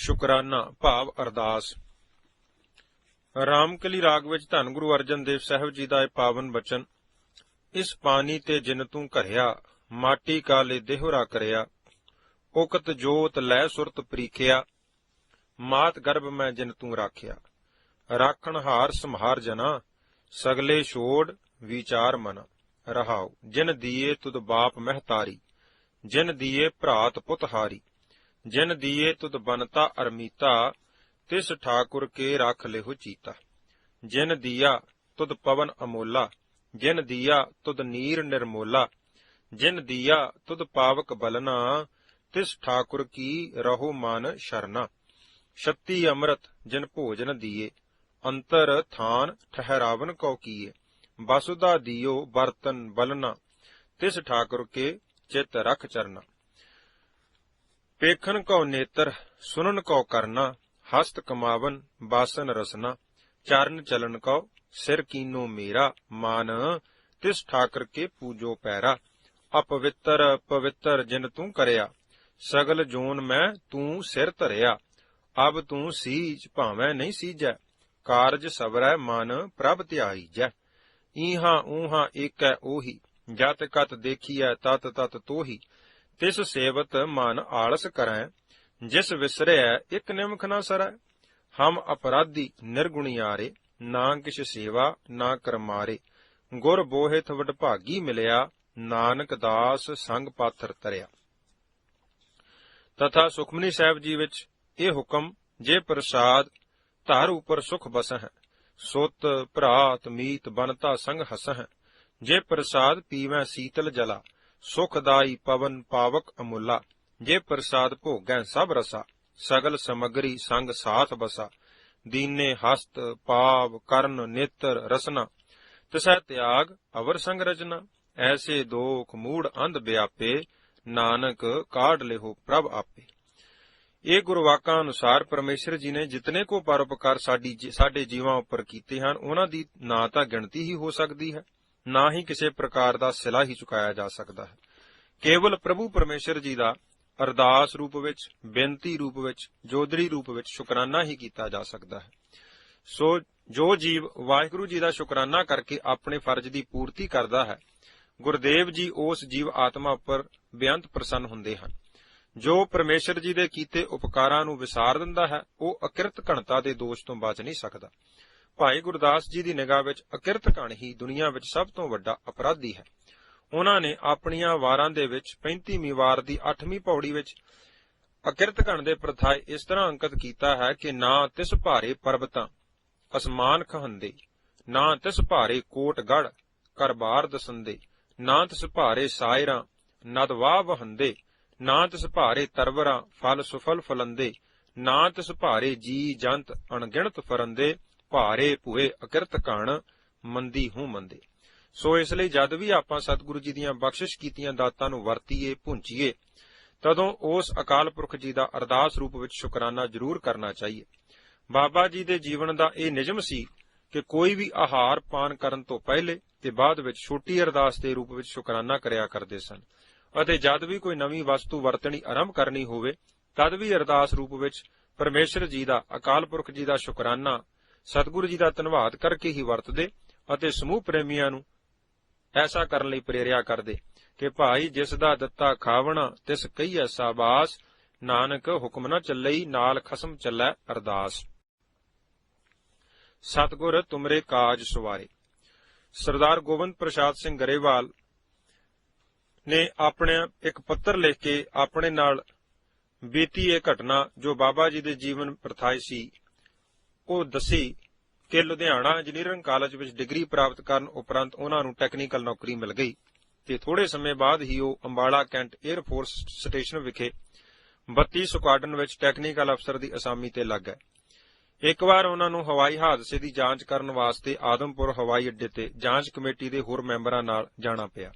ਸ਼ੁਕਰਾਨਾ ਭਾਵ ਅਰਦਾਸ। ਰਾਮਕਲੀ ਰਾਗ ਵਿੱਚ ਧੰਨ ਗੁਰੂ ਅਰਜਨ ਦੇਵ ਸਾਹਿਬ ਜੀ ਦਾ ਇਹ ਪਾਵਨ ਬਚਨ। ਇਸ ਪਾਣੀ ਤੇ ਜਿਨ ਤੂੰ ਘਰਿਆ, ਮਾਟੀ ਕਾਲੇ ਦੇਹੁਰਾ ਕਰਿਆ। ਉਕਤ ਜੋਤ ਲੈ ਸੁਰਤ ਪ੍ਰੀਖਿਆ, ਮਾਤ ਗਰਭ ਮੈਂ ਜਿਨ ਤੂੰ ਰਾਖਿਆ। ਰਾਖਣ ਹਾਰ ਸੰਹਾਰ ਜਨਾ, ਸਗਲੇ ਛੋੜ ਵਿਚਾਰ ਮਨਾ। ਰਹਾਉ ਜਿਨ ਦੀਏ ਤੁਧ ਬਾਪ ਮਹਿਤਾਰੀ, ਜਿਨ ਦੀਏ ਭਰਾਤ ਪੁੱਤ ਹਾਰੀ। ਜਿਨ ਦੀਏ ਤੁਧ ਬਨਤਾ ਅਰਮੀਤਾ, ਤਿਸ ਠਾਕੁਰ ਕੇ ਰੱਖ ਲਿਹੁ ਚੀਤਾ। ਜਿਨ ਦੀਆ ਤੁਧ ਪਵਨ ਅਮੋਲਾ, ਜਿਨ ਦੀਆ ਤੁਧ ਨੀਰ ਨਿਰਮੋਲਾ। ਜਿਨ ਦੀਆ ਤੁਧ ਪਾਵਕ ਬਲਨਾ, ਤਿਸ ਠਾਕੁਰ ਕੀ ਰਹੋ ਮਨ ਸ਼ਰਨਾ। ਛੱਤੀ ਅੰਮ੍ਰਿਤ ਜਿਨ ਭੋਜਨ ਦੀਏ, ਅੰਤਰ ਥਾਨ ਠਹਿਰਾਵਨ ਕਉ ਕੀਏ। ਬਸੁਦਾ ਦੀਓ ਬਰਤਨ ਬਲਨਾ, ਤਿਸ ਠਾਕੁਰ ਕੇ ਚਿਤ ਰਖ ਚਰਨਾ। ਪੇਖਨ ਕਉ ਨੇਤਰ ਸੁਨਨ ਕਉ ਕਰਨਾ, ਹਸਤ ਕਮਾਵਨ ਬਾਸਨ ਰਸਨਾ। ਚਰਨ ਚਲਨ ਕਉ ਸਿਰ ਕੀਨੋ ਮੇਰਾ, ਮਾਨ ਤਿਸ ਠਾਕਰ ਕੇ ਪੂਜੋ ਪੈਰਾ। ਅਪਵਿੱਤਰ ਪਵਿੱਤਰ ਜਿਨ ਤੂੰ ਕਰਿਆ, ਸਗਲ ਜੋਨ ਮੈਂ ਤੂੰ ਸਿਰ ਧਰਿਆ। ਅਬ ਤੂੰ ਸੀਜ ਭਾਵੇਂ ਨਹੀਂ ਸੀਜੈ, ਕਾਰਜ ਸਵਰੈ ਮਨ ਪ੍ਰਭ ਧਿਆਈਜੈ। ਈਹਾਂ ਊਹਾਂ ਏਕੈ ਉਹੀ, ਜਤ ਕਤ ਦੇਖੀਐ ਤਤ ਤਤ ਤੋਹੀ। ਤਿਸ ਸੇਵਤ ਮਨ ਆਲਸ ਕਰੈ, ਜਿਸ ਵਿਸਰਿਐ ਇਕ ਨਿਮਖ ਨਾ ਸਰੈ। ਹਮ ਅਪਰਾਧੀ ਨਿਰਗੁਣਿਆਰੇ, ਨਾ ਕਿਛ ਸੇਵਾ ਨਾ ਕਰਮਾਰੇ। ਗੁਰ ਬੋਹਿਤ ਵਡਭਾਗੀ ਮਿਲਿਆ, ਨਾਨਕ ਦਾਸ ਸੰਗ ਪਾਥਰ ਤਰਿਆ। ਤਥਾ ਸੁਖਮਨੀ ਸਾਹਿਬ ਜੀ ਵਿੱਚ ਇਹ ਹੁਕਮ, ਜੇ ਪ੍ਰਸਾਦ ਧਰ ਉਪਰ ਸੁਖ ਬਸਹਿ। ਸੁਤ ਭਰਾਤ ਮੀਤ ਬਨਤਾ ਸੰਗ ਹਸਹਿ। ਜੇ ਪ੍ਰਸਾਦ ਪੀਵੈ ਸੀਤਲ ਜਲਾ, ਸੁਖਦਾਈ ਪਵਨ ਪਾਵਕ ਅਮੁੱਲਾ। ਜੇ ਪ੍ਰਸਾਦ ਭੋਗੈ ਸਭ ਰਸਾ, ਸਗਲ ਸਮਗਰੀ ਸੰਗ ਸਾਥ ਬਸਾ। ਦੀਨੇ ਹਸਤ ਪਾਵ ਕਰਨ ਨੇਤਰ ਰਸਨਾ, ਤਿਸੈ ਤਿਆਗ ਅਵਰ ਸੰਗ ਰਚਨਾ। ਐਸੇ ਦੋਖ ਮੂੜ ਅੰਧ ਵਿਆਪੇ, ਨਾਨਕ ਕਾਢ ਲਿਹੋ ਪ੍ਰਭ ਆਪੇ। ਇਹ ਗੁਰਵਾਕਾਂ ਅਨੁਸਾਰ ਪਰਮੇਸ਼ਰ ਜੀ ਨੇ ਜਿਤਨੇ ਕੋ ਪਰਉਪਕਾਰ ਸਾਡੇ ਜੀਵਾਂ ਉੱਪਰ ਕੀਤੇ ਹਨ, ਉਹਨਾਂ ਦੀ ਨਾ ਤਾਂ ਗਿਣਤੀ ਹੀ ਹੋ ਸਕਦੀ ਹੈ, ਨਾ ਹੀ ਕਿਸੇ ਪ੍ਰਕਾਰ ਦਾ ਸਿਲਾ ਹੀ ਚੁਕਾਇਆ ਜਾ ਸਕਦਾ ਹੈ। ਕੇਵਲ ਪ੍ਰਭੂ ਪਰਮੇਸ਼ਰ ਜੀ ਦਾ ਅਰਦਾਸ ਰੂਪ ਵਿੱਚ, ਬੇਨਤੀ ਰੂਪ ਵਿੱਚ, ਜੋਦੜੀ ਰੂਪ ਵਿੱਚ ਸ਼ੁਕਰਾਨਾ ਹੀ ਕੀਤਾ ਜਾ ਸਕਦਾ ਹੈ। ਸੋ ਜੋ ਜੀਵ ਵਾਹਿਗੁਰੂ ਜੀ ਦਾ ਸ਼ੁਕਰਾਨਾ ਕਰਕੇ ਆਪਣੇ ਫਰਜ਼ ਦੀ ਪੂਰਤੀ ਕਰਦਾ ਹੈ, ਗੁਰਦੇਵ ਜੀ ਉਸ ਜੀਵ ਆਤਮਾ ਉੱਪਰ ਬੇਅੰਤ ਪ੍ਰਸੰਨ ਹੁੰਦੇ ਹਨ। ਜੋ ਪਰਮੇਸ਼ਰ ਜੀ ਦੇ ਕੀਤੇ ਉਪਕਾਰਾਂ ਨੂੰ ਵਿਸਾਰ ਦਿੰਦਾ ਹੈ, ਉਹ ਅਕਿਰਤ ਘਣਤਾ ਦੇ ਦੋਸ਼ ਤੋਂ ਬਚ ਨਹੀਂ ਸਕਦਾ। ਭਾਈ ਗੁਰਦਾਸ ਜੀ ਦੀ ਨਿਗਾਹ ਵਿੱਚ ਅਕਿਰਤ ਘਣ ਹੀ ਦੁਨੀਆ ਵਿੱਚ ਸਭ ਤੋਂ ਵੱਡਾ ਅਪਰਾਧੀ ਹੈ। ਉਹਨਾਂ ਨੇ ਆਪਣੀਆਂ ਵਾਰਾਂ ਦੇ ਵਿੱਚ 35ਵੀਂ ਵਾਰ ਦੀ 8ਵੀਂ ਪੌੜੀ ਵਿੱਚ ਅਕਿਰਤ ਘਣ ਦੇ ਪ੍ਰਥਾਏ ਇਸ ਤਰ੍ਹਾਂ ਅੰਕਿਤ ਕੀਤਾ ਹੈ ਕਿ ਨਾ ਤਿਸ ਭਾਰੇ ਪਰਬਤਾਂ ਅਸਮਾਨ ਖਹੰਦੇ, ਨਾ ਤਿਸ ਭਾਰੇ ਕੋਟ ਗੜ ਕਰਬਾਰ ਦਸੰਦੇ। ਨਾ ਤਿਸ ਭਾਰੇ ਸਾਇਰਾਂ ਨਦ ਵਾਹ ਵਹੰਦੇ, ਨਾ ਤਿਸ ਭਾਰੇ ਤਰਵਰਾਂ ਫਲ ਸੁਫਲ ਫਲੰਦੇ। ਨਾ ਤਿਸ ਭਾਰੇ ਜੀ ਜੰਤ ਅਣਗਿਣਤ ਫਰੰਦੇ, ਭਾਰੇ ਭੂਏ ਅਕਿਰਤ ਘਣ ਮੰਦੀ ਹੂੰ ਮੰਦੇ। ਸੋ ਇਸ ਲਈ ਜਦ ਵੀ ਆਪਾਂ ਸਤਿਗੁਰੂ ਜੀ ਦੀਆਂ ਬਖਸ਼ਿਸ਼ ਕੀਤੀਆਂ ਦਾਤਾਂ ਨੂੰ ਵਰਤੀਏ, ਭੁੰਚੀਏ, ਤਦੋਂ ਉਸ ਅਕਾਲ ਪੁਰਖ ਜੀ ਦਾ ਅਰਦਾਸ ਰੂਪ ਵਿੱਚ ਸ਼ੁਕਰਾਨਾ ਜ਼ਰੂਰ ਕਰਨਾ ਚਾਹੀਏ। ਬਾਬਾ ਜੀ ਦੇ ਜੀਵਨ ਦਾ ਇਹ ਨਿਯਮ ਸੀ ਕਿ ਕੋਈ ਵੀ ਆਹਾਰ ਪਾਨ ਕਰਨ ਤੋਂ ਪਹਿਲੇ ਤੇ ਬਾਅਦ ਵਿੱਚ ਛੋਟੀ ਅਰਦਾਸ ਦੇ ਰੂਪ ਵਿੱਚ ਸ਼ੁਕਰਾਨਾ ਕਰਿਆ ਕਰਦੇ ਸਨ, ਅਤੇ ਜਦ ਵੀ ਕੋਈ ਨਵੀਂ ਵਸਤੂ ਵਰਤਣੀ ਆਰੰਭ ਕਰਨੀ ਹੋਵੇ, ਤਦ ਵੀ ਅਰਦਾਸ ਰੂਪ ਵਿੱਚ ਪਰਮੇਸ਼ਰ ਜੀ ਦਾ, ਅਕਾਲ ਪੁਰਖ ਜੀ ਦਾ ਸ਼ੁਕਰਾਨਾ ਸਤਿਗੁਰੂ ਜੀ ਦਾ ਧੰਨਵਾਦ ਕਰਕੇ ਹੀ ਵਰਤਦੇ, ਅਤੇ ਸਮੂਹ ਪ੍ਰੇਮੀਆਂ ਨੂੰ ਐਸਾ ਕਰਨ ਲਈ ਪ੍ਰੇਰਿਆ ਕਰਦੇ ਕਿ ਭਾਈ ਜਿਸ ਦਾ ਦਿੱਤਾ ਖਾਵਣਾ, ਤਿਸ ਕਹੀਐ ਸਾਬਾਸ। ਨਾਨਕ ਹੁਕਮ ਨਾ ਚੱਲਈ, ਨਾਲ ਖਸਮ ਚੱਲੈ ਅਰਦਾਸ। ਸਤਿਗੁਰ ਤੁਮਰੇ ਕਾਜ ਸਵਾਰੇ। ਸਰਦਾਰ ਗੋਬਿੰਦ ਪ੍ਰਸਾਦ ਸਿੰਘ ਗਰੇਵਾਲ ਨੇ ਆਪਣੇ ਇੱਕ ਪੱਤਰ ਲਿਖ ਕੇ ਆਪਣੇ ਨਾਲ ਬੀਤੀ ਇਹ ਘਟਨਾ, ਜੋ ਬਾਬਾ ਜੀ ਦੇ ਜੀਵਨ ਪ੍ਰਥਾਏ ਸੀ, ਉਹ ਦੱਸੀ ਕਿ ਲੁਧਿਆਣਾ ਇੰਜੀਨੀਅਰਿੰਗ ਕਾਲਜ ਵਿੱਚ ਡਿਗਰੀ ਪ੍ਰਾਪਤ ਕਰਨ ਉਪਰੰਤ ਉਹਨਾਂ ਨੂੰ ਟੈਕਨੀਕਲ ਨੌਕਰੀ ਮਿਲ ਗਈ ਤੇ ਥੋੜੇ ਸਮੇਂ ਬਾਅਦ ਹੀ ਉਹ Ambala cantt air force station ਵਿਖੇ 32 ਸੁਕਾਡਨ ਵਿੱਚ ਟੈਕਨੀਕਲ ਅਫਸਰ ਦੀ ਅਸਾਮੀ ਤੇ ਲੱਗ ਗਏ। ਇੱਕ ਵਾਰ ਉਹਨਾਂ ਨੂੰ ਹਵਾਈ ਹਾਦਸੇ ਦੀ ਜਾਂਚ ਕਰਨ ਵਾਸਤੇ ਆਦਮਪੁਰ ਹਵਾਈ ਅੱਡੇ ਤੇ ਜਾਂਚ ਕਮੇਟੀ ਦੇ ਹੋਰ ਮੈਂਬਰਾਂ ਨਾਲ ਜਾਣਾ ਪਿਆ।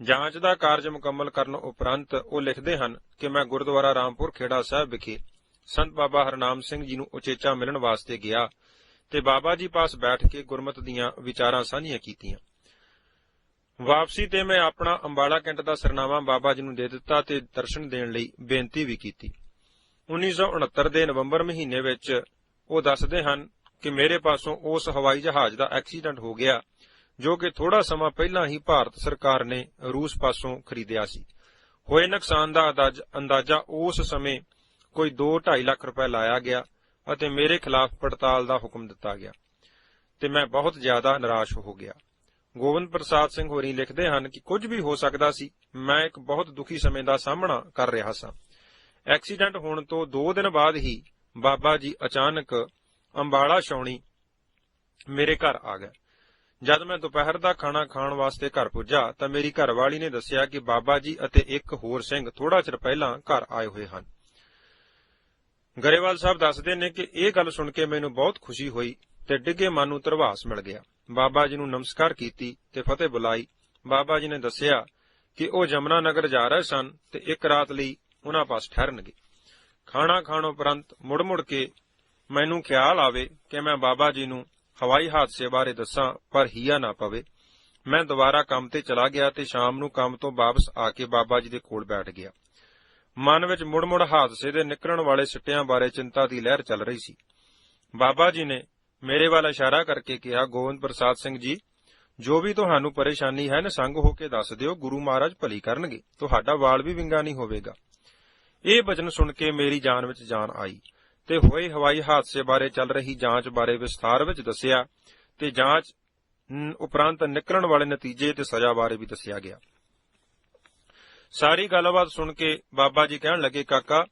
ਜਾਂਚ ਦਾ ਕਾਰਜ ਮੁਕੰਮਲ ਕਰਨ ਉਪਰੰਤ ਉਹ ਲਿਖਦੇ ਹਨ ਕਿ ਮੈਂ ਗੁਰਦੁਆਰਾ ਰਾਮਪੁਰ ਖੇੜਾ ਸਾਹਿਬ ਵਿਖੇ ਸੰਤ ਬਾਬਾ ਹਰਨਾਮ ਸਿੰਘ ਜੀ ਨੂੰ ਉਚੇਚਾ ਮਿਲਣ ਵਾਸਤੇ ਗਿਆ ਤੇ ਬਾਬਾ ਜੀ ਪਾਸ ਬੈਠ ਕੇ ਗੁਰਮਤਿ ਦੀਆਂ ਵਿਚਾਰਾਂ ਸਾਂਝੀਆਂ ਕੀਤੀਆਂ। ਵਾਪਸੀ ਤੇ ਮੈਂ ਆਪਣਾ ਅੰਬਾਲਾ ਕੈਂਟ ਦਾ ਸਰਨਾਮਾ ਬਾਬਾ ਜੀ ਨੂੰ ਦੇ ਦਿੱਤਾ ਤੇ ਦਰਸ਼ਨ ਦੇਣ ਲਈ ਬੇਨਤੀ ਵੀ ਕੀਤੀ। 1969 ਦੇ ਨਵੰਬਰ ਮਹੀਨੇ ਵਿੱਚ ਉਹ ਦੱਸਦੇ ਹਨ ਕਿ ਮੇਰੇ ਪਾਸੋਂ ਉਸ ਹਵਾਈ ਜਹਾਜ਼ ਦਾ ਐਕਸੀਡੈਂਟ ਹੋ ਗਿਆ ਜੋ ਕਿ ਥੋੜਾ ਸਮਾਂ ਪਹਿਲਾਂ ਹੀ ਭਾਰਤ ਸਰਕਾਰ ਨੇ ਰੂਸ ਪਾਸੋਂ ਖਰੀਦਿਆ ਸੀ। ਹੋਏ ਨੁਕਸਾਨ ਦਾ ਅੰਦਾਜ਼ਾ ਉਸ ਸਮੇਂ ਕੋਈ 2-2.5 ਲੱਖ ਰੁਪਏ ਲਾਇਆ ਗਿਆ ਅਤੇ ਮੇਰੇ ਖਿਲਾਫ ਪੜਤਾਲ ਦਾ ਹੁਕਮ ਦਿੱਤਾ ਗਿਆ ਤੇ ਮੈਂ ਬਹੁਤ ਜ਼ਿਆਦਾ ਨਿਰਾਸ਼ ਹੋ ਗਿਆ। ਗੋਬਿੰਦ ਪ੍ਰਸਾਦ ਸਿੰਘ ਹੋਰੀ ਲਿਖਦੇ ਹਨ ਕਿ ਕੁਝ ਵੀ ਹੋ ਸਕਦਾ ਸੀ, ਮੈਂ ਇੱਕ ਬਹੁਤ ਦੁਖੀ ਸਮੇਂ ਦਾ ਸਾਹਮਣਾ ਕਰ ਰਿਹਾ ਸਾਂ। ਐਕਸੀਡੈਂਟ ਹੋਣ ਤੋਂ 2 ਦਿਨ ਬਾਅਦ ਹੀ ਬਾਬਾ ਜੀ ਅਚਾਨਕ ਅੰਬਾਲਾ ਛਾਉਣੀ ਮੇਰੇ ਘਰ ਆ ਗਏ। ਜਦ ਮੈਂ ਦੁਪਹਿਰ ਦਾ ਖਾਣਾ ਖਾਣ ਵਾਸਤੇ ਘਰ ਪੁੱਜਾ ਤਾਂ ਮੇਰੀ ਘਰਵਾਲੀ ਨੇ ਦੱਸਿਆ ਕਿ ਬਾਬਾ ਜੀ ਅਤੇ ਇੱਕ ਹੋਰ ਸਿੰਘ ਥੋੜਾ ਚਿਰ ਪਹਿਲਾਂ ਘਰ ਆਏ ਹੋਏ ਹਨ। ਗਰੇਵਾਲ ਸਾਹਿਬ ਦੱਸਦੇ ਨੇ ਕਿ ਇਹ ਗੱਲ ਸੁਣ ਕੇ ਮੈਨੂੰ ਬਹੁਤ ਖੁਸ਼ੀ ਹੋਈ ਤੇ ਡਿੱਗੇ ਮਨ ਨੂੰ ਧਰਵਾਸ ਮਿਲ ਗਿਆ। ਬਾਬਾ ਜੀ ਨੂੰ ਨਮਸਕਾਰ ਕੀਤੀ ਤੇ ਫਤਿਹ ਬੁਲਾਈ। ਬਾਬਾ ਜੀ ਨੇ ਦੱਸਿਆ ਕਿ ਉਹ ਜਮਨਾ ਨਗਰ ਜਾ ਰਹੇ ਸਨ ਤੇ ਇੱਕ ਰਾਤ ਲਈ ਉਹਨਾਂ ਪਾਸ ਠਹਿਰਨਗੇ। ਖਾਣਾ ਖਾਣ ਉਪਰੰਤ ਮੁੜ ਕੇ ਮੈਨੂੰ ਖਿਆਲ ਆਵੇ ਕਿ ਮੈਂ ਬਾਬਾ ਜੀ ਨੂੰ ਹਵਾਈ ਹਾਦਸੇ ਬਾਰੇ ਦੱਸਾਂ, ਪਰ ਹੀਆ ਨਾ ਪਵੇ। ਮੈਂ ਦੁਬਾਰਾ ਕੰਮ ਤੇ ਚਲਾ ਗਿਆ ਤੇ ਸ਼ਾਮ ਨੂੰ ਕੰਮ ਤੋਂ ਵਾਪਸ ਆ ਕੇ ਬਾਬਾ ਜੀ ਦੇ ਕੋਲ ਬੈਠ ਗਿਆ। ਮਨ ਵਿੱਚ ਮੁੜ ਹਾਦਸੇ ਦੇ ਨਿਕਲਣ ਵਾਲੇ ਸਿੱਟਿਆਂ ਬਾਰੇ ਚਿੰਤਾ ਦੀ ਲਹਿਰ ਚੱਲ ਰਹੀ ਸੀ। ਬਾਬਾ ਜੀ ਨੇ ਮੇਰੇ ਵੱਲ ਇਸ਼ਾਰਾ ਕਰਕੇ ਕਿਹਾ, ਗੋਬਿੰਦ ਪ੍ਰਸਾਦ ਸਿੰਘ ਜੀ, ਜੋ ਵੀ ਤੁਹਾਨੂੰ ਪਰੇਸ਼ਾਨੀ ਹੈ ਨਿਸੰਗ ਹੋ ਕੇ ਦੱਸ ਦਿਓ, ਗੁਰੂ ਮਹਾਰਾਜ ਭਲੀ ਕਰਨਗੇ, ਤੁਹਾਡਾ ਵਾਲ ਵੀ ਵਿੰਗਾ ਨਹੀਂ ਹੋਵੇਗਾ। ਇਹ ਬਚਨ ਸੁਣ ਕੇ ਮੇਰੀ ਜਾਨ ਵਿੱਚ ਜਾਨ ਆਈ ਤੇ ਹੋਏ ਹਵਾਈ ਹਾਦਸੇ ਬਾਰੇ ਚੱਲ ਰਹੀ ਜਾਂਚ ਬਾਰੇ ਵਿਸਥਾਰ ਵਿੱਚ ਦੱਸਿਆ ਤੇ ਜਾਂਚ ਉਪਰੰਤ ਨਿਕਲਣ ਵਾਲੇ ਨਤੀਜੇ ਤੇ ਸਜ਼ਾ ਬਾਰੇ ਵੀ ਦੱਸਿਆ ਗਿਆ। ਸਾਰੀ ਗੱਲਬਾਤ ਸੁਣ ਕੇ ਬਾਬਾ ਜੀ ਕਹਿਣ ਲੱਗੇ, ਕਾਕਾ,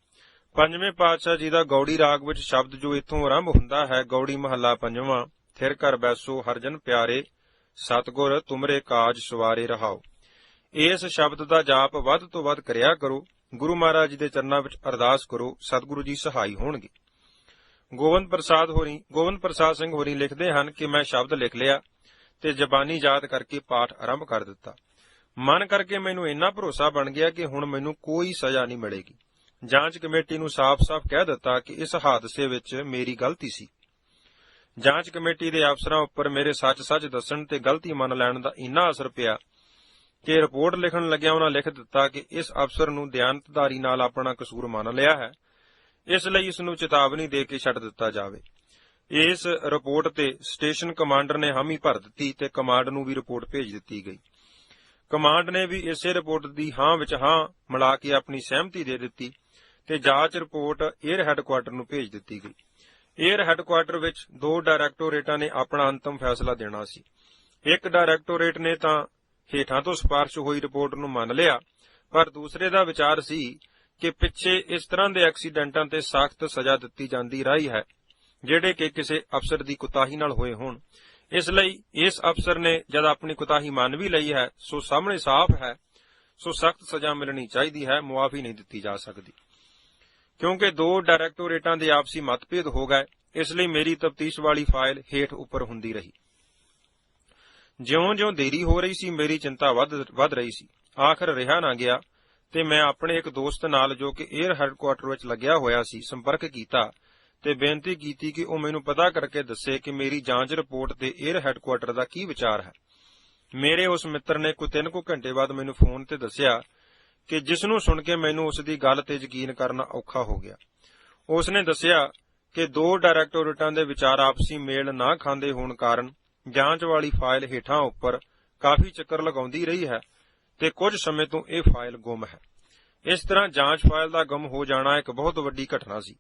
ਪੰਜਵੇਂ ਪਾਤਸ਼ਾਹ ਜੀ ਦਾ ਗੌੜੀ ਰਾਗ ਵਿੱਚ ਸ਼ਬਦ ਜੋ ਇੱਥੋਂ ਆਰੰਭ ਹੁੰਦਾ ਹੈ, ਗੌੜੀ ਮਹੱਲਾ ਪੰਜਵਾਂ, ਥਿਰ ਕਰ ਬੈਸੋ ਹਰਜਨ ਪਿਆਰੇ, ਸਤਿਗੁਰ ਤੁਮਰੇ ਕਾਜ ਸਵਾਰੇ ਰਹਾਓ। ਇਸ ਸ਼ਬਦ ਦਾ ਜਾਪ ਵੱਧ ਤੋਂ ਵੱਧ ਕਰਿਆ ਕਰੋ। ਗੁਰੂ ਮਹਾਰਾਜ ਜੀ ਦੇ ਚਰਨਾਂ ਵਿੱਚ ਅਰਦਾਸ ਕਰੋ, ਸਤਿਗੁਰੂ ਜੀ ਸਹਾਈ ਹੋਣਗੇ। ਗੋਬਿੰਦ ਪ੍ਰਸਾਦ ਸਿੰਘ ਹੋਰੀ ਲਿਖਦੇ ਹਨ ਕਿ ਮੈਂ ਸ਼ਬਦ ਲਿਖ ਲਿਆ ਤੇ ਜ਼ਬਾਨੀ ਯਾਦ ਕਰਕੇ ਪਾਠ ਆਰੰਭ ਕਰ ਦਿੱਤਾ। ਮਨ ਕਰਕੇ ਮੈਨੂੰ ਇੰਨਾ ਭਰੋਸਾ ਬਣ ਗਿਆ ਕਿ ਹੁਣ ਮੈਨੂੰ ਕੋਈ ਸਜ਼ਾ ਨਹੀਂ ਮਿਲੇਗੀ। ਜਾਂਚ ਕਮੇਟੀ ਨੂੰ ਸਾਫ਼-ਸਾਫ਼ ਕਹਿ ਦਿੱਤਾ ਕਿ ਇਸ ਹਾਦਸੇ ਵਿੱਚ ਮੇਰੀ ਗਲਤੀ ਸੀ। ਜਾਂਚ ਕਮੇਟੀ ਦੇ ਅਫਸਰਾਂ ਉੱਪਰ ਮੇਰੇ ਸੱਚ ਦੱਸਣ ਤੇ ਗਲਤੀ ਮੰਨ ਲੈਣ ਦਾ ਇੰਨਾ ਅਸਰ ਪਿਆ ਕਿ ਰਿਪੋਰਟ ਲਿਖਣ ਲੱਗਿਆ ਉਹਨਾਂ ਲਿਖ ਦਿੱਤਾ ਕਿ ਇਸ ਅਫਸਰ ਨੂੰ ਦਿਆਨਤਦਾਰੀ ਨਾਲ ਆਪਣਾ ਕਸੂਰ ਮੰਨ ਲਿਆ ਹੈ, ਇਸ ਲਈ ਇਸ ਨੂੰ ਚੇਤਾਵਨੀ ਦੇ ਕੇ ਛੱਡ ਦਿੱਤਾ ਜਾਵੇ। ਇਸ ਰਿਪੋਰਟ ਤੇ ਸਟੇਸ਼ਨ ਕਮਾਂਡਰ ਨੇ ਹਾਮੀ ਭਰ ਦਿੱਤੀ ਤੇ ਕਮਾਂਡ ਨੂੰ ਵੀ ਰਿਪੋਰਟ ਭੇਜ ਦਿੱਤੀ ਗਈ। ਕਮਾਂਡ ਨੇ ਵੀ ਇਸੇ ਰਿਪੋਰਟ ਦੀ ਹਾਂ ਵਿੱਚ ਹਾਂ ਮਿਲਾ ਕੇ ਆਪਣੀ ਸਹਿਮਤੀ ਦੇ ਦਿੱਤੀ ਤੇ ਜਾਂਚ ਰਿਪੋਰਟ ਏਅਰ ਹੈੱਡਕੁਆਰਟਰ ਨੂੰ ਭੇਜ ਦਿੱਤੀ ਗਈ। ਏਅਰ ਹੈੱਡਕੁਆਰਟਰ ਵਿੱਚ 2 ਡਾਇਰੈਕਟੋਰੇਟਾਂ ਨੇ ਆਪਣਾ ਅੰਤਮ ਫੈਸਲਾ ਦੇਣਾ ਸੀ। ਇੱਕ ਡਾਇਰੈਕਟੋਰੇਟ ਨੇ ਤਾਂ ਹੇਠਾਂ ਤੋਂ ਸਿਫਾਰਸ਼ ਹੋਈ ਰਿਪੋਰਟ ਨੂੰ ਮੰਨ ਲਿਆ, ਪਰ ਦੂਸਰੇ ਦਾ ਵਿਚਾਰ ਸੀ ਕਿ ਪਿੱਛੇ ਇਸ ਤਰ੍ਹਾਂ ਦੇ ਐਕਸੀਡੈਂਟਾਂ ਤੇ ਸਖਤ ਸਜ਼ਾ ਦਿੱਤੀ ਜਾਂਦੀ ਰਹੀ ਹੈ ਜਿਹੜੇ ਕਿ ਕਿਸੇ ਅਫਸਰ ਦੀ ਕੁਤਾਹੀ ਨਾਲ ਹੋਏ ਹੋਣ। ਇਸ ਲਈ ਇਸ ਅਫਸਰ ਨੇ ਜਦ ਆਪਣੀ ਕੁਤਾਹੀ ਮੰਨ ਵੀ ਲਈ ਹੈ ਸੋ ਸਾਹਮਣੇ ਸਾਫ਼ ਹੈ, ਸੋ ਸਖਤ ਸਜ਼ਾ ਮਿਲਣੀ ਚਾਹੀਦੀ ਹੈ, ਮੁਆਫੀ ਨਹੀਂ ਦਿੱਤੀ ਜਾ ਸਕਦੀ। ਕਿਉਂਕਿ 2 ਡਾਇਰੈਕਟੋਰੇਟਾਂ ਦੇ ਆਪਸੀ ਮਤਭੇਦ ਹੋ ਗਏ, ਇਸ ਲਈ ਮੇਰੀ ਤਫਤੀਸ਼ ਵਾਲੀ ਫਾਈਲ ਹੇਠ ਉੱਪਰ ਹੁੰਦੀ ਰਹੀ। ਜਿਉਂ-ਜਿਉਂ ਦੇਰੀ ਹੋ ਰਹੀ ਸੀ ਮੇਰੀ ਚਿੰਤਾ ਵੱਧ ਰਹੀ ਸੀ। ਆਖਰ ਰਿਹਾ ਨਾ ਗਿਆ ਤੇ ਮੈਂ ਆਪਣੇ ਇੱਕ ਦੋਸਤ ਨਾਲ ਜੋ ਕਿ ਏਅਰ ਹੈੱਡਕੁਆਰਟਰ ਵਿੱਚ ਲੱਗਿਆ ਹੋਇਆ ਸੀ ਸੰਪਰਕ ਕੀਤਾ ਤੇ ਬੇਨਤੀ ਕੀਤੀ ਕਿ ਉਹ ਮੈਨੂੰ ਪਤਾ ਕਰਕੇ ਦੱਸੇ ਕਿ ਮੇਰੀ ਜਾਂਚ ਰਿਪੋਰਟ ਤੇ ਏਅਰ ਹੈੱਡਕੁਆਰਟਰ ਦਾ ਕੀ ਵਿਚਾਰ ਹੈ। ਮੇਰੇ ਉਸ ਮਿੱਤਰ ਨੇ ਕੋਈ 3 ਘੰਟੇ ਬਾਅਦ ਮੈਨੂੰ ਫੋਨ ਤੇ ਦੱਸਿਆ ਕਿ ਜਿਸ ਨੂੰ ਸੁਣ ਕੇ ਮੈਨੂੰ ਉਸ ਦੀ ਗੱਲ ਤੇ ਯਕੀਨ ਕਰਨਾ ਔਖਾ ਹੋ ਗਿਆ। ਉਸ ਨੇ ਦੱਸਿਆ ਕਿ 2 ਡਾਇਰੈਕਟੋਰੇਟਾਂ ਦੇ ਵਿਚਾਰ ਆਪਸੀ ਮੇਲ ਨਾ ਖਾਂਦੇ ਹੋਣ ਕਾਰਨ ਜਾਂਚ ਵਾਲੀ ਫਾਈਲ ਹੇਠਾਂ ਉੱਪਰ ਕਾਫੀ ਚੱਕਰ ਲਗਾਉਂਦੀ ਰਹੀ ਹੈ ਤੇ ਕੁਝ ਸਮੇਂ ਤੋਂ ਇਹ ਫਾਈਲ ਗੁੰਮ ਹੈ। ਇਸ ਤਰ੍ਹਾਂ ਜਾਂਚ ਫਾਈਲ ਦਾ ਗੁੰਮ ਹੋ ਜਾਣਾ ਇੱਕ ਬਹੁਤ ਵੱਡੀ ਘਟਨਾ ਸੀ।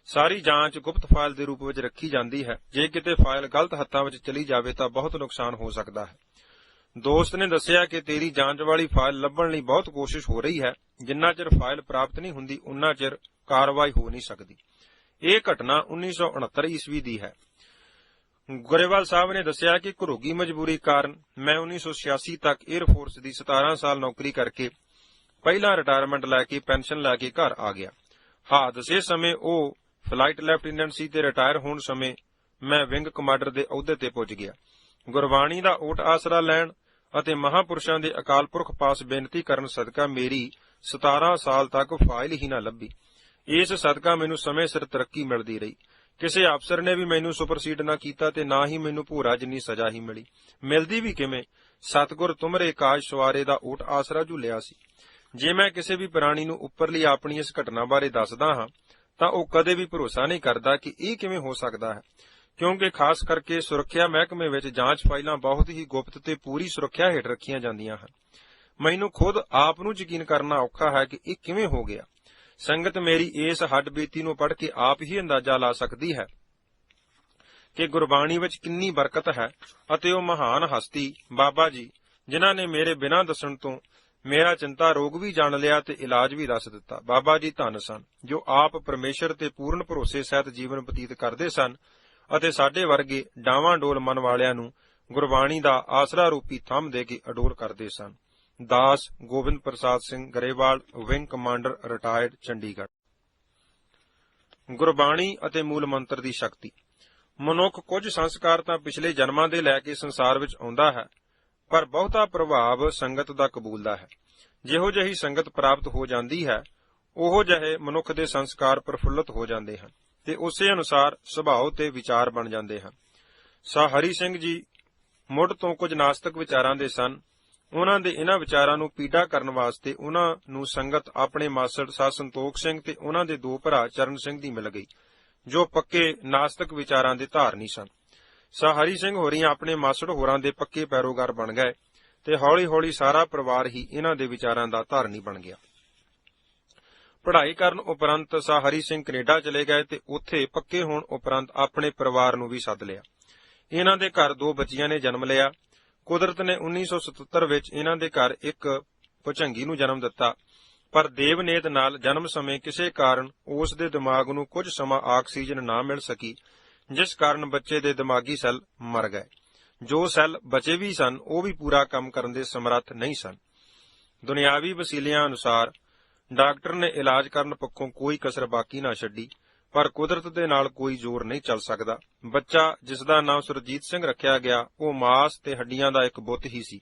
ਸਾਰੀ ਜਾਂਚ ਗੁਪਤ ਫਾਈਲ ਦੇ ਰੂਪ ਵਿੱਚ ਰੱਖੀ ਜਾਂਦੀ ਹੈ। ਜੇ ਕਿਤੇ ਫਾਈਲ ਗਲਤ ਹੱਥਾਂ ਵਿੱਚ ਚਲੀ ਜਾਵੇ ਤਾਂ ਬਹੁਤ ਨੁਕਸਾਨ ਹੋ ਸਕਦਾ ਹੈ। ਦੋਸਤ ਨੇ ਦੱਸਿਆ ਕਿ ਤੇਰੀ ਜਾਂਚ ਵਾਲੀ ਫਾਈਲ ਲੱਭਣ ਲਈ ਬਹੁਤ ਕੋਸ਼ਿਸ਼ ਹੋ ਰਹੀ ਹੈ। ਜਿੰਨਾ ਚਿਰ ਫਾਈਲ ਪ੍ਰਾਪਤ ਨਹੀਂ ਹੁੰਦੀ ਉਨਾ ਚਿਰ ਕਾਰਵਾਈ ਹੋ ਨਹੀਂ ਸਕਦੀ। ਇਹ ਘਟਨਾ 1969 ਈਸਵੀ ਦੀ ਹੈ। ਗਰੇਵਾਲ ਸਾਹਿਬ ਨੇ ਦੱਸਿਆ ਕਿ ਘਰੋਗੀ ਮਜਬੂਰੀ ਕਾਰਨ ਮੈਂ 1986 ਤੱਕ ਏਅਰ ਫੋਰਸ ਦੀ 17 ਸਾਲ ਨੌਕਰੀ ਕਰਕੇ ਪਹਿਲਾਂ ਰਿਟਾਇਰਮੈਂਟ ਲੈ ਕੇ ਪੈਨਸ਼ਨ ਲੈ ਕੇ ਘਰ ਆ ਗਿਆ। ਹਾਦਸੇ ਸਮੇਂ ਉਹ ਫਲਾਈਟ ਲੈਫਟੀਨੈਂਟ ਸੀ ਤੇ ਰਿਟਾਇਰ ਹੋਣ ਸਮੇਂ ਮੈਂ ਵਿੰਗ ਕਮਾਂਡਰ ਦੇ ਅਹੁਦੇ ਤੇ ਪੁੱਜ ਗਿਆ। ਗੁਰਬਾਣੀ ਦਾ ਓਟ ਆਸਰਾ ਲੈਣ ਅਤੇ ਮਹਾਂਪੁਰਸ਼ਾਂ ਦੇ ਅਕਾਲ ਪੁਰਖ ਪਾਸ ਬੇਨਤੀ ਕਰਨ ਸਦਕਾ ਮੇਰੀ 17 ਸਾਲ ਤੱਕ ਫਾਈਲ ਹੀ ਨਾ ਲੱਭੀ। ਇਸ ਸਦਕਾ ਮੈਨੂੰ ਸਮੇਂ ਸਿਰ ਤਰੱਕੀ ਮਿਲਦੀ ਰਹੀ। ਕਿਸੇ ਅਫਸਰ ਨੇ ਵੀ ਮੈਨੂੰ ਸੁਪਰਸੀਡ ਨਾ ਕੀਤਾ ਤੇ ਨਾ ਹੀ ਮੈਨੂੰ ਭੂਰਾ ਜਿੰਨੀ ਸਜ਼ਾ ਹੀ ਮਿਲੀ। ਮਿਲਦੀ ਵੀ ਕਿਵੇਂ? ਸਤਿਗੁਰ ਤੁਮਰੇ ਕਾਜ ਸਵਾਰੇ ਦਾ ਓਟ ਆਸਰਾ ਝੁੱਲਿਆ ਸੀ। ਜੇ ਮੈਂ ਕਿਸੇ ਵੀ ਪ੍ਰਾਣੀ ਨੂੰ ਉੱਪਰਲੀ ਆਪਣੀ ਇਸ ਘਟਨਾ ਬਾਰੇ ਦੱਸਦਾ ਹਾਂ ਤਾਂ ਉਹ ਕਦੇ ਵੀ ਭਰੋਸਾ ਨਹੀਂ ਕਰਦਾ ਕਿ ਇਹ ਕਿਵੇਂ ਹੋ ਸਕਦਾ ਹੈ, ਕਿਉਂਕਿ ਖਾਸ ਕਰਕੇ ਸੁਰੱਖਿਆ ਮਹਿਕਮੇ ਵਿੱਚ ਜਾਂਚ ਫਾਈਲਾਂ ਬਹੁਤ ਹੀ ਗੁਪਤ ਤੇ ਪੂਰੀ ਸੁਰੱਖਿਆ ਹੇਠ ਰੱਖੀਆਂ ਜਾਂਦੀਆਂ ਹਨ। ਮੈਨੂੰ ਖੁਦ ਆਪ ਨੂੰ ਯਕੀਨ ਕਰਨਾ ਔਖਾ ਹੈ ਕਿ ਇਹ ਕਿਵੇਂ ਹੋ ਗਿਆ। ਸੰਗਤ ਮੇਰੀ ਇਸ ਹੱਡਬੀਤੀ ਨੂੰ ਪੜ੍ਹ ਕੇ ਆਪ ਹੀ ਅੰਦਾਜ਼ਾ ਲਾ ਸਕਦੀ ਹੈ ਕਿ ਗੁਰਬਾਣੀ ਵਿੱਚ ਕਿੰਨੀ ਬਰਕਤ ਹੈ, ਅਤੇ ਉਹ ਮਹਾਨ ਹਸਤੀ ਬਾਬਾ ਜੀ, ਜਿਨ੍ਹਾਂ ਨੇ ਮੇਰੇ ਬਿਨਾਂ ਦੱਸਣ ਤੋਂ ਮੇਰਾ ਚਿੰਤਾ ਰੋਗ ਵੀ ਜਾਣ ਲਿਆ ਤੇ ਇਲਾਜ ਵੀ ਦੱਸ ਦਿੱਤਾ। ਬਾਬਾ ਜੀ ਧੰਨ ਸਨ, ਜੋ ਆਪ ਪਰਮੇਸ਼ਰ ਤੇ ਪੂਰਨ ਭਰੋਸੇ ਸਹਿਤ ਜੀਵਨ ਬਤੀਤ ਕਰਦੇ ਸਨ ਅਤੇ ਸਾਡੇ ਵਰਗੇ ਡਾਵਾਂ ਡੋਲ ਮਨ ਵਾਲਿਆਂ ਨੂੰ ਗੁਰਬਾਣੀ ਦਾ ਆਸਰਾ ਰੂਪੀ ਥੰਮ ਦੇ ਕੇ ਅਡੋਲ ਕਰਦੇ ਸਨ। ਦਾਸ Gobind Prasad Singh Grewal, wing commander, retired, Chandigarh. Gurbani ਅਤੇ ਮੂਲ ਮੰਤਰ ਦੀ ਸ਼ਕਤੀ। ਮਨੁੱਖ ਕੁਝ ਸੰਸਕਾਰ ਤਾਂ ਪਿਛਲੇ ਜਨਮਾਂ ਦੇ ਲੈ ਕੇ ਸੰਸਾਰ ਵਿੱਚ ਆਉਂਦਾ ਹੈ, ਪਰ ਬਹੁਤਾ ਪ੍ਰਭਾਵ ਸੰਗਤ ਦਾ ਕਬੂਲਦਾ ਹੈ। ਜਿਹੋ ਜਿਹੀ ਸੰਗਤ ਪ੍ਰਾਪਤ ਹੋ ਜਾਂਦੀ ਹੈ, ਉਹੋ ਜਿਹੇ ਮਨੁੱਖ ਦੇ ਸੰਸਕਾਰ ਪ੍ਰਫੁੱਲਤ ਹੋ ਜਾਂਦੇ ਹਨ ਤੇ ਉਸੇ ਅਨੁਸਾਰ ਸੁਭਾਅ ਤੇ ਵਿਚਾਰ ਬਣ ਜਾਂਦੇ ਹਨ। ਸਾਹ ਹਰੀ ਸਿੰਘ ਜੀ ਮੁੱਢ ਤੋਂ ਕੁਝ ਨਾਸਤਿਕ ਵਿਚਾਰਾਂ ਦੇ ਸਨ। ਉਹਨਾਂ ਦੇ ਇਹਨਾਂ ਵਿਚਾਰਾਂ ਨੂੰ ਪੀੜਾ ਕਰਨ ਵਾਸਤੇ ਉਹਨਾਂ ਨੂੰ ਸੰਗਤ ਆਪਣੇ ਮਾਸੜ ਸਾਹ ਸੰਤੋਖ ਸਿੰਘ ਤੇ ਉਹਨਾਂ ਦੇ ਦੋ ਭਰਾ ਚਰਨ ਸਿੰਘ ਦੀ ਮਿਲ ਗਈ, ਜੋ ਪੱਕੇ ਨਾਸਤਿਕ ਵਿਚਾਰਾਂ ਦੇ ਧਾਰਨੀ ਸਨ। ਸਾਹ ਹਰੀ ਸਿੰਘ ਹੋਰੀਆਂ ਆਪਣੇ ਮਾਸੜ ਹੋਰਾਂ ਦੇ ਪੱਕੇ ਪੈਰੋਕਾਰ ਬਣ ਗਏ ਤੇ ਹੌਲੀ-ਹੌਲੀ ਸਾਰਾ ਪਰਿਵਾਰ ਹੀ ਇਹਨਾਂ ਦੇ ਵਿਚਾਰਾਂ ਦਾ ਧਾਰਨੀ ਬਣ ਗਿਆ। ਪੜ੍ਹਾਈ ਕਰਨ ਉਪਰੰਤ ਸਾਹ ਹਰੀ ਸਿੰਘ ਕੈਨੇਡਾ ਚਲੇ ਗਏ ਤੇ ਉੱਥੇ ਪੱਕੇ ਹੋਣ ਉਪਰੰਤ ਆਪਣੇ ਪਰਿਵਾਰ ਨੂੰ ਵੀ ਸੱਦ ਲਿਆ। ਇਹਨਾਂ ਦੇ ਘਰ ਦੋ ਬੱਚੀਆਂ ਨੇ ਜਨਮ ਲਿਆ। ਕੁਦਰਤ ਨੇ 1977 ਵਿੱਚ ਇਹਨਾਂ ਦੇ ਘਰ ਇੱਕ ਭੁਚੰਗੀ ਨੂੰ ਜਨਮ ਦਿੱਤਾ, ਪਰ ਦੇਵਨੇਤ ਨਾਲ ਜਨਮ ਸਮੇਂ ਕਿਸੇ ਕਾਰਨ ਉਸ ਦੇ ਦਿਮਾਗ ਨੂੰ ਕੁਝ ਸਮਾਂ ਆਕਸੀਜਨ ਨਾ ਮਿਲ ਸਕੀ, ਜਿਸ ਕਾਰਨ ਬੱਚੇ ਦੇ ਦਿਮਾਗੀ ਸੈੱਲ ਮਰ ਗਏ। ਜੋ ਸੈੱਲ ਬਚੇ ਵੀ ਸਨ, ਉਹ ਵੀ ਪੂਰਾ ਕੰਮ ਕਰਨ ਦੇ ਸਮਰੱਥ ਨਹੀਂ ਸਨ। ਦੁਨਿਆਵੀ ਵਸੀਲਿਆਂ ਅਨੁਸਾਰ ਡਾਕਟਰ ਨੇ ਇਲਾਜ ਕਰਨ ਪੱਖੋਂ ਕੋਈ ਕਸਰ ਬਾਕੀ ਨਾ ਛੱਡੀ, ਪਰ ਕੁਦਰਤ ਦੇ ਨਾਲ ਕੋਈ ਜ਼ੋਰ ਨਹੀਂ ਚੱਲ ਸਕਦਾ। ਬੱਚਾ, ਜਿਸ ਦਾ ਨਾਮ ਸੁਰਜੀਤ ਸਿੰਘ ਰੱਖਿਆ ਗਿਆ, ਉਹ ਮਾਸ ਤੇ ਹੱਡੀਆਂ ਦਾ ਇੱਕ ਬੁੱਤ ਹੀ ਸੀ।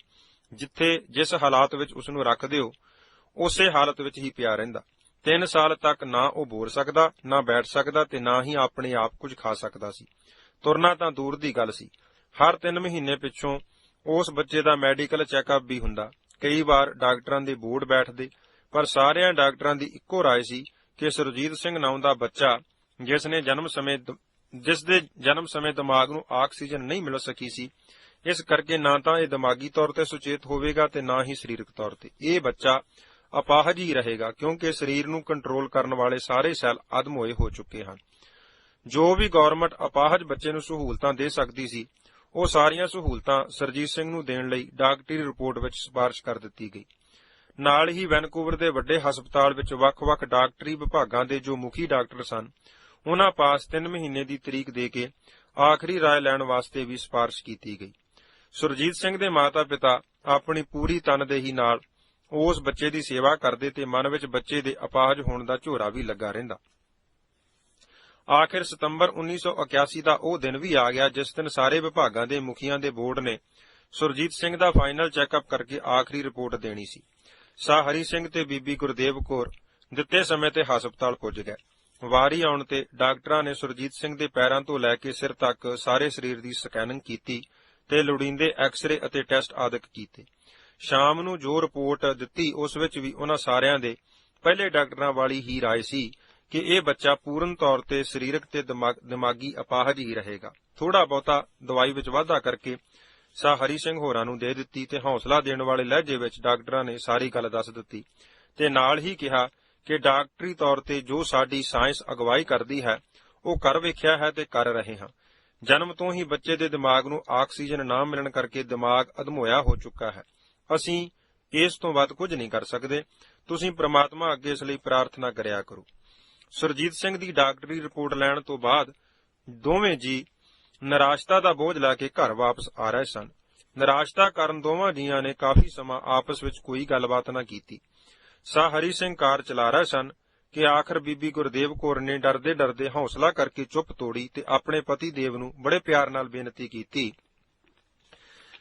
ਜਿੱਥੇ ਜਿਸ ਹਾਲਾਤ ਵਿੱਚ ਉਸ ਨੂੰ ਰੱਖ ਦਿਓ, ਉਸੇ ਹਾਲਤ ਵਿੱਚ ਹੀ ਪਿਆ ਰਹਿੰਦਾ। 3 ਸਾਲ ਤੱਕ ਨਾ ਉਹ ਬੋਲ ਸਕਦਾ, ਨਾ ਬੈਠ ਸਕਦਾ ਤੇ ਨਾ ਹੀ ਆਪਣੇ ਆਪ ਕੁਝ ਖਾ ਸਕਦਾ ਸੀ। ਤੁਰਨਾ ਤਾਂ ਦੂਰ ਦੀ ਗੱਲ ਸੀ। ਹਰ 3 ਮਹੀਨੇ ਪਿੱਛੋਂ ਉਸ ਬੱਚੇ ਦਾ ਮੈਡੀਕਲ ਚੈੱਕਅਪ ਵੀ ਹੁੰਦਾ। ਕਈ ਵਾਰ ਡਾਕਟਰਾਂ ਦੇ ਬੋਰਡ ਬੈਠਦੇ, ਪਰ ਸਾਰਿਆਂ ਡਾਕਟਰਾਂ ਦੀ ਇੱਕੋ ਰਾਏ ਸੀ ਕਿ ਸੁਰਜੀਤ ਸਿੰਘ ਨਾਮ ਦਾ ਬੱਚਾ, ਜਿਸ ਦੇ ਜਨਮ ਸਮੇਂ ਦਿਮਾਗ ਨੂੰ ਆਕਸੀਜਨ ਨਹੀਂ ਮਿਲ ਸਕੀ ਸੀ, ਇਸ ਕਰਕੇ ਨਾ ਤਾਂ ਇਹ ਦਿਮਾਗੀ ਤੌਰ ਤੇ ਸੁਚੇਤ ਹੋਵੇਗਾ ਤੇ ਨਾ ਹੀ ਸਰੀਰਕ ਤੌਰ ਤੇ। ਇਹ ਬੱਚਾ ਅਪਾਹਜ ਹੀ ਰਹੇਗਾ, ਕਿਉਂਕਿ ਸਰੀਰ ਨੂੰ ਕੰਟਰੋਲ ਕਰਨ ਵਾਲੇ ਸਾਰੇ ਸੈੱਲ ਅਦਮ ਹੋਏ ਹੋ ਚੁੱਕੇ ਹਨ। ਜੋ ਵੀ ਗਵਰਨਮੈਂਟ ਅਪਾਹਜ ਬੱਚੇ ਨੂੰ ਸਹੂਲਤਾਂ ਦੇ ਸਕਦੀ ਸੀ, ਉਹ ਸਾਰੀਆਂ ਸਹੂਲਤਾਂ ਸੁਰਜੀਤ ਸਿੰਘ ਨੂੰ ਦੇਣ ਲਈ ਡਾਕਟਰੀ ਰਿਪੋਰਟ ਵਿੱਚ ਸਿਫਾਰਸ਼ ਕਰ ਦਿੱਤੀ ਗਈ। ਨਾਲ ਹੀ ਵੈਨਕੂਵਰ ਦੇ ਵੱਡੇ ਹਸਪਤਾਲ ਵਿੱਚ ਵੱਖ-ਵੱਖ ਡਾਕਟਰੀ ਵਿਭਾਗਾਂ ਦੇ ਜੋ ਮੁਖੀ ਡਾਕਟਰ ਸਨ, ਉਹਨਾਂ ਪਾਸ 3 ਮਹੀਨੇ ਦੀ ਤਰੀਕ ਦੇ ਕੇ ਆਖਰੀ ਰਾਏ ਲੈਣ ਵਾਸਤੇ ਵੀ ਸਿਫਾਰਸ਼ ਕੀਤੀ ਗਈ। ਸੁਰਜੀਤ ਸਿੰਘ ਦੇ ਮਾਤਾ-ਪਿਤਾ ਆਪਣੀ ਪੂਰੀ ਤਨਦੇਹੀ ਨਾਲ ਉਸ ਬੱਚੇ ਦੀ ਸੇਵਾ ਕਰਦੇ ਤੇ ਮਨ ਵਿੱਚ ਬੱਚੇ ਦੇ ਅਪਾਹਜ ਹੋਣ ਦਾ ਝੋਰਾ ਵੀ ਲੱਗਾ ਰਹਿੰਦਾ। ਆਖਿਰ ਸਤੰਬਰ 1981 ਦਾ ਉਹ ਦਿਨ ਵੀ ਆ ਗਿਆ, ਜਿਸ ਦਿਨ ਸਾਰੇ ਵਿਭਾਗਾਂ ਦੇ ਮੁਖੀਆਂ ਦੇ ਬੋਰਡ ਨੇ ਸੁਰਜੀਤ ਸਿੰਘ ਦਾ ਫਾਈਨਲ ਚੈੱਕਅਪ ਕਰਕੇ ਆਖਰੀ ਰਿਪੋਰਟ ਦੇਣੀ ਸੀ। ਸਾਹ ਹਰੀ ਸਿੰਘ ਤੇ ਬੀਬੀ ਗੁਰਦੇਵ ਕੌਰ ਦਿੱਤੇ ਸਮੇਂ ਤੇ ਹਸਪਤਾਲ ਪੁੱਜ ਗਏ। ਵਾਰੀ ਆਉਣ ਤੇ ਡਾਕਟਰਾਂ ਨੇ ਸੁਰਜੀਤ ਸਿੰਘ ਦੇ ਪੈਰਾਂ ਤੋਂ ਲੈ ਕੇ ਸਿਰ ਤੱਕ ਸਾਰੇ ਸਰੀਰ ਦੀ ਸਕੈਨਿੰਗ ਕੀਤੀ ਤੇ ਲੋੜੀਂਦੇ ਐਕਸ-ਰੇ ਅਤੇ ਟੈਸਟ ਆਦਿਕ ਕੀਤੇ। ਸ਼ਾਮ ਨੂੰ ਜੋ ਰਿਪੋਰਟ ਦਿੱਤੀ, ਉਸ ਵਿੱਚ ਵੀ ਉਹਨਾਂ ਸਾਰਿਆਂ ਦੇ ਪਹਿਲੇ ਡਾਕਟਰਾਂ ਵਾਲੀ ਹੀ ਰਾਏ ਸੀ ਕਿ ਇਹ ਬੱਚਾ ਪੂਰਨ ਤੌਰ ਤੇ ਸਰੀਰਕ ਤੇ ਦਿਮਾਗੀ ਅਪਾਹਜ ਹੀ ਰਹੇਗਾ। ਥੋੜਾ ਬਹੁਤਾ ਦਵਾਈ ਵਿੱਚ ਵਾਧਾ ਕਰਕੇ ਸਾਹ ਹਰੀ ਸਿੰਘ ਹੋਰਾਂ ਨੂੰ ਦੇ ਦਿੱਤੀ ਤੇ ਹੌਸਲਾ ਦੇਣ ਵਾਲੇ ਲਹਿਜੇ ਵਿੱਚ ਡਾਕਟਰਾਂ ਨੇ ਸਾਰੀ ਗੱਲ ਦੱਸ ਦਿੱਤੀ ਤੇ ਨਾਲ ਹੀ ਕਿਹਾ ਕਿ ਡਾਕਟਰੀ ਤੌਰ ਤੇ ਜੋ ਸਾਡੀ ਸਾਇੰਸ ਅਗਵਾਈ ਕਰਦੀ ਹੈ, ਉਹ ਕਰ ਵੇਖਿਆ ਹੈ ਤੇ ਕਰ ਰਹੇ ਹਾਂ। ਜਨਮ ਤੋਂ ਹੀ ਬੱਚੇ ਦੇ ਦਿਮਾਗ ਨੂੰ ਆਕਸੀਜਨ ਨਾ ਮਿਲਣ ਕਰਕੇ ਦਿਮਾਗ ਅਧਮੋਇਆ ਹੋ ਚੁੱਕਾ ਹੈ। ਅਸੀਂ ਇਸ ਤੋਂ ਵੱਧ ਕੁਝ ਨਹੀਂ ਕਰ ਸਕਦੇ। ਤੁਸੀਂ ਪ੍ਰਮਾਤਮਾ ਅੱਗੇ ਇਸ ਲਈ ਪ੍ਰਾਰਥਨਾ ਕਰਿਆ ਕਰੋ। ਸੁਰਜੀਤ ਸਿੰਘ ਦੀ ਡਾਕਟਰੀ ਰਿਪੋਰਟ ਲੈਣ ਤੋਂ ਬਾਅਦ ਦੋਵੇਂ ਜੀ ਨਿਰਾਸ਼ਤਾ ਦਾ ਬੋਝ ਲੈ ਕੇ ਘਰ ਵਾਪਸ ਆ ਰਹੇ ਸਨ। ਨਿਰਾਸ਼ਤਾ ਕਾਰਨ ਦੋਵਾਂ ਜੀਆਂ ਨੇ ਕਾਫੀ ਸਮਾਂ ਆਪਸ ਵਿੱਚ ਕੋਈ ਗੱਲਬਾਤ ਨਾ ਕੀਤੀ। ਸਾਹ ਹਰੀ ਸਿੰਘ ਕਾਰ ਚਲਾ ਰਹੇ ਸਨ ਕਿ ਆਖਰ ਬੀਬੀ ਗੁਰਦੇਵ ਕੌਰ ਨੇ ਡਰਦੇ ਹੌਸਲਾ ਕਰਕੇ ਚੁੱਪ ਤੋੜੀ ਤੇ ਆਪਣੇ ਪਤੀ ਦੇਵ ਨੂੰ ਬੜੇ ਪਿਆਰ ਨਾਲ ਬੇਨਤੀ ਕੀਤੀ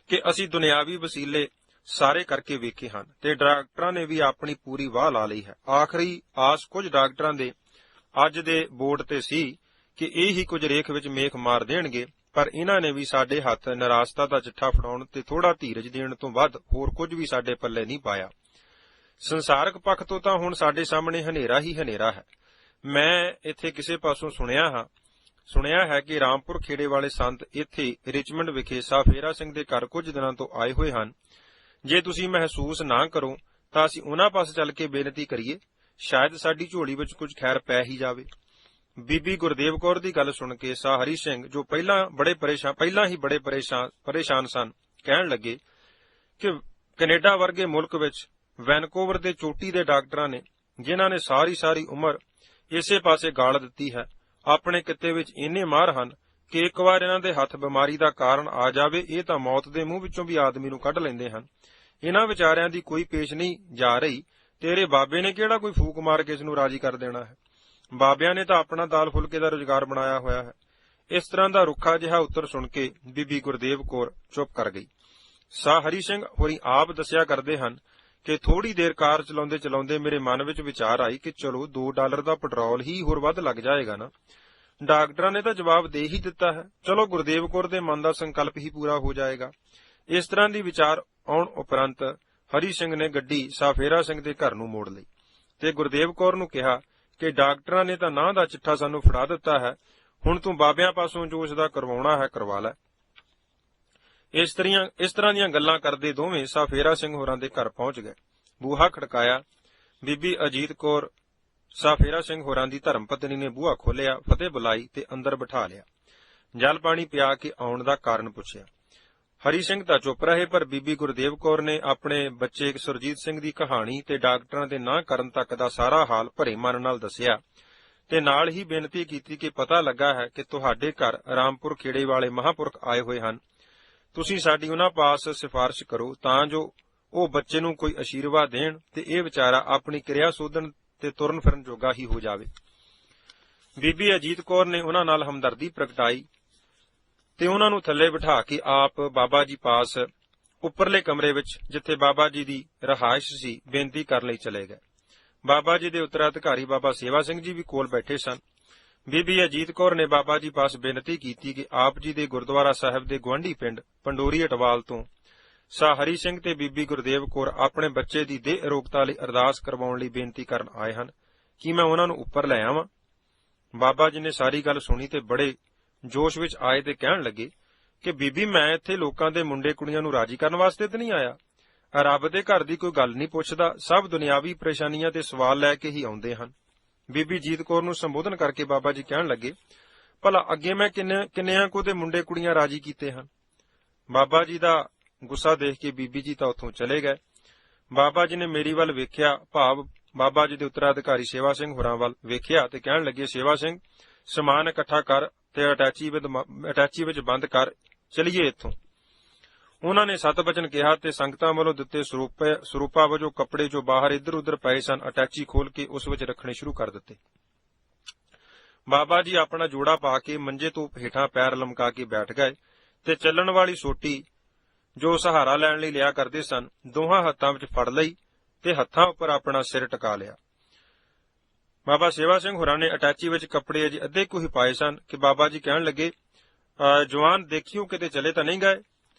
ਕਿ ਅਸੀਂ ਦੁਨਿਆਵੀ ਵਸੀਲੇ ਸਾਰੇ ਕਰਕੇ ਵੇਖੇ ਹਨ ਤੇ ਡਾਕਟਰਾਂ ਨੇ ਵੀ ਆਪਣੀ ਪੂਰੀ ਵਾਹ ਲਾ ਲਈ ਹੈ। ਆਖਰੀ ਆਸ ਕੁਝ ਡਾਕਟਰਾਂ ਦੇ ਅੱਜ ਦੇ ਬੋਰਡ ਤੇ ਸੀ ਕਿ ਇਹ ਹੀ ਕੁਝ ਰੇਖ ਵਿੱਚ ਮੇਖ ਮਾਰ ਦੇਣਗੇ, ਪਰ ਇਹਨਾਂ ਨੇ ਵੀ ਸਾਡੇ ਹੱਥ ਨਿਰਾਸ਼ਤਾ ਦਾ ਚਿੱਠਾ ਫੜਾਉਣ ਤੇ ਥੋੜਾ ਧੀਰਜ ਦੇਣ ਤੋਂ ਵੱਧ ਹੋਰ ਕੁਝ ਵੀ ਸਾਡੇ ਪੱਲੇ ਨਹੀਂ ਪਾਇਆ। ਸੰਸਾਰਕ ਪੱਖ ਤੋਂ ਤਾਂ ਹੁਣ ਸਾਡੇ ਸਾਹਮਣੇ ਹਨੇਰਾ ਹੀ ਹਨੇਰਾ ਹੈ। ਮੈਂ ਇੱਥੇ ਕਿਸੇ ਪਾਸੋਂ ਸੁਣਿਆ ਹੈ ਕਿ ਰਾਮਪੁਰ ਖੇੜੇ ਵਾਲੇ ਸੰਤ ਇੱਥੇ ਰਿਚਮੰਡ ਵਿਖੇ ਸਾਹ ਫੇਰਾ ਸਿੰਘ ਦੇ ਘਰ ਕੁਝ ਦਿਨਾਂ ਤੋਂ ਆਏ ਹੋਏ ਹਨ। ਜੇ ਤੁਸੀਂ ਮਹਿਸੂਸ ਨਾ ਕਰੋ ਤਾਂ ਅਸੀਂ ਉਹਨਾਂ ਪਾਸ ਚੱਲ ਕੇ ਬੇਨਤੀ ਕਰੀਏ, ਸ਼ਾਇਦ ਸਾਡੀ ਝੋਲੀ ਵਿੱਚ ਕੁਝ ਖੈਰ ਪੈ ਹੀ ਜਾਵੇ। ਬੀਬੀ ਗੁਰਦੇਵ ਕੌਰ ਦੀ ਗੱਲ ਸੁਣ ਕੇ ਸਾਹ ਹਰੀ ਸਿੰਘ, ਜੋ ਪਹਿਲਾਂ ਹੀ ਬੜੇ ਪਰੇਸ਼ਾਨ ਸਨ, ਕਹਿਣ ਲੱਗੇ ਕਿ ਕੈਨੇਡਾ ਵਰਗੇ ਮੁਲਕ ਵਿੱਚ ਵੈਨਕੂਵਰ ਦੇ ਚੋਟੀ ਦੇ ਡਾਕਟਰਾਂ ਨੇ, ਜਿਨ੍ਹਾਂ ਨੇ ਸਾਰੀ ਉਮਰ ਇਸੇ ਪਾਸੇ ਗਾਲ ਦਿੱਤੀ ਹੈ, ਆਪਣੇ ਕਿੱਤੇ ਵਿੱਚ ਇੰਨੇ ਮਾਹਰ ਹਨ ਕਿ ਇੱਕ ਵਾਰ ਇਹਨਾਂ ਦੇ ਹੱਥ ਬਿਮਾਰੀ ਦਾ ਕਾਰਨ ਆ ਜਾਵੇ, ਇਹ ਤਾਂ ਮੌਤ ਦੇ ਮੂੰਹ ਵਿੱਚੋਂ ਵੀ ਆਦਮੀ ਨੂੰ ਕੱਢ ਲੈਂਦੇ ਹਨ। ਇਹਨਾਂ ਵਿਚਾਰਿਆਂ ਦੀ ਕੋਈ ਪੇਸ਼ ਨਹੀਂ ਜਾ ਰਹੀ। ਤੇਰੇ ਬਾਬੇ ਨੇ ਕਿਹੜਾ ਕੋਈ ਫੂਕ ਮਾਰ ਕੇ ਇਸ ਨੂੰ ਰਾਜੀ ਕਰ ਦੇਣਾ ਹੈ। ਬਾਬਿਆਂ ਨੇ ਤਾਂ ਆਪਣਾ ਦਾਲ ਫੁਲਕੇ ਦਾ ਰੁਜ਼ਗਾਰ ਬਣਾਇਆ ਹੋਇਆ ਹੈ। ਇਸ ਤਰ੍ਹਾਂ ਦਾ ਰੁੱਖਾ ਜਿਹਾ ਉੱਤਰ ਸੁਣ ਕੇ ਬੀਬੀ ਗੁਰਦੇਵ ਕੌਰ ਚੁੱਪ ਕਰ ਗਈ। ਸਾਹ ਹਰੀ ਸਿੰਘ ਹੋਰੀ ਆਪ ਦੱਸਿਆ ਕਰਦੇ ਹਨ ਕਿ ਥੋੜੀ ਦੇਰ ਕਾਰ ਚਲਾਉਂਦੇ ਮੇਰੇ ਮਨ ਵਿੱਚ ਵਿਚਾਰ ਆਈ ਕਿ ਚਲੋ $2 ਦਾ ਪੈਟਰੋਲ ਹੀ ਹੋਰ ਵੱਧ ਲੱਗ ਜਾਏਗਾ ਨਾ। ਡਾਕਟਰਾਂ ਨੇ ਤਾਂ ਜਵਾਬ ਦੇ ਹੀ ਦਿੱਤਾ ਹੈ, ਚਲੋ ਗੁਰਦੇਵ ਕੌਰ ਦੇ ਮਨ ਦਾ ਸੰਕਲਪ ਹੀ ਪੂਰਾ ਹੋ ਜਾਏਗਾ। ਇਸ ਤਰ੍ਹਾਂ ਦੀ ਵਿਚਾਰ ਆਉਣ ਉਪਰੰਤ ਹਰੀ ਸਿੰਘ ਨੇ ਗੱਡੀ ਸਾਹ ਫੇਰਾ ਸਿੰਘ ਦੇ ਘਰ ਨੂੰ ਮੋੜ ਲਈ ਤੇ ਗੁਰਦੇਵ ਕੌਰ ਨੂੰ ਕਿਹਾ ਕਿ ਡਾਕਟਰਾਂ ਨੇ ਤਾਂ ਨਾਂ ਦਾ ਚਿੱਠਾ ਸਾਨੂੰ ਫੜਾ ਦਿੱਤਾ ਹੈ, ਹੁਣ ਤੂੰ ਬਾਬਿਆਂ ਪਾਸੋਂ ਜੋ ਉਸ ਦਾ ਕਰਵਾਉਣਾ ਹੈ ਕਰਵਾ ਲੈ। ਇਸ ਤਰ੍ਹਾਂ ਦੀਆਂ ਗੱਲਾਂ ਕਰਦੇ ਦੋਵੇਂ ਸਾਹ ਫੇਰਾ ਸਿੰਘ ਹੋਰਾਂ ਦੇ ਘਰ ਪਹੁੰਚ ਗਏ। ਬੂਹਾ ਖੜਕਾਇਆ। ਬੀਬੀ ਅਜੀਤ ਕੌਰ ਸਾਹ ਫੇਰਾ ਸਿੰਘ ਹੋਰਾਂ ਦੀ ਧਰਮ ਪਤਨੀ ਨੇ ਬੂਹਾ ਖੋਲਿਆ, ਫਤਿਹ ਬੁਲਾਈ ਤੇ ਅੰਦਰ ਬਿਠਾ ਲਿਆ। ਜਲ ਪਾਣੀ ਪਿਆ ਕੇ ਆਉਣ ਦਾ ਕਾਰਨ ਪੁੱਛਿਆ। ਹਰੀ ਸਿੰਘ ਤਾਂ ਚੁੱਪ ਰਹੇ, ਪਰ ਬੀਬੀ ਗੁਰਦੇਵ ਕੌਰ ਨੇ ਆਪਣੇ ਬੱਚੇ ਸੁਰਜੀਤ ਸਿੰਘ ਦੀ ਕਹਾਣੀ ਤੇ ਡਾਕਟਰਾਂ ਦੇ ਨਾਂ ਕਰਨ ਤੱਕ ਦਾ ਸਾਰਾ ਹਾਲ ਭਰੇ ਮਨ ਨਾਲ ਦੱਸਿਆ ਤੇ ਨਾਲ ਹੀ ਬੇਨਤੀ ਕੀਤੀ ਕਿ ਪਤਾ ਲੱਗਾ ਹੈ ਕਿ ਤੁਹਾਡੇ ਘਰ ਰਾਮਪੁਰ ਖੇੜੇ ਵਾਲੇ ਮਹਾਂਪੁਰਖ ਆਏ ਹੋਏ ਹਨ। ਤੁਸੀਂ ਸਾਡੀ ਉਹਨਾਂ ਪਾਸ ਸਿਫਾਰਿਸ਼ ਕਰੋ ਤਾਂ ਜੋ ਉਹ ਬੱਚੇ ਨੂੰ ਕੋਈ ਅਸ਼ੀਰਵਾਦ ਦੇਣ ਤੇ ਇਹ ਵਿਚਾਰਾ ਆਪਣੀ ਕਿਰਿਆ ਸੋਧਣ ਤੇ ਤੁਰਨ ਫਿਰਨ ਜੋਗਾ ਹੀ ਹੋ ਜਾਵੇ। ਬੀਬੀ ਅਜੀਤ ਕੌਰ ਨੇ ਉਹਨਾਂ ਨਾਲ ਹਮਦਰਦੀ ਪ੍ਰਗਟਾਈ ਤੇ ਉਹਨਾਂ ਨੂੰ ਥੱਲੇ ਬਿਠਾ ਕੇ ਆਪ ਬਾਬਾ ਜੀ ਪਾਸ ਉੱਪਰਲੇ ਕਮਰੇ ਵਿੱਚ, ਜਿੱਥੇ ਬਾਬਾ ਜੀ ਦੀ ਰਹਾਇਸ਼ ਸੀ, ਬੇਨਤੀ ਕਰਨ ਲਈ ਚਲੇ ਗਏ। ਬਾਬਾ ਜੀ ਦੇ ਉਤਰਾਧਿਕਾਰੀ ਬਾਬਾ ਸੇਵਾ ਸਿੰਘ ਜੀ ਵੀ ਕੋਲ ਬੈਠੇ ਸਨ। ਬੀਬੀ ਅਜੀਤ ਕੌਰ ਨੇ ਬਾਬਾ ਜੀ ਪਾਸ ਬੇਨਤੀ ਕੀਤੀ ਕਿ ਆਪ ਜੀ ਦੇ ਗੁਰਦੁਆਰਾ ਸਾਹਿਬ ਦੇ ਗੁਆਂਢੀ ਪਿੰਡ ਪੰਡੋਰੀ ਅਟਵਾਲ ਤੋਂ ਸਾਹ ਹਰੀ ਸਿੰਘ ਤੇ ਬੀਬੀ ਗੁਰਦੇਵ ਕੌਰ ਆਪਣੇ ਬੱਚੇ ਦੀ ਦੇਹ ਅਰੋਗਤਾ ਲਈ ਅਰਦਾਸ ਕਰਵਾਉਣ ਲਈ ਬੇਨਤੀ ਕਰਨ ਆਏ ਹਨ। ਕੀ ਮੈਂ ਉਹਨਾਂ ਨੂੰ ਉੱਪਰ ਲੈ ਆਵਾਂ? ਬਾਬਾ ਜੀ ਨੇ ਸਾਰੀ ਗੱਲ ਸੁਣੀ ਤੇ ਬੜੇ ਜੋਸ਼ ਵਿੱਚ ਆਏ ਤੇ ਕਹਿਣ ਲੱਗੇ ਕਿ ਬੀਬੀ, ਮੈਂ ਇੱਥੇ ਲੋਕਾਂ ਦੇ ਮੁੰਡੇ ਕੁੜੀਆਂ ਨੂੰ ਰਾਜੀ ਕਰਨ ਵਾਸਤੇ ਤੇ ਨਹੀਂ ਆਇਆ। ਰੱਬ ਦੇ ਘਰ ਦੀ ਕੋਈ ਗੱਲ ਨਹੀਂ ਪੁੱਛਦਾ, ਸਭ ਦੁਨਿਆਵੀ ਪਰੇਸ਼ਾਨੀਆਂ ਤੇ ਸਵਾਲ ਲੈ ਕੇ ਹੀ ਆਉਂਦੇ ਹਨ। ਬੀਬੀ ਜੀਤ ਕੌਰ ਨੂੰ ਸੰਬੋਧਨ ਕਰਕੇ ਬਾਬਾ ਜੀ ਕਹਿਣ ਲੱਗੇ, ਭਲਾ ਅੱਗੇ ਮੈਂ ਕਿੰਨਿਆਂ ਕੋ ਦੇ ਮੁੰਡੇ ਕੁੜੀਆਂ ਰਾਜੀ ਕੀਤੇ ਹਨ। ਬਾਬਾ ਜੀ ਦਾ ਗੁੱਸਾ ਦੇਖ ਕੇ ਬੀਬੀ ਜੀ ਤਾਂ ਉੱਥੋਂ ਚਲੇ ਗਏ। ਬਾਬਾ ਜੀ ਨੇ ਮੇਰੀ ਵੱਲ ਵੇਖਿਆ, ਭਾਵ ਬਾਬਾ ਜੀ ਦੇ ਉਤਰਾਧਿਕਾਰੀ ਸੇਵਾ ਸਿੰਘ ਹੋਰਾਂ ਵੱਲ ਵੇਖਿਆ ਤੇ ਕਹਿਣ ਲੱਗੇ, ਸੇਵਾ ਸਿੰਘ, ਸਮਾਨ ਇਕੱਠਾ ਕਰ ਤੇ ਅਟੈਚੀ ਵਿੱਚ ਬੰਦ ਕਰ, ਚਲੀਏ ਇੱਥੋਂ। ਉਹਨਾਂ ਨੇ 7 ਵਚਨ ਕਿਹਾ ਤੇ ਸੰਗਤਾਂ ਵੱਲੋਂ ਦਿੱਤੇ ਸਰੂਪਾਂ ਵਜੋਂ ਕੱਪੜੇ ਜੋ ਬਾਹਰ ਇੱਧਰ ਉੱਧਰ ਪਏ ਸਨ, ਅਟੈਚੀ ਖੋਲ ਕੇ ਉਸ ਵਿੱਚ ਰੱਖਣੇ ਸ਼ੁਰੂ ਕਰ ਦਿੱਤੇ। ਬਾਬਾ ਜੀ ਆਪਣਾ ਜੋੜਾ ਪਾ ਕੇ ਮੰਜੇ ਤੋਂ ਹੇਠਾਂ ਪੈਰ ਲਮਕਾ ਕੇ ਬੈਠ ਗਏ ਤੇ ਚੱਲਣ ਵਾਲੀ ਸੋਟੀ ਜੋ ਸਹਾਰਾ ਲੈਣ ਲਈ ਲਿਆ ਕਰਦੇ ਸਨ, ਦੋਹਾਂ ਹੱਥਾਂ ਵਿੱਚ ਫੜ ਲਈ ਤੇ ਹੱਥਾਂ ਉੱਪਰ ਆਪਣਾ ਸਿਰ ਟਿਕਾ ਲਿਆ। ਬਾਬਾ ਸੇਵਾ ਸਿੰਘ ਹੋਰਾਂ ਨੇ ਅਟੈਚੀ ਵਿੱਚ ਕੱਪੜੇ ਅਜੇ ਅੱਧੇ ਕੁ ਹੀ ਪਾਏ ਸਨ ਕਿ ਬਾਬਾ ਜੀ ਕਹਿਣ ਲੱਗੇ, ਜਵਾਨ, ਦੇਖਿਓ ਕਿਤੇ ਚਲੇ ਤਾਂ ਨਹੀਂ ਗਏ।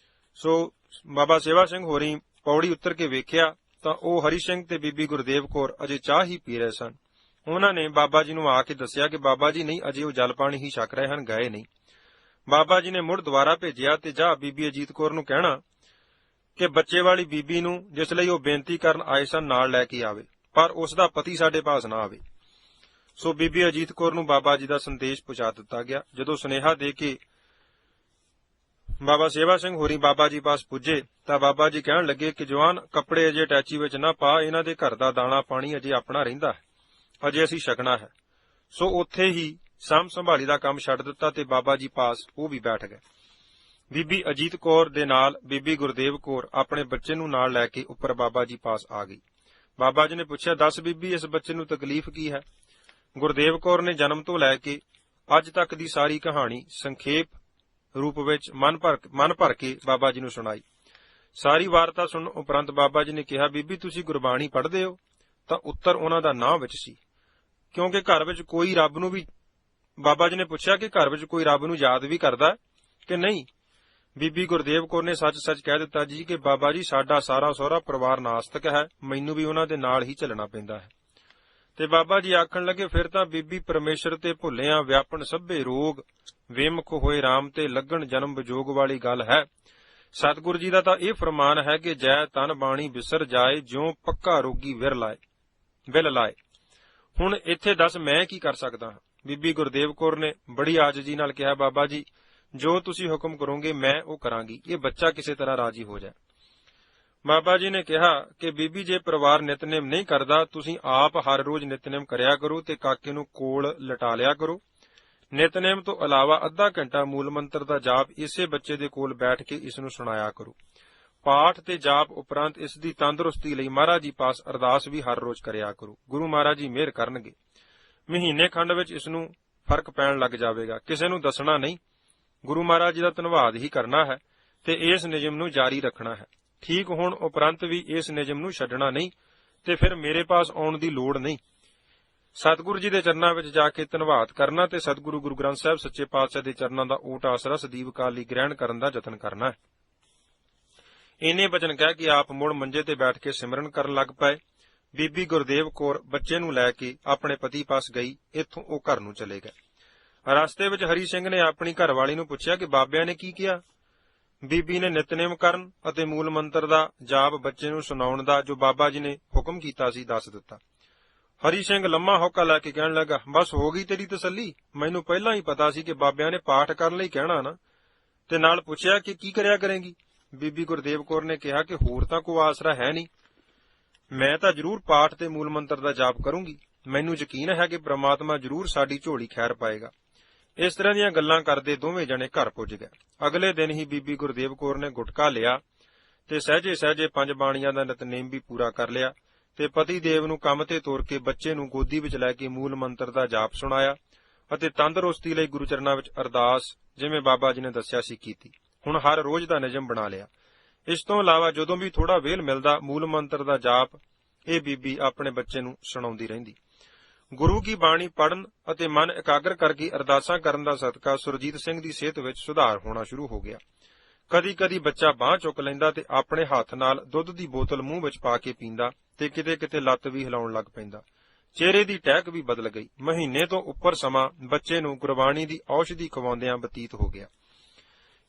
ਸੋ ਬਾਬਾ ਸੇਵਾ ਸਿੰਘ ਹੋਰੀ ਪੌੜੀ ਉੱਤਰ ਕੇ ਵੇਖਿਆ ਤਾਂ ਉਹ ਹਰੀ ਸਿੰਘ ਤੇ ਬੀਬੀ ਗੁਰਦੇਵ ਕੌਰ ਅਜੇ ਚਾਹ ਹੀ ਪੀ ਰਹੇ ਸਨ। ਉਹਨਾਂ ਨੇ ਬਾਬਾ ਜੀ ਨੂੰ ਆ ਕੇ ਦੱਸਿਆ ਕਿ ਬਾਬਾ ਜੀ ਨਹੀਂ, ਅਜੇ ਉਹ ਜਲ ਪਾਣੀ ਹੀ ਛਕ ਰਹੇ ਹਨ, ਗਏ ਨਹੀਂ। ਬਾਬਾ ਜੀ ਨੇ ਮੁੜ ਦੁਬਾਰਾ ਭੇਜਿਆ ਤੇ ਜਾ ਬੀਬੀ ਅਜੀਤ ਕੌਰ ਨੂੰ ਕਹਿਣਾ ਕਿ ਬੱਚੇ ਵਾਲੀ ਬੀਬੀ ਨੂੰ, ਜਿਸ ਲਈ ਉਹ ਬੇਨਤੀ ਕਰਨ ਆਏ ਸਨ, ਨਾਲ ਲੈ ਕੇ ਆਵੇ, ਪਰ ਉਸ ਦਾ ਪਤੀ ਸਾਡੇ ਪਾਸ ਨਾ ਆਵੇ। ਸੋ ਬੀਬੀ ਅਜੀਤ ਕੌਰ ਨੂੰ ਬਾਬਾ ਜੀ ਦਾ ਸੰਦੇਸ਼ ਪਹੁੰਚਾ ਦਿੱਤਾ ਗਿਆ। ਜਦੋਂ ਸੁਨੇਹਾ ਦੇ ਕੇ ਬਾਬਾ ਸੇਵਾ ਸਿੰਘ ਹੋਰੀ ਬਾਬਾ ਜੀ ਪਾਸ ਪੁੱਜੇ ਤਾਂ ਬਾਬਾ ਜੀ ਕਹਿਣ ਲੱਗੇ ਕਿ ਜਵਾਨ, ਕੱਪੜੇ ਅਜੇ ਅਟੈਚੀ ਵਿੱਚ ਨਾ ਪਾ, ਇਹਨਾਂ ਦੇ ਘਰ ਦਾ ਦਾਣਾ ਪਾਣੀ ਅਜੇ ਆਪਣਾ ਰਹਿੰਦਾ ਹੈ, ਅਜੇ ਅਸੀਂ ਛਕਣਾ ਹੈ। ਸੋ ਉੱਥੇ ਹੀ ਸਾਂਭ ਸੰਭਾਲੀ ਦਾ ਕੰਮ ਛੱਡ ਦਿੱਤਾ ਤੇ ਬਾਬਾ ਜੀ ਪਾਸ ਉਹ ਵੀ ਬੈਠ ਗਏ। ਬੀਬੀ ਅਜੀਤ ਕੌਰ ਦੇ ਨਾਲ ਬੀਬੀ ਗੁਰਦੇਵ ਕੌਰ ਆਪਣੇ ਬੱਚੇ ਨੂੰ ਨਾਲ ਲੈ ਕੇ ਉੱਪਰ ਬਾਬਾ ਜੀ ਪਾਸ ਆ ਗਈ। ਬਾਬਾ ਜੀ ਨੇ ਪੁੱਛਿਆ, ਦੱਸ ਬੀਬੀ, ਇਸ ਬੱਚੇ ਨੂੰ ਤਕਲੀਫ ਕੀ ਹੈ? ਗੁਰਦੇਵ ਕੌਰ ਨੇ ਜਨਮ ਤੋਂ ਲੈ ਕੇ ਅੱਜ ਤੱਕ ਦੀ ਸਾਰੀ ਕਹਾਣੀ ਸੰਖੇਪ ਰੂਪ ਵਿੱਚ ਮਨ ਭਰ ਕੇ ਬਾਬਾ ਜੀ ਨੂੰ ਸੁਣਾਈ। ਸਾਰੀ ਵਾਰਤਾ ਸੁਣਨ ਉਪਰੰਤ ਬਾਬਾ ਜੀ ਨੇ ਕਿਹਾ, ਬੀਬੀ, ਤੁਸੀਂ ਗੁਰਬਾਣੀ ਪੜ੍ਹਦੇ ਹੋ? ਤਾਂ ਉੱਤਰ ਉਹਨਾਂ ਦਾ ਨਾਂ ਵਿੱਚ ਸੀ, ਕਿਉਂਕਿ ਘਰ ਵਿੱਚ ਕੋਈ ਰੱਬ ਨੂੰ ਵੀ, ਬਾਬਾ ਜੀ ਨੇ ਪੁੱਛਿਆ ਕਿ ਘਰ ਵਿੱਚ ਕੋਈ ਰੱਬ ਨੂੰ ਯਾਦ ਵੀ ਕਰਦਾ ਕਿ ਨਹੀਂ? ਬੀਬੀ ਗੁਰਦੇਵ ਕੌਰ ਨੇ ਸੱਚ-ਸੱਚ ਕਹਿ ਦਿੱਤਾ ਜੀ ਕਿ ਬਾਬਾ ਜੀ, ਸਾਡਾ ਸਾਰਾ ਸਹੁਰਾ ਪਰਿਵਾਰ ਨਾਸਤਕ ਹੈ, ਮੈਨੂੰ ਵੀ ਉਹਨਾਂ ਦੇ ਨਾਲ ਹੀ ਚੱਲਣਾ ਪੈਂਦਾ ਹੈ। ਤੇ ਬਾਬਾ ਜੀ ਆਖਣ ਲੱਗੇ, ਫਿਰ ਤਾਂ ਬੀਬੀ ਪਰਮੇਸ਼ਰ ਤੇ ਭੁੱਲਿਆ ਵਿਆਪਣ ਸਭੇ ਰੋਗ, ਵਿਮੁਖ ਹੋਏ ਰਾਮ ਤੇ ਲੱਗਣ ਜਨਮ ਵਿਜੋਗ ਵਾਲੀ ਗੱਲ ਹੈ। ਸਤਿਗੁਰੂ ਜੀ ਦਾ ਤਾਂ ਇਹ ਫਰਮਾਨ ਹੈ ਕਿ ਜੈ ਤਨ ਬਾਣੀ ਬਿਸਰ ਜਾਏ, ਜਿਉ ਪੱਕਾ ਰੋਗੀ ਵਿਲ ਲਾਏ। ਹੁਣ ਇੱਥੇ ਦੱਸ ਮੈਂ ਕੀ ਕਰ ਸਕਦਾ ਹਾਂ? ਬੀਬੀ ਗੁਰਦੇਵ ਕੌਰ ਨੇ ਬੜੀ ਆਜਜੀ ਨਾਲ ਕਿਹਾ, ਬਾਬਾ ਜੀ ਜੋ ਤੁਸੀਂ ਹੁਕਮ ਕਰੋਗੇ ਮੈਂ ਉਹ ਕਰਾਂਗੀ, ਇਹ ਬੱਚਾ ਕਿਸੇ ਤਰ੍ਹਾਂ ਰਾਜੀ ਹੋ ਜਾਏ। ਬਾਬਾ ਜੀ ਨੇ ਕਿਹਾ ਕਿ ਬੀਬੀ ਜੇ ਪਰਿਵਾਰ ਨਿਤਨੇਮ ਨਹੀਂ ਕਰਦਾ, ਤੁਸੀਂ ਆਪ ਹਰ ਰੋਜ਼ ਨਿਤਨੇਮ ਕਰਿਆ ਕਰੋ ਤੇ ਕਾਕੇ ਨੂੰ ਕੋਲ ਲਟਾ ਲਿਆ ਕਰੋ। ਨਿਤਨੇਮ ਤੋਂ ਇਲਾਵਾ ਅੱਧਾ ਘੰਟਾ ਮੂਲ ਮੰਤਰ ਦਾ ਜਾਪ ਇਸੇ ਬੱਚੇ ਦੇ ਕੋਲ ਬੈਠ ਕੇ ਇਸ ਨੂੰ ਸੁਣਾਇਆ ਕਰੋ। ਪਾਠ ਤੇ ਜਾਪ ਉਪਰੰਤ ਇਸ ਦੀ ਤੰਦਰੁਸਤੀ ਲਈ ਮਹਾਰਾਜ ਜੀ ਪਾਸ ਅਰਦਾਸ ਵੀ ਹਰ ਰੋਜ਼ ਕਰਿਆ ਕਰੋ। ਗੁਰੂ ਮਹਾਰਾਜ ਜੀ ਮਿਹਰ ਕਰਨਗੇ। ਮਹੀਨੇ ਖੰਡ ਵਿੱਚ ਇਸ ਨੂੰ ਫਰਕ ਪੈਣ ਲੱਗ ਜਾਵੇਗਾ। ਕਿਸੇ ਨੂੰ ਦੱਸਣਾ ਨਹੀਂ, ਗੁਰੂ ਮਹਾਰਾਜ ਜੀ ਦਾ ਧੰਨਵਾਦ ਹੀ ਕਰਨਾ ਹੈ ਤੇ ਇਸ ਨਿਯਮ ਨੂੰ ਜਾਰੀ ਰੱਖਣਾ ਹੈ। ਠੀਕ ਹੋਣ ਉਪਰੰਤ ਵੀ ਇਸ ਨਿਯਮ ਨੂੰ ਛੱਡਣਾ ਨਹੀਂ ਤੇ ਫਿਰ ਮੇਰੇ ਪਾਸ ਆਉਣ ਦੀ ਲੋੜ ਨਹੀਂ। ਸਤਿਗੁਰੂ ਜੀ ਦੇ ਚਰਨਾਂ ਵਿੱਚ ਜਾ ਕੇ ਧੰਨਵਾਦ ਕਰਨਾ ਤੇ ਸਤਿਗੁਰੂ ਗੁਰੂ ਗ੍ਰੰਥ ਸਾਹਿਬ ਸੱਚੇ ਪਾਤਸ਼ਾਹ ਦੇ ਚਰਨਾਂ ਦਾ ਓਟ ਆਸਰਾ ਸਦੀਵ ਕਾਲ ਲਈ ਗ੍ਰਹਿਣ ਕਰਨ ਦਾ ਯਤਨ ਕਰਨਾ ਹੈ। ਇੰਨੇ ਬਚਨ ਕਹਿ ਕੇ ਆਪ ਮੁੜ ਮੰਜੇ ਤੇ ਬੈਠ ਕੇ ਸਿਮਰਨ ਕਰਨ ਲੱਗ ਪਏ। ਬੀਬੀ ਗੁਰਦੇਵ ਕੌਰ ਬੱਚੇ ਨੂੰ ਲੈ ਕੇ ਆਪਣੇ ਪਤੀ ਪਾਸ ਗਈ। ਇੱਥੋਂ ਉਹ ਘਰ ਨੂੰ ਚਲੇ ਗਏ। ਰਸਤੇ ਵਿੱਚ ਹਰੀ ਸਿੰਘ ਨੇ ਆਪਣੀ ਘਰਵਾਲੀ ਨੂੰ ਪੁੱਛਿਆ ਕਿ ਬਾਬਿਆਂ ਨੇ ਕੀ ਕਿਹਾ। ਬੀਬੀ ਨੇ ਨਿਤਨੇਮ ਕਰਨ ਅਤੇ ਮੂਲ ਮੰਤਰ ਦਾ ਜਾਪ ਬੱਚੇ ਨੂੰ ਸੁਣਾਉਣ ਦਾ ਜੋ ਬਾਬਾ ਜੀ ਨੇ ਹੁਕਮ ਕੀਤਾ ਸੀ ਦੱਸ ਦਿੱਤਾ। ਹਰੀ ਸਿੰਘ ਲੰਮਾ ਹੌਕਾ ਲੈ ਕੇ ਕਹਿਣ ਲੱਗਾ, ਬਸ ਹੋ ਗਈ ਤੇਰੀ ਤਸੱਲੀ। ਮੈਨੂੰ ਪਹਿਲਾਂ ਹੀ ਪਤਾ ਸੀ ਕਿ ਬਾਬਿਆਂ ਨੇ ਪਾਠ ਕਰਨ ਲਈ ਕਹਿਣਾ ਨਾ। ਤੇ ਨਾਲ ਪੁੱਛਿਆ ਕਿ ਕੀ ਕਰਿਆ ਕਰੇਂਗੀ। ਬੀਬੀ ਗੁਰਦੇਵ ਕੌਰ ਨੇ ਕਿਹਾ ਕਿ ਹੋਰ ਤਾਂ ਕੋਈ ਆਸਰਾ ਹੈ ਨਹੀਂ, ਮੈਂ ਤਾਂ ਜ਼ਰੂਰ ਪਾਠ ਤੇ ਮੂਲ ਮੰਤਰ ਦਾ ਜਾਪ ਕਰੂੰਗੀ। ਮੈਨੂੰ ਯਕੀਨ ਹੈ ਕਿ ਪ੍ਰਮਾਤਮਾ ਜ਼ਰੂਰ ਸਾਡੀ ਝੋਲੀ ਖੈਰ ਪਾਏਗਾ। ਇਸ ਤਰ੍ਹਾਂ ਦੀਆਂ ਗੱਲਾਂ ਕਰਦੇ ਦੋਵੇਂ ਜਣੇ ਘਰ ਪੁੱਜ ਗਏ। ਅਗਲੇ ਦਿਨ ਹੀ ਬੀਬੀ ਗੁਰਦੇਵ ਕੌਰ ਨੇ ਗੁਟਕਾ ਲਿਆ ਤੇ ਸਹਿਜੇ ਸਹਿਜੇ 5 ਬਾਣੀਆਂ ਦਾ ਨਿਤਨੇਮ ਵੀ ਪੂਰਾ ਕਰ ਲਿਆ ਤੇ ਪਤੀ ਦੇਵ ਨੂੰ ਕੰਮ ਤੇ ਤੋਰ ਕੇ ਬੱਚੇ ਨੂੰ ਗੋਦੀ ਵਿੱਚ ਲੈ ਕੇ ਮੂਲ ਮੰਤਰ ਦਾ ਜਾਪ ਸੁਣਾਇਆ ਅਤੇ ਤੰਦਰੁਸਤੀ ਲਈ ਗੁਰੂ ਚਰਨਾਂ ਵਿੱਚ ਅਰਦਾਸ ਜਿਵੇਂ ਬਾਬਾ ਜੀ ਨੇ ਦੱਸਿਆ ਸੀ ਕੀਤੀ। ਹੁਣ ਹਰ ਰੋਜ਼ ਦਾ ਨਿਯਮ ਬਣਾ ਲਿਆ। ਇਸ ਤੋਂ ਇਲਾਵਾ ਜਦੋਂ ਵੀ ਥੋੜਾ ਵੇਲ ਮਿਲਦਾ ਮੂਲ ਮੰਤਰ ਦਾ ਜਾਪ ਇਹ ਬੀਬੀ ਆਪਣੇ ਬੱਚੇ ਨੂੰ ਸੁਣਾਉਂਦੀ ਰਹਿੰਦੀ। ਗੁਰੂ ਕੀ ਬਾਣੀ ਪੜ੍ਹਨ ਅਤੇ ਮਨ ਇਕਾਗਰ ਕਰਕੇ ਅਰਦਾਸਾਂ ਕਰਨ ਦਾ ਸਦਕਾ ਸੁਰਜੀਤ ਸਿੰਘ ਦੀ ਸਿਹਤ ਵਿੱਚ ਸੁਧਾਰ ਹੋਣਾ ਸ਼ੁਰੂ ਹੋ ਗਿਆ। ਕਦੀ-ਕਦੀ ਬੱਚਾ ਬਾਂਹ ਚੁੱਕ ਲੈਂਦਾ ਤੇ ਆਪਣੇ ਹੱਥ ਨਾਲ ਦੁੱਧ ਦੀ ਬੋਤਲ ਮੂੰਹ ਵਿੱਚ ਪਾ ਕੇ ਪੀਂਦਾ ਤੇ ਕਿਤੇ-ਕਿਤੇ ਲੱਤ ਵੀ ਹਿਲਾਉਣ ਲੱਗ ਪੈਂਦਾ। ਚਿਹਰੇ ਦੀ ਟਹਿਕ ਵੀ ਬਦਲ ਗਈ। ਮਹੀਨੇ ਤੋਂ ਉੱਪਰ ਸਮਾਂ ਬੱਚੇ ਨੂੰ ਗੁਰਬਾਣੀ ਦੀ ਔਸ਼ਧੀ ਖਵਾਉਂਦਿਆਂ ਬਤੀਤ ਹੋ ਗਿਆ।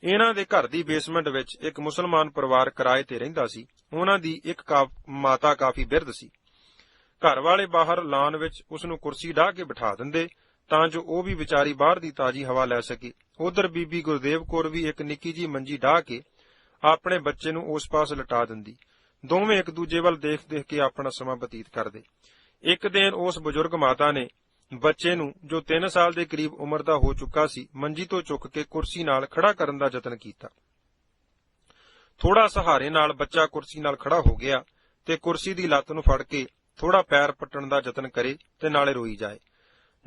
ਇਹਨਾਂ ਦੇ ਘਰ ਦੀ ਬੇਸਮੈਂਟ ਵਿੱਚ ਇੱਕ ਮੁਸਲਮਾਨ ਪਰਿਵਾਰ ਕਿਰਾਏ ਤੇ ਰਹਿੰਦਾ ਸੀ। ਉਹਨਾਂ ਦੀ ਇੱਕ ਮਾਤਾ ਕਾਫੀ ਬਿਰਧ ਸੀ। ਘਰ ਵਾਲੇ ਬਾਹਰ ਲਾਨ ਵਿੱਚ ਉਸ ਨੂੰ ਕੁਰਸੀ ਢਾਹ ਕੇ ਬਿਠਾ ਦਿੰਦੇ ਤਾਂ ਜੋ ਉਹ ਵੀ ਵਿਚਾਰੀ ਬਾਹਰ ਦੀ ਤਾਜ਼ੀ ਹਵਾ ਲੈ ਸਕੇ। ਉਧਰ ਬੀਬੀ ਗੁਰਦੇਵ ਕੌਰ ਵੀ ਇੱਕ ਨਿੱਕੀ ਜੀ ਮੰਜੀ ਢਾਹ ਕੇ ਆਪਣੇ ਬੱਚੇ ਨੂੰ ਉਸ ਪਾਸ ਲਟਾ ਦਿੰਦੀ। ਦੋਵੇਂ ਇੱਕ ਦੂਜੇ ਵੱਲ ਦੇਖ-ਦੇਖ ਕੇ ਆਪਣਾ ਸਮਾਂ ਬਤੀਤ ਕਰਦੇ। ਇੱਕ ਦਿਨ ਉਸ ਬਜ਼ੁਰਗ ਮਾਤਾ ਨੇ ਬੱਚੇ ਨੂੰ, ਜੋ 3 ਸਾਲ ਦੇ ਕਰੀਬ ਉਮਰ ਦਾ ਹੋ ਚੁੱਕਾ ਸੀ, ਮੰਜੀ ਤੋਂ ਚੁੱਕ ਕੇ ਕੁਰਸੀ ਨਾਲ ਖੜਾ ਕਰਨ ਦਾ ਯਤਨ ਕੀਤਾ। ਥੋੜਾ ਸਹਾਰੇ ਨਾਲ ਬੱਚਾ ਕੁਰਸੀ ਨਾਲ ਖੜਾ ਹੋ ਗਿਆ ਤੇ ਕੁਰਸੀ ਦੀ ਲੱਤ ਨੂੰ ਫੜ ਕੇ ਥੋੜਾ ਪੈਰ ਪੱਟਣ ਦਾ ਯਤਨ ਕਰੇ ਤੇ ਨਾਲੇ ਰੋਈ ਜਾਏ।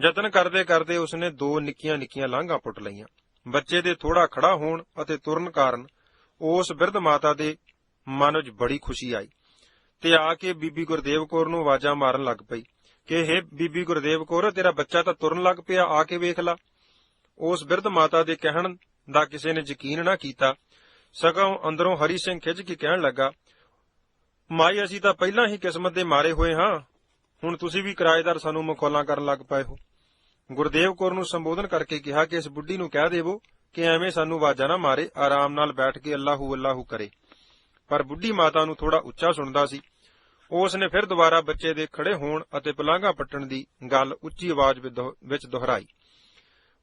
ਯਤਨ ਕਰਦੇ-ਕਰਦੇ ਉਸਨੇ 2 ਨਿੱਕੀਆਂ-ਨਿੱਕੀਆਂ ਲਾਂਘਾਂ ਪੁੱਟ ਲਈਆਂ। ਬੱਚੇ ਦੇ ਥੋੜਾ ਖੜਾ ਹੋਣ ਅਤੇ ਤੁਰਨ ਕਾਰਨ ਉਸ ਬਿਰਧ ਮਾਤਾ ਦੇ ਮਨ ਵਿੱਚ ਬੜੀ ਖੁਸ਼ੀ ਆਈ ਤੇ ਆ ਕੇ ਬੀਬੀ ਗੁਰਦੇਵ ਕੌਰ ਨੂੰ ਆਵਾਜ਼ਾਂ ਮਾਰਨ ਲੱਗ ਪਈ ਕਿ ਹੇ ਬੀਬੀ ਗੁਰਦੇਵ ਕੌਰ, ਤੇਰਾ ਬੱਚਾ ਤਾਂ ਤੁਰਨ ਲੱਗ ਪਿਆ, ਆ ਕੇ ਵੇਖ ਲਾ। ਉਸ ਬਿਰਧ ਮਾਤਾ ਦੇ ਕਹਿਣ ਦਾ ਕਿਸੇ ਨੇ ਯਕੀਨ ਨਾ ਕੀਤਾ, ਸਗੋਂ ਅੰਦਰੋਂ ਹਰੀ ਸਿੰਘ ਖਿੱਝ ਕੇ ਕਹਿਣ ਲੱਗਾ, ਮਾਈ ਅਸੀਂ ਤਾਂ ਪਹਿਲਾਂ ਹੀ ਕਿਸਮਤ ਦੇ ਮਾਰੇ ਹੋਏ ਹਾਂ, ਹੁਣ ਤੁਸੀਂ ਵੀ ਕਿਰਾਏਦਾਰ ਸਾਨੂੰ ਮਖੌਲਾਂ ਕਰਨ ਲੱਗ ਪਏ ਹੋ। ਗੁਰਦੇਵ ਕੌਰ ਨੂੰ ਸੰਬੋਧਨ ਕਰਕੇ ਕਿਹਾ ਕਿ ਇਸ ਬੁੱਢੀ ਨੂੰ ਕਹਿ ਦੇਵੋ ਕਿ ਐਵੇਂ ਸਾਨੂੰ ਆਵਾਜ਼ਾਂ ਨਾ ਮਾਰੇ, ਆਰਾਮ ਨਾਲ ਬੈਠ ਕੇ ਅੱਲਾਹੂ ਅੱਲਾਹੂ ਕਰੇ। ਪਰ ਬੁੱਢੀ ਮਾਤਾ ਨੂੰ ਥੋੜਾ ਉੱਚਾ ਸੁਣਦਾ ਸੀ। ਉਸ ਨੇ ਫਿਰ ਦੁਬਾਰਾ ਬੱਚੇ ਦੇ ਖੜੇ ਹੋਣ ਅਤੇ ਪਲਾਂਘਾਂ ਪੱਟਣ ਦੀ ਗੱਲ ਉੱਚੀ ਆਵਾਜ਼ ਵਿੱਚ ਦੁਹਰਾਈ।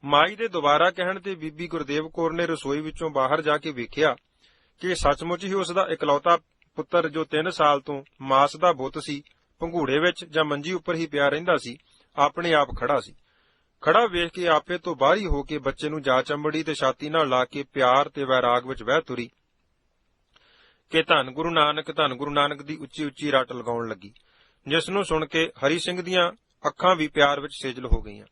ਮਾਈ ਦੇ ਦੁਬਾਰਾ ਕਹਿਣ ਤੇ ਬੀਬੀ ਗੁਰਦੇਵ ਕੌਰ ਨੇ ਰਸੋਈ ਵਿੱਚੋਂ ਬਾਹਰ ਜਾ ਕੇ ਵੇਖਿਆ ਕਿ ਸੱਚਮੁੱਚ ਹੀ ਉਸ ਦਾ ਇਕਲੌਤਾ ਪੁੱਤਰ, ਜੋ 3 ਸਾਲ ਤੋਂ ਮਾਸ ਦਾ ਬੁੱਤ ਸੀ, ਭੰਗੂੜੇ ਵਿੱਚ ਜਾਂ ਮੰਜੀ ਉੱਪਰ ਹੀ ਪਿਆ ਰਹਿੰਦਾ ਸੀ, ਆਪਣੇ ਆਪ ਖੜਾ ਸੀ। ਖੜਾ ਵੇਖ ਕੇ ਆਪੇ ਤੋਂ ਬਾਹਰੀ ਹੋ ਕੇ ਬੱਚੇ ਨੂੰ ਜਾ ਚੰਬੜੀ ਤੇ ਛਾਤੀ ਨਾਲ ਲਾ ਕੇ ਪਿਆਰ ਤੇ ਵੈਰਾਗ ਵਿੱਚ ਵਹਿ ਤੁਰੀ ਕਿ ਧੰਨ ਗੁਰੂ ਨਾਨਕ ਦੀ ਉੱਚੀ-ਉੱਚੀ ਰੱਟ ਲਗਾਉਣ ਲੱਗੀ, ਜਿਸ ਨੂੰ ਸੁਣ ਕੇ ਹਰੀ ਸਿੰਘ ਦੀਆਂ ਅੱਖਾਂ ਵੀ ਪਿਆਰ ਵਿੱਚ ਸੇਜਲ ਹੋ ਗਈਆਂ।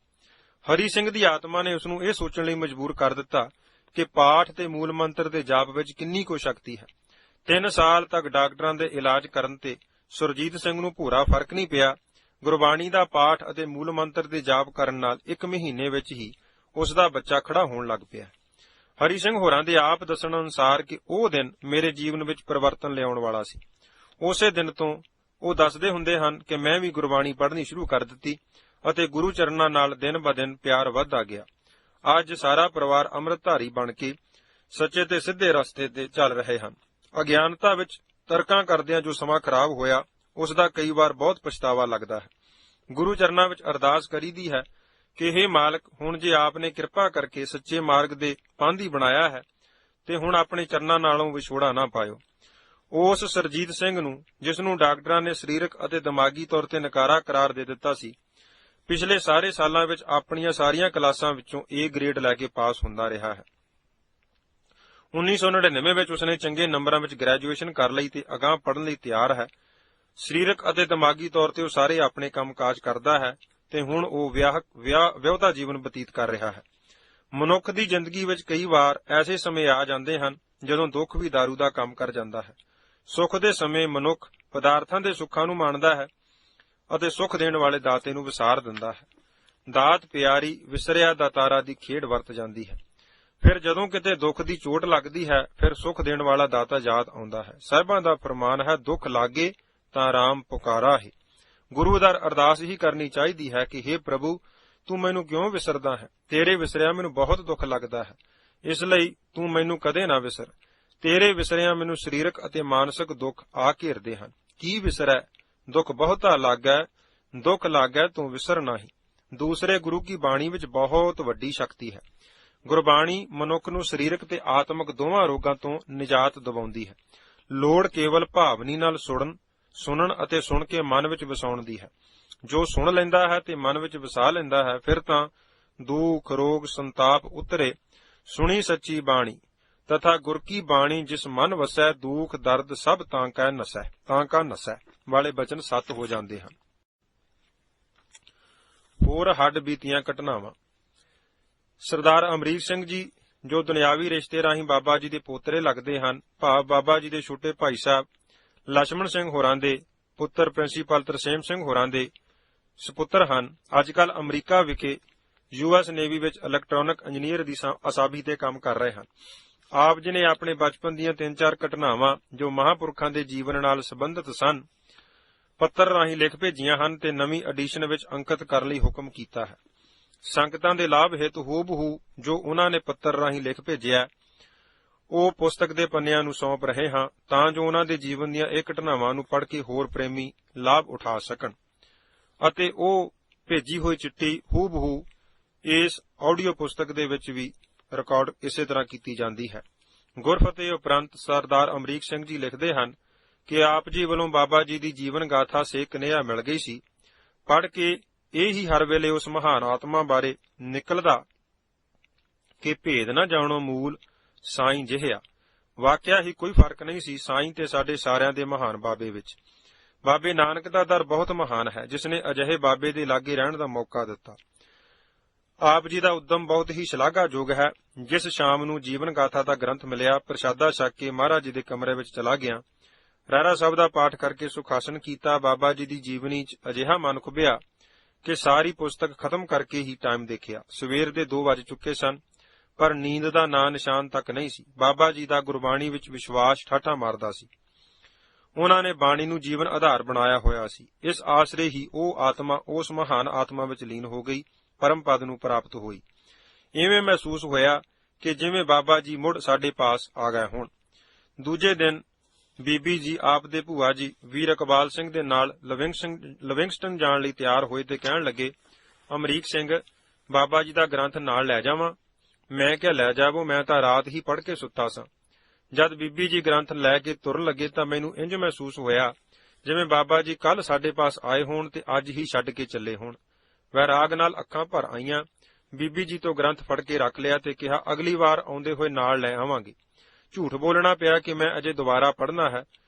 ਹਰੀ ਸਿੰਘ ਦੀ ਆਤਮਾ ਨੇ ਉਸ ਨੂੰ ਇਹ ਸੋਚਣ ਲਈ ਮਜਬੂਰ ਕਰ ਦਿੱਤਾ ਕਿ ਪਾਠ ਤੇ ਮੂਲ ਮੰਤਰ ਦੇ ਜਾਪ ਵਿੱਚ ਕਿੰਨੀ ਕੁ ਸ਼ਕਤੀ ਹੈ। 3 ਸਾਲ ਤੱਕ ਡਾਕਟਰਾਂ ਦੇ ਇਲਾਜ ਕਰਨ ਤੇ ਸੁਰਜੀਤ ਸਿੰਘ ਨੂੰ ਭੂਰਾ ਫਰਕ ਨਹੀਂ ਪਿਆ। ਗੁਰਬਾਣੀ ਦਾ ਪਾਠ ਅਤੇ ਮੂਲ ਮੰਤਰ ਦੇ ਜਾਪ ਕਰਨ ਨਾਲ 1 ਮਹੀਨੇ ਵਿੱਚ ਹੀ ਉਸ ਦਾ ਬੱਚਾ ਖੜਾ ਹੋਣ ਲੱਗ ਪਿਆ। ਹਰੀ ਸਿੰਘ ਹੋਰਾਂ ਦੇ ਆਪ ਦੱਸਣ ਅਨੁਸਾਰ ਕਿ ਉਹ ਦਿਨ ਮੇਰੇ ਜੀਵਨ ਵਿੱਚ ਪਰਿਵਰਤਨ ਲਿਆਉਣ ਵਾਲਾ ਸੀ। ਉਸੇ ਦਿਨ ਤੋਂ ਉਹ ਦੱਸਦੇ ਹੁੰਦੇ ਹਨ ਕਿ ਮੈਂ ਵੀ ਗੁਰਬਾਣੀ ਪੜ੍ਹਨੀ ਸ਼ੁਰੂ ਕਰ ਦਿੱਤੀ ਅਤੇ ਗੁਰੂ ਚਰਨਾਂ ਨਾਲ ਦਿਨ ਬ ਦਿਨ ਪਿਆਰ ਵੱਧਦਾ ਗਿਆ। ਅੱਜ ਸਾਰਾ ਪਰਿਵਾਰ ਅੰਮ੍ਰਿਤਧਾਰੀ ਬਣ ਕੇ ਸੱਚੇ ਤੇ ਸਿੱਧੇ ਰਸਤੇ ਤੇ ਚੱਲ ਰਹੇ ਹਨ। ਅਗਿਆਨਤਾ ਵਿੱਚ ਤਰਕਾਂ ਕਰਦਿਆਂ ਜੋ ਸਮਾਂ ਖਰਾਬ ਹੋਇਆ, ਉਸ ਦਾ ਕਈ ਵਾਰ ਬਹੁਤ ਪਛਤਾਵਾ ਲੱਗਦਾ ਹੈ। ਗੁਰੂ ਚਰਨਾਂ ਵਿੱਚ ਅਰਦਾਸ ਕਰੀਦੀ ਹੈ ਕਿ ਹੇ ਮਾਲਕ, ਹੁਣ ਜੇ ਆਪ ਨੇ ਕਿਰਪਾ ਕਰਕੇ ਸੱਚੇ ਮਾਰਗ ਦੇ ਪਾਂਧੀ ਬਣਾਇਆ ਹੈ ਤੇ ਹੁਣ ਆਪਣੇ ਚਰਨਾਂ ਨਾਲੋਂ ਵਿਛੋੜਾ ਨਾ ਪਾਇਓ। ਉਸ ਸਰਜੀਤ ਸਿੰਘ ਨੂੰ, ਜਿਸ ਨੂੰ ਡਾਕਟਰਾਂ ਨੇ ਸਰੀਰਕ ਅਤੇ ਦਿਮਾਗੀ ਤੌਰ ਤੇ ਨਕਾਰਾ ਕਰਾਰ ਦੇ ਦਿੱਤਾ ਸੀ, ਪਿਛਲੇ ਸਾਰੇ ਸਾਲਾਂ ਵਿੱਚ ਆਪਣੀਆਂ ਸਾਰੀਆਂ ਕਲਾਸਾਂ ਵਿੱਚੋਂ A ਗ੍ਰੇਡ ਲੈ ਕੇ ਪਾਸ ਹੁੰਦਾ ਰਿਹਾ ਹੈ। 1999 ਵਿੱਚ ਉਸਨੇ ਚੰਗੇ ਨੰਬਰਾਂ ਵਿੱਚ ਗ੍ਰੈਜੂਏਸ਼ਨ ਕਰ ਲਈ ਤੇ ਅਗਾਂਹ ਪੜ੍ਹਨ ਲਈ ਤਿਆਰ ਹੈ। ਸਰੀਰਕ ਅਤੇ ਦਿਮਾਗੀ ਤੌਰ ਤੇ ਉਹ ਸਾਰੇ ਆਪਣੇ ਕੰਮਕਾਜ ਕਰਦਾ ਹੈ ਤੇ ਹੁਣ ਉਹ ਵਿਆਹੁਤਾ ਜੀਵਨ ਬਤੀਤ ਕਰ ਰਿਹਾ ਹੈ। ਮਨੁੱਖ ਦੀ ਜ਼ਿੰਦਗੀ ਵਿੱਚ ਕਈ ਵਾਰ ਐਸੇ ਸਮੇਂ ਆ ਜਾਂਦੇ ਹਨ ਜਦੋਂ ਦੁੱਖ ਵੀ ਦਾਰੂ ਦਾ ਕੰਮ ਕਰ ਜਾਂਦਾ ਹੈ। ਸੁੱਖ ਦੇ ਸਮੇਂ ਮਨੁੱਖ ਪਦਾਰਥਾਂ ਦੇ ਸੁੱਖਾਂ ਨੂੰ ਮਾਣਦਾ ਹੈ ਅਤੇ ਸੁੱਖ ਦੇਣ ਵਾਲੇ ਦਾਤੇ ਨੂੰ ਵਿਸਾਰ ਦਿੰਦਾ ਹੈ। ਦਾਤ ਪਿਆਰੀ, ਵਿਸਰਿਆ ਦਾਤਾਰਾ ਦੀ ਖੇਡ ਵਰਤ ਜਾਂਦੀ ਹੈ। ਫਿਰ ਜਦੋਂ ਕਿਤੇ ਦੁੱਖ ਦੀ ਚੋਟ ਲੱਗਦੀ ਹੈ, ਫਿਰ ਸੁੱਖ ਦੇਣ ਵਾਲਾ ਦਾਤਾ ਯਾਦ ਆਉਂਦਾ ਹੈ। ਸਾਹਿਬਾਂ ਦਾ ਫਰਮਾਨ ਹੈ, ਦੁੱਖ ਲਾਗੇ ਤਾਂ ਰਾਮ ਪੁਕਾਰਾ ਹੈ। ਗੁਰੂ ਦਰ ਅਰਦਾਸ ਹੀ ਕਰਨੀ ਚਾਹੀਦੀ ਹੈ ਕਿ ਹੇ ਪ੍ਰਭੂ, ਤੂੰ ਮੈਨੂੰ ਕਿਉਂ ਵਿਸਰਦਾ ਹੈ? ਤੇਰੇ ਵਿਸਰਿਆ ਮੈਨੂੰ ਬਹੁਤ ਦੁੱਖ ਲੱਗਦਾ ਹੈ, ਇਸ ਲਈ ਤੂੰ ਮੈਨੂੰ ਕਦੇ ਨਾ ਵਿਸਰ। ਤੇਰੇ ਵਿਸਰਿਆ ਮੈਨੂੰ ਸਰੀਰਕ ਅਤੇ ਮਾਨਸਿਕ ਦੁੱਖ ਆ ਘੇਰਦੇ ਹਨ। ਕੀ ਵਿਸਰੈ? ਦੁੱਖ ਬਹੁਤਾ ਲੱਗੈ, ਦੁੱਖ ਲੱਗੈ ਤੂੰ ਵਿਸਰ ਨਾਹੀਂ। ਦੂਸਰੇ ਗੁਰੂ ਕੀ ਬਾਣੀ ਵਿੱਚ ਬਹੁਤ ਵੱਡੀ ਸ਼ਕਤੀ ਹੈ। ਗੁਰਬਾਣੀ ਮਨੁੱਖ ਨੂੰ ਸਰੀਰਕ ਤੇ ਆਤਮਿਕ ਦੋਵਾਂ ਰੋਗਾਂ ਤੋਂ ਨਿਜਾਤ ਦਿਵਾਉਂਦੀ ਹੈ। ਲੋੜ ਕੇਵਲ ਭਾਵਨੀ ਨਾਲ ਸੁਣਨ ਅਤੇ ਸੁਣ ਕੇ ਮਨ ਵਿੱਚ ਵਸਾਉਣ ਦੀ ਹੈ। ਜੋ ਸੁਣ ਲੈਂਦਾ ਹੈ ਤੇ ਮਨ ਵਿੱਚ ਵਸਾ ਲੈਂਦਾ ਹੈ, ਫਿਰ ਤਾਂ ਦੁੱਖ ਰੋਗ ਸੰਤਾਪ ਉਤਰੇ। ਸੁਣੀ ਸੱਚੀ ਬਾਣੀ ਤਥਾ ਗੁਰ ਕੀ ਬਾਣੀ, ਜਿਸ ਮਨ ਵਸੈ ਦੁੱਖ ਦਰਦ ਸਭ ਤਾਂ ਕਾ ਨਸੈ ਵਾਲੇ ਬਚਨ ਸੱਤ ਹੋ ਜਾਂਦੇ ਹਨ। ਹੋਰ ਹੱਡ ਬੀਤੀਆਂ ਘਟਨਾਵਾਂ। ਸਰਦਾਰ ਅਮਰੀਕ ਸਿੰਘ ਜੀ, ਜੋ ਦੁਨਿਆਵੀ ਰਿਸ਼ਤੇ ਰਾਹੀਂ ਬਾਬਾ ਜੀ ਦੇ ਪੋਤਰੇ ਲੱਗਦੇ ਹਨ, ਭਾਵ ਬਾਬਾ ਜੀ ਦੇ ਛੋਟੇ ਭਾਈ ਸਾਹਿਬ ਲਛਮਣ ਸਿੰਘ ਹੋਰਾਂ ਦੇ ਪੁੱਤਰ ਪ੍ਰਿੰਸੀਪਲ ਤਰਸੇਮ ਸਿੰਘ ਹੋਰਾਂ ਦੇ ਸੁਪੁੱਤਰ ਹਨ, ਅੱਜ-ਕੱਲ੍ਹ ਅਮਰੀਕਾ ਵਿਖੇ US ਨੇਵੀ ਵਿੱਚ ਇਲੈਕਟ੍ਰੋਨਿਕ ਇੰਜੀਨੀਅਰ ਦੀ ਅਸਾਬੀ ਤੇ ਕੰਮ ਕਰ ਰਹੇ ਹਨ। ਆਪ ਜੀ ਨੇ ਆਪਣੇ ਬਚਪਨ ਦੀਆਂ 3-4 ਘਟਨਾਵਾਂ ਜੋ ਮਹਾਂਪੁਰਖਾਂ ਦੇ ਜੀਵਨ ਨਾਲ ਸੰਬੰਧਿਤ ਸਨ, ਪੱਤਰ ਰਾਹੀਂ ਲਿਖ ਭੇਜੀਆਂ ਹਨ ਤੇ ਨਵੀਂ ਐਡੀਸ਼ਨ ਵਿੱਚ ਅੰਕਿਤ ਕਰਨ ਲਈ ਹੁਕਮ ਕੀਤਾ ਹੈ। ਸੰਗਤਾਂ ਦੇ ਲਾਭ ਹੇਤੂ ਹੂਬਹੂ ਜੋ ਉਹਨਾਂ ਨੇ ਪੱਤਰ ਰਾਹੀਂ ਲਿਖ ਭੇਜਿਆ, ਉਹ ਪੁਸਤਕ ਦੇ ਪੰਨਿਆਂ ਨੂੰ ਸੌਂਪ ਰਹੇ ਹਾਂ, ਤਾਂ ਜੋ ਉਹਨਾਂ ਦੇ ਜੀਵਨ ਦੀਆਂ ਇਹ ਘਟਨਾਵਾਂ ਨੂੰ ਪੜ੍ਹ ਕੇ ਹੋਰ ਪ੍ਰੇਮੀ ਲਾਭ ਉਠਾ ਸਕਣ। ਅਤੇ ਉਹ ਭੇਜੀ ਹੋਈ ਚਿੱਠੀ ਹੂਬਹੂ ਇਸ ਆਡੀਓ ਪੁਸਤਕ ਦੇ ਵਿੱਚ ਵੀ ਰਿਕਾਰਡ ਇਸੇ ਤਰ੍ਹਾਂ ਕੀਤੀ ਜਾਂਦੀ ਹੈ। ਗੁਰਫਤਿਹ ਉਪਰੰਤ ਸਰਦਾਰ ਅਮਰੀਕ ਸਿੰਘ ਜੀ ਲਿਖਦੇ ਹਨ ਕਿ ਆਪ ਜੀ ਵੱਲੋਂ ਬਾਬਾ ਜੀ ਦੀ ਜੀਵਨ ਗਾਥਾ ਸੇਕ ਨੇਹਾ ਮਿਲ ਗਈ ਸੀ। ਪੜ੍ਹ ਕੇ ਇਹ ਹੀ ਹਰ ਵੇਲੇ ਉਸ ਮਹਾਨ ਆਤਮਾ ਬਾਰੇ ਨਿਕਲਦਾ ਕਿ ਭੇਦ ਨਾ ਜਾਣੋ ਮੂਲ ਸਾਈਂ ਜਿਹਿਆ। ਵਾਕਿਆ ਹੀ ਕੋਈ ਫਰਕ ਨਹੀਂ ਸੀ ਸਾਈਂ ਤੇ ਸਾਡੇ ਸਾਰਿਆਂ ਦੇ ਮਹਾਨ ਬਾਬੇ ਵਿੱਚ। ਬਾਬੇ ਨਾਨਕ ਦਾ ਦਰ ਬਹੁਤ ਮਹਾਨ ਹੈ, ਜਿਸ ਨੇ ਅਜਿਹੇ ਬਾਬੇ ਦੇ ਲਾਗੇ ਰਹਿਣ ਦਾ ਮੌਕਾ ਦਿੱਤਾ। ਆਪ ਜੀ ਦਾ ਉਦਮ ਬਹੁਤ ਹੀ ਸ਼ਲਾਘਾਯੋਗ ਹੈ। ਜਿਸ ਸ਼ਾਮ ਨੂੰ ਜੀਵਨ ਗਾਥਾ ਦਾ ਗ੍ਰੰਥ ਮਿਲਿਆ, ਪ੍ਰਸ਼ਾਦਾ ਛਕ ਕੇ ਮਹਾਰਾਜ ਜੀ ਦੇ ਕਮਰੇ ਵਿੱਚ ਚਲਾ ਗਿਆ। ਰਹਿਰਾ ਸਾਹਿਬ ਦਾ ਪਾਠ ਕਰਕੇ ਸੁਖਾਸਨ ਕੀਤਾ। ਬਾਬਾ ਜੀ ਦੀ ਜੀਵਨੀ 'ਚ ਅਜਿਹਾ ਮਨ ਖੁੱਭਿਆ ਕਿ ਸਾਰੀ ਪੁਸਤਕ ਖਤਮ ਕਰਕੇ ਹੀ ਟਾਈਮ ਦੇਖਿਆ। ਸਵੇਰ ਦੇ 2 ਵੱਜ ਚੁੱਕੇ ਸਨ, ਪਰ ਨੀਂਦ ਦਾ ਨਾਂ ਨਿਸ਼ਾਨ ਤੱਕ ਨਹੀਂ ਸੀ। ਬਾਬਾ ਜੀ ਦਾ ਗੁਰਬਾਣੀ ਵਿੱਚ ਵਿਸ਼ਵਾਸ ਠਾਠਾ ਮਾਰਦਾ ਸੀ। ਉਹਨਾਂ ਨੇ ਬਾਣੀ ਨੂੰ ਜੀਵਨ ਆਧਾਰ ਬਣਾਇਆ ਹੋਇਆ ਸੀ। ਇਸ ਆਸਰੇ ਹੀ ਉਹ ਆਤਮਾ ਉਸ ਮਹਾਨ ਆਤਮਾ ਵਿੱਚ ਲੀਨ ਹੋ ਗਈ, ਪਰਮ ਪਦ ਨੂੰ ਪ੍ਰਾਪਤ ਹੋਈ। ਇਵੇਂ ਮਹਿਸੂਸ ਹੋਇਆ ਕਿ ਜਿਵੇਂ ਬਾਬਾ ਜੀ ਮੁੜ ਸਾਡੇ ਪਾਸ ਆ ਗਏ ਹੋਣ। ਦੂਜੇ ਦਿਨ ਬੀਬੀ ਜੀ ਆਪ ਦੇ ਭੂਆ ਜੀ ਵੀਰ ਇਕਬਾਲ ਸਿੰਘ ਦੇ ਨਾਲ ਲਿਵਿੰਗਸਟਨ ਜਾਣ ਲਈ ਤਿਆਰ ਹੋਏ ਤੇ ਕਹਿਣ ਲੱਗੇ, ਅਮਰੀਕ ਸਿੰਘ, ਬਾਬਾ ਜੀ ਦਾ ਗ੍ਰੰਥ ਨਾਲ ਲੈ ਜਾਵਾਂ? ਮੈਂ ਕਿਹਾ, ਲੈ ਜਾਵੋ, ਮੈਂ ਤਾਂ ਰਾਤ ਹੀ ਪੜ੍ਹ ਕੇ ਸੁੱਤਾ ਸਾਂ। ਜਦ ਬੀਬੀ ਜੀ ਗ੍ਰੰਥ ਲੈ ਕੇ ਤੁਰਨ ਲੱਗੇ ਤਾਂ ਮੈਨੂੰ ਇੰਜ ਮਹਿਸੂਸ ਹੋਇਆ ਜਿਵੇਂ ਬਾਬਾ ਜੀ ਕੱਲ ਸਾਡੇ ਪਾਸ ਆਏ ਹੋਣ ਤੇ ਅੱਜ ਹੀ ਛੱਡ ਕੇ ਚੱਲੇ ਹੋਣ। ਵੈਰਾਗ ਨਾਲ ਅੱਖਾਂ ਭਰ ਆਈਆਂ। ਬੀਬੀ ਜੀ ਤੋਂ ਗ੍ਰੰਥ ਫੜ ਕੇ ਰੱਖ ਲਿਆ ਤੇ ਕਿਹਾ, ਅਗਲੀ ਵਾਰ ਆਉਂਦੇ ਹੋਏ ਨਾਲ ਲੈ ਆਵਾਂਗੇ। ਝੂਠ ਬੋਲਣਾ ਪਿਆ ਕਿ ਮੈਂ ਅਜੇ ਦੁਬਾਰਾ ਪੜ੍ਹਨਾ ਹੈ।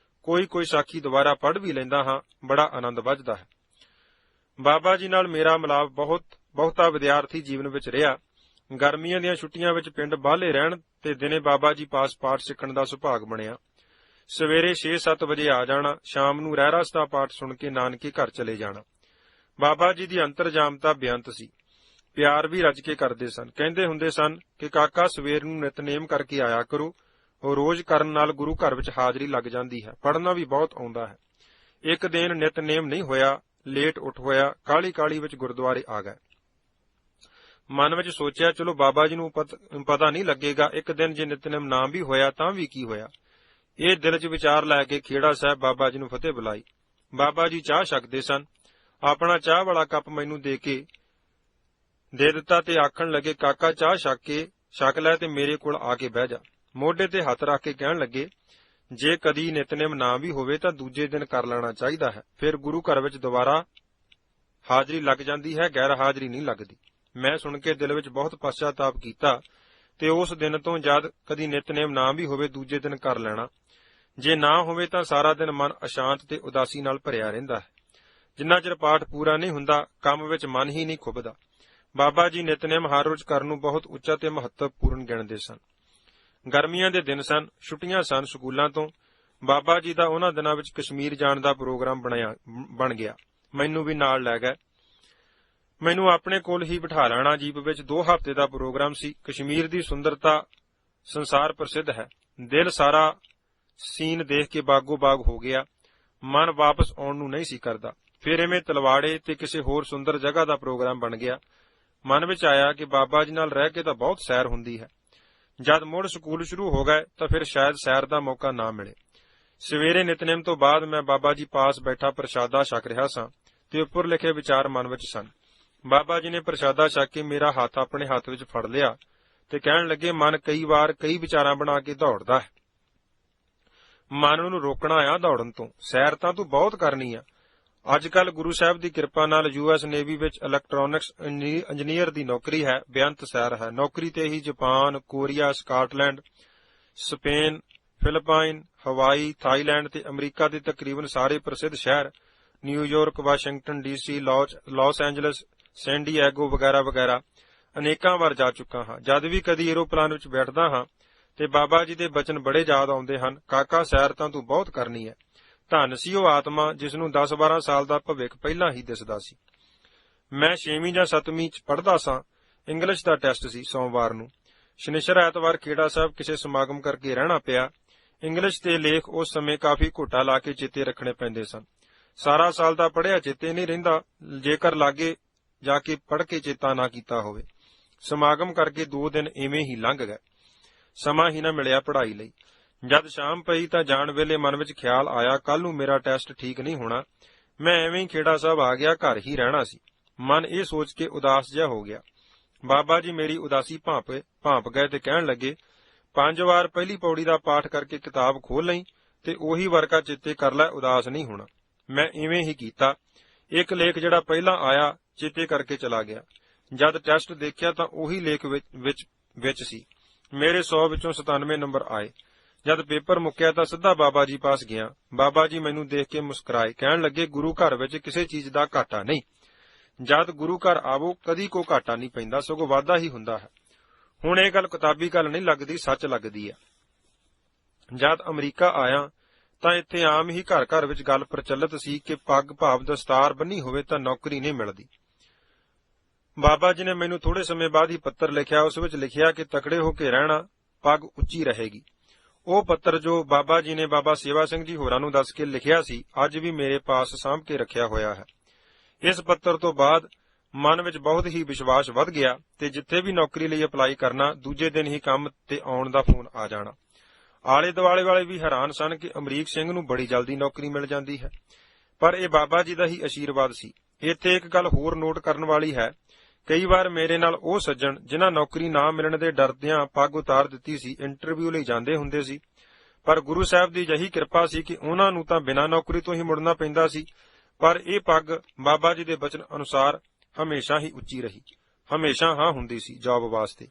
ਕੋਈ ਸਾਖੀ ਦੁਬਾਰਾ ਪੜ੍ਹ ਵੀ ਲੈਂਦਾ ਹਾਂ, ਬੜਾ ਆਨੰਦ ਵੱਜਦਾ ਹੈ। ਬਾਬਾ ਜੀ ਨਾਲ ਮੇਰਾ ਮਿਲਾਪ ਬਹੁਤਾ ਵਿਦਿਆਰਥੀ ਜੀਵਨ ਵਿੱਚ ਰਿਹਾ। ਗਰਮੀਆਂ ਦੀਆਂ ਛੁੱਟੀਆਂ ਵਿੱਚ ਪਿੰਡ ਬਾਹਲੇ ਰਹਿਣ ਤੇ ਦਿਨੇ ਬਾਬਾ ਜੀ ਪਾਸ ਪਾਠ ਸਿੱਖਣ ਦਾ ਸੁਭਾਗ ਬਣਿਆ। ਸਵੇਰੇ 6-7 ਵਜੇ ਆ ਜਾਣਾ, ਸ਼ਾਮ ਨੂੰ ਰਹਿਰਾਸ ਦਾ ਪਾਠ ਸੁਣ ਕੇ ਨਾਨਕੇ ਘਰ ਚਲੇ ਜਾਣਾ। ਬਾਬਾ ਜੀ ਦੀ ਅੰਤਰਜਾਮਤਾ ਬੇਅੰਤ ਸੀ। ਪਿਆਰ ਵੀ ਰੱਜ ਕੇ ਕਰਦੇ ਸਨ। ਕਹਿੰਦੇ ਹੁੰਦੇ ਸਨ ਕਿ ਕਾਕਾ, ਸਵੇਰ ਨੂੰ ਨਿਤਨੇਮ ਕਰਕੇ ਆਇਆ ਕਰੋ। ਉਹ ਰੋਜ਼ ਕਰਨ ਨਾਲ ਗੁਰੂ ਘਰ ਵਿੱਚ ਹਾਜ਼ਰੀ ਲੱਗ ਜਾਂਦੀ ਹੈ। ਪੜ੍ਹਨਾ ਵੀ ਬਹੁਤ ਆਉਂਦਾ ਹੈ। ਇੱਕ ਦਿਨ ਨਿਤਨੇਮ ਨਹੀਂ ਹੋਇਆ, ਲੇਟ ਉੱਠ ਹੋਇਆ, ਕਾਹਲੀ ਕਾਹਲੀ ਵਿੱਚ ਗੁਰਦੁਆਰੇ ਆ ਗਏ। ਮਨ ਵਿੱਚ ਸੋਚਿਆ, ਚਲੋ ਬਾਬਾ ਜੀ ਨੂੰ ਪਤਾ ਨਹੀਂ ਲੱਗੇਗਾ, ਇੱਕ ਦਿਨ ਜੇ ਨਿਤਨੇਮ ਨਾ ਵੀ ਹੋਇਆ ਤਾਂ ਵੀ ਕੀ ਹੋਇਆ। ਇਹ ਦਿਲ 'ਚ ਵਿਚਾਰ ਲੈ ਕੇ ਖੇੜਾ ਸਾਹਿਬ ਬਾਬਾ ਜੀ ਨੂੰ ਫਤਿਹ ਬੁਲਾਈ। ਬਾਬਾ ਜੀ ਚਾਹ ਛਕਦੇ ਸਨ। ਆਪਣਾ ਚਾਹ ਵਾਲਾ ਕੱਪ ਮੈਨੂੰ ਦੇ ਦਿੱਤਾ ਤੇ ਆਖਣ ਲੱਗੇ, ਕਾਕਾ ਚਾਹ ਛਕ ਲੈ ਤੇ ਮੇਰੇ ਕੋਲ ਆ ਕੇ ਬਹਿ ਜਾ। ਮੋਢੇ ਤੇ ਹੱਥ ਰੱਖ ਕੇ ਕਹਿਣ ਲੱਗੇ, ਜੇ ਕਦੀ ਨਿਤਨੇਮ ਨਾ ਵੀ ਹੋਵੇ ਤਾਂ ਦੂਜੇ ਦਿਨ ਕਰ ਲੈਣਾ ਚਾਹੀਦਾ ਹੈ, ਫਿਰ ਗੁਰੂ ਘਰ ਵਿੱਚ ਦੁਬਾਰਾ ਹਾਜ਼ਰੀ ਲੱਗ ਜਾਂਦੀ ਹੈ, ਗੈਰ ਹਾਜ਼ਰੀ ਨਹੀਂ ਲੱਗਦੀ। ਮੈਂ ਸੁਣ ਕੇ ਦਿਲ ਵਿੱਚ ਬਹੁਤ ਪਛਤਾਪ ਕੀਤਾ ਤੇ ਉਸ ਦਿਨ ਤੋਂ ਜਦ ਕਦੀ ਨਿਤਨੇਮ ਨਾ ਵੀ ਹੋਵੇ ਦੂਜੇ ਦਿਨ ਕਰ ਲੈਣਾ। ਜੇ ਨਾ ਹੋਵੇ ਤਾਂ ਸਾਰਾ ਦਿਨ ਮਨ ਅਸ਼ਾਂਤ ਤੇ ਉਦਾਸੀ ਨਾਲ ਭਰਿਆ ਰਹਿੰਦਾ ਹੈ। ਜਿੰਨਾ ਚਿਰ ਪਾਠ ਪੂਰਾ ਨਹੀਂ ਹੁੰਦਾ, ਕੰਮ ਵਿੱਚ ਮਨ ਹੀ ਨਹੀਂ ਖੁੱਭਦਾ। ਬਾਬਾ ਜੀ ਨਿਤਨੇਮ ਹਰ ਰੋਜ਼ ਕਰਨ ਨੂੰ ਬਹੁਤ ਉੱਚਾ ਤੇ ਮਹੱਤਵਪੂਰਨ ਗਿਣਦੇ ਸਨ। ਗਰਮੀਆਂ ਦੇ ਦਿਨ ਸਨ, ਛੁੱਟੀਆਂ ਸਨ ਸਕੂਲਾਂ ਤੋਂ। ਬਾਬਾ ਜੀ ਦਾ ਉਹਨਾਂ ਦਿਨਾਂ ਵਿੱਚ ਕਸ਼ਮੀਰ ਜਾਣ ਦਾ ਪ੍ਰੋਗਰਾਮ ਬਣ ਗਿਆ। ਮੈਨੂੰ ਵੀ ਨਾਲ ਲੈ ਗਏ। ਮੈਨੂੰ ਆਪਣੇ ਕੋਲ ਹੀ ਬਿਠਾ ਲੈਣਾ। ਜੀਪ ਵਿੱਚ 2 ਹਫ਼ਤੇ ਦਾ ਪ੍ਰੋਗਰਾਮ ਸੀ। ਕਸ਼ਮੀਰ ਦੀ ਸੁੰਦਰਤਾ ਸੰਸਾਰ ਪ੍ਰਸਿੱਧ ਹੈ। ਦਿਲ ਸਾਰਾ ਸੀਨ ਦੇਖ ਕੇ ਬਾਗੋ ਬਾਗ ਹੋ ਗਿਆ। ਮਨ ਵਾਪਸ ਆਉਣ ਨੂੰ ਨਹੀਂ ਸੀ ਕਰਦਾ। ਫਿਰ ਐਵੇਂ ਤਲਵਾੜੇ ਤੇ ਕਿਸੇ ਹੋਰ ਸੁੰਦਰ ਜਗ੍ਹਾ ਦਾ ਪ੍ਰੋਗਰਾਮ ਬਣ ਗਿਆ। ਮਨ ਵਿੱਚ ਆਇਆ ਕਿ ਬਾਬਾ ਜੀ ਨਾਲ ਰਹਿ ਕੇ ਤਾਂ ਬਹੁਤ ਸੈਰ ਹੁੰਦੀ ਹੈ। ਜਦ ਮੁੜ ਸਕੂਲ ਸ਼ੁਰੂ ਹੋ ਗਏ ਤਾਂ ਫਿਰ ਸ਼ਾਇਦ ਸੈਰ ਦਾ ਮੌਕਾ ਨਾ ਮਿਲੇ। ਸਵੇਰੇ ਨਿਤਨੇਮ ਤੋਂ ਬਾਅਦ ਮੈਂ ਬਾਬਾ ਜੀ ਪਾਸ ਬੈਠਾ ਪ੍ਰਸ਼ਾਦਾ ਛਕ ਰਿਹਾ ਸਾਂ ਤੇ ਉੱਪਰ ਲਿਖੇ ਵਿਚਾਰ ਮਨ ਵਿੱਚ ਸਨ। ਬਾਬਾ ਜੀ ਨੇ ਪ੍ਰਸ਼ਾਦਾ ਛਕ ਕੇ ਮੇਰਾ ਹੱਥ ਆਪਣੇ ਹੱਥ ਵਿੱਚ ਫੜ ਲਿਆ ਤੇ ਕਹਿਣ ਲੱਗੇ, ਮਨ ਕਈ ਵਾਰ ਕਈ ਵਿਚਾਰਾਂ ਬਣਾ ਕੇ ਦੌੜਦਾ ਹੈ। ਮਨ ਨੂੰ ਰੋਕਣਾ ਆ ਦੌੜਨ ਤੋਂ। ਸੈਰ ਤਾਂ ਤੂੰ ਬਹੁਤ ਕਰਨੀ ਆ। ਅੱਜ ਕੱਲ ਗੁਰੂ ਸਾਹਿਬ ਦੀ ਕਿਰਪਾ ਨਾਲ US ਨੇਵੀ ਵਿੱਚ ਇਲੈਕਟ੍ਰੋਨਿਕਸ ਇੰਜੀਨੀਅਰ ਦੀ ਨੌਕਰੀ ਹੈ। ਬੇਅੰਤ ਸੈਰ ਹੈ। ਨੌਕਰੀ ਤੇ ਹੀ Japan, Korea, Scotland, Spain, Philippine, Hawaii, Thailand ਤੇ ਅਮਰੀਕਾ ਦੇ ਤਕਰੀਬਨ ਸਾਰੇ ਪ੍ਰਸਿੱਧ ਸ਼ਹਿਰ New York, Washington DC, Los Angeles, San Diego ਵਗੈਰਾ ਵਗੈਰਾ ਅਨੇਕਾਂ ਵਾਰ ਜਾ ਚੁੱਕਾ ਹਾਂ। ਜਦ ਵੀ ਕਦੀ ਏਰੋਪਲਾਨ ਵਿੱਚ ਬੈਠਦਾ ਹਾਂ ਤੇ ਬਾਬਾ ਜੀ ਦੇ ਬਚਨ ਬੜੇ ਯਾਦ ਆਉਂਦੇ ਹਨ, ਕਾਕਾ ਸੈਰ ਤਾਂ ਤੂੰ ਬਹੁਤ ਕਰਨੀ ਹੈ। ਧੰਨ ਸੀ ਉਹ ਆਤਮਾ ਜਿਸ ਨੂੰ 10-12 ਸਾਲ ਦਾ ਭਵਿੱਖ ਪਹਿਲਾਂ ਹੀ ਦਿਸਦਾ ਸੀ। ਮੈਂ 6ਵੀਂ ਜਾਂ 7ਵੀਂ 'ਚ ਪੜ੍ਹਦਾ ਸਾਂ। ਇੰਗਲਿਸ਼ ਦਾ ਟੈਸਟ ਸੀ ਸੋਮਵਾਰ ਨੂੰ। ਸ਼ਨੀਚਰ ਐਤਵਾਰ ਖੇੜਾ ਸਾਹਿਬ ਕਿਸੇ ਸਮਾਗਮ ਕਰਕੇ ਰਹਿਣਾ ਪਿਆ। ਇੰਗਲਿਸ਼ ਦੇ ਲੇਖ ਉਸ ਸਮੇਂ ਕਾਫੀ ਘੋਟਾ ਲਾ ਕੇ ਚੇਤੇ ਰੱਖਣੇ ਪੈਂਦੇ ਸਨ। ਸਾਰਾ ਸਾਲ ਦਾ ਪੜ੍ਹਿਆ ਚੇਤੇ ਨਹੀਂ ਰਹਿੰਦਾ ਜੇਕਰ ਲਾਗੇ ਜਾ ਕੇ ਪੜ੍ਹ ਕੇ ਚੇਤਾ ਨਾ ਕੀਤਾ ਹੋਵੇ। ਸਮਾਗਮ ਕਰਕੇ 2 ਦਿਨ ਐਵੇਂ ਹੀ ਲੰਘ ਗਏ। ਸਮਾਂ ਹੀ ਨਾ ਮਿਲਿਆ ਪੜ੍ਹਾਈ ਲਈ। ਜਦ ਸ਼ਾਮ ਪਈ ਤਾਂ ਜਾਣ ਵੇਲੇ ਮਨ ਵਿੱਚ ਖਿਆਲ ਆਇਆ, ਕੱਲ ਨੂੰ ਮੇਰਾ ਟੈਸਟ ਠੀਕ ਨਹੀਂ ਹੋਣਾ। ਮੈਂ ਐਵੇਂ ਹੀ ਖੇੜਾ ਸਾਹਿਬ ਆ ਗਿਆ, ਘਰ ਹੀ ਰਹਿਣਾ ਸੀ। ਮਨ ਇਹ ਸੋਚ ਕੇ ਉਦਾਸ ਜਿਹਾ ਹੋ ਗਿਆ। ਬਾਬਾ ਜੀ ਮੇਰੀ ਉਦਾਸੀ ਭਾਂਪ ਗਏ ਤੇ ਕਹਿਣ ਲੱਗੇ, 5 ਵਾਰ ਪਹਿਲੀ ਪੌੜੀ ਦਾ ਪਾਠ ਕਰਕੇ ਕਿਤਾਬ ਖੋਲ ਲਈ ਤੇ ਉਹੀ ਵਰਕਾ ਚੇਤੇ ਕਰ ਲੈ, ਉਦਾਸ ਨਹੀਂ ਹੋਣਾ। ਮੈਂ ਇਵੇਂ ਹੀ ਕੀਤਾ। ਇੱਕ ਲੇਖ ਜਿਹੜਾ ਪਹਿਲਾਂ ਆਇਆ ਚੇਤੇ ਕਰਕੇ ਚਲਾ ਗਿਆ। ਜਦ ਟੈਸਟ ਦੇਖਿਆ ਤਾਂ ਉਹੀ ਲੇਖ ਵਿੱਚ ਸੀ। ਮੇਰੇ 100 ਵਿੱਚੋਂ 97 ਨੰਬਰ ਆਏ। ਜਦ ਪੇਪਰ ਮੁੱਕਿਆ ਤਾਂ ਸਿੱਧਾ ਬਾਬਾ ਜੀ ਪਾਸ ਗਿਆ। ਬਾਬਾ ਜੀ ਮੈਨੂੰ ਦੇਖ ਕੇ ਮੁਸਕਰਾਏ, ਕਹਿਣ ਲੱਗੇ, ਗੁਰੂ ਘਰ ਵਿੱਚ ਕਿਸੇ ਚੀਜ਼ ਦਾ ਘਾਟਾ ਨਹੀਂ। ਜਦ ਗੁਰੂ ਘਰ ਆਵੋ ਕਦੀ ਕੋ ਘਾਟਾ ਨਹੀਂ ਪੈਂਦਾ, ਸਗੋਂ ਵਾਧਾ ਹੀ ਹੁੰਦਾ ਹੈ। ਹੁਣ ਇਹ ਗੱਲ ਕਿਤਾਬੀ ਗੱਲ ਨਹੀਂ ਲੱਗਦੀ, ਸੱਚ ਲੱਗਦੀ ਹੈ। ਜਦ ਅਮਰੀਕਾ ਆਇਆ ਤਾਂ ਇੱਥੇ ਆਮ ਹੀ ਘਰ ਘਰ ਵਿੱਚ ਗੱਲ ਪ੍ਰਚਲਿਤ ਸੀ ਕਿ ਪੱਗ ਭਾਵ ਦਸਤਾਰ ਬੰਨੀ ਹੋਵੇ ਤਾਂ ਨੌਕਰੀ ਨਹੀਂ ਮਿਲਦੀ। ਬਾਬਾ ਜੀ ਨੇ ਮੈਨੂੰ ਥੋੜੇ ਸਮੇਂ ਬਾਅਦ ਹੀ ਪੱਤਰ ਲਿਖਿਆ। ਉਸ ਵਿੱਚ ਲਿਖਿਆ ਕਿ ਤਕੜੇ ਹੋ ਕੇ ਰਹਿਣਾ, ਪੱਗ ਉੱਚੀ ਰਹੇਗੀ। ਉਹ ਪੱਤਰ ਜੋ ਬਾਬਾ ਜੀ ਨੇ ਬਾਬਾ ਸੇਵਾ ਸਿੰਘ ਜੀ ਹੋਰਾਂ ਨੂੰ ਦੱਸ ਕੇ ਲਿਖਿਆ ਸੀ, ਅੱਜ ਵੀ ਮੇਰੇ ਪਾਸ ਸਾਂਭ ਕੇ ਰੱਖਿਆ ਹੋਇਆ ਹੈ। ਇਸ ਪੱਤਰ ਤੋਂ ਬਾਅਦ ਮਨ ਵਿੱਚ ਬਹੁਤ ਹੀ ਵਿਸ਼ਵਾਸ ਵੱਧ ਗਿਆ ਤੇ ਜਿੱਥੇ ਵੀ ਨੌਕਰੀ ਲਈ ਅਪਲਾਈ ਕਰਨਾ, ਦੂਜੇ ਦਿਨ ਹੀ ਕੰਮ ਤੇ ਆਉਣ ਦਾ ਫੋਨ ਆ ਜਾਣਾ। ਆਲੇ ਦੁਆਲੇ ਵਾਲੇ ਵੀ ਹੈਰਾਨ ਸਨ ਕਿ ਅਮਰੀਕ ਸਿੰਘ ਨੂੰ ਬੜੀ ਜਲਦੀ ਨੌਕਰੀ ਮਿਲ ਜਾਂਦੀ ਹੈ, ਪਰ ਇਹ ਬਾਬਾ ਜੀ ਦਾ ਹੀ ਅਸ਼ੀਰਵਾਦ ਸੀ। ਇੱਥੇ ਇੱਕ ਗੱਲ ਹੋਰ ਨੋਟ ਕਰਨ ਵਾਲੀ ਹੈ। ਕਈ ਵਾਰ ਮੇਰੇ ਨਾਲ ਉਹ ਸੱਜਣ ਜਿਨ੍ਹਾਂ ਨੌਕਰੀ ਨਾ ਮਿਲਣ ਦੇ ਡਰਦਿਆਂ ਪੱਗ ਉਤਾਰ ਦਿੱਤੀ ਸੀ, ਇੰਟਰਵਿਊ ਲਈ ਜਾਂਦੇ ਹੁੰਦੇ ਸੀ, ਪਰ ਗੁਰੂ ਸਾਹਿਬ ਦੀ ਅਜਿਹੀ ਕਿਰਪਾ ਸੀ ਕਿ ਉਹਨਾਂ ਨੂੰ ਤਾਂ ਬਿਨਾਂ ਨੌਕਰੀ ਤੋਂ ਹੀ ਮੁੜਨਾ ਪੈਂਦਾ ਸੀ। ਪਰ ਇਹ ਪੱਗ ਬਾਬਾ ਜੀ ਦੇ ਬਚਨ ਅਨੁਸਾਰ ਹਮੇਸ਼ਾ ਹੀ ਉੱਚੀ ਰਹੀ। ਹਮੇਸ਼ਾ ਹਾਂ ਹੁੰਦੀ ਸੀ ਜੌਬ ਵਾਸਤੇ।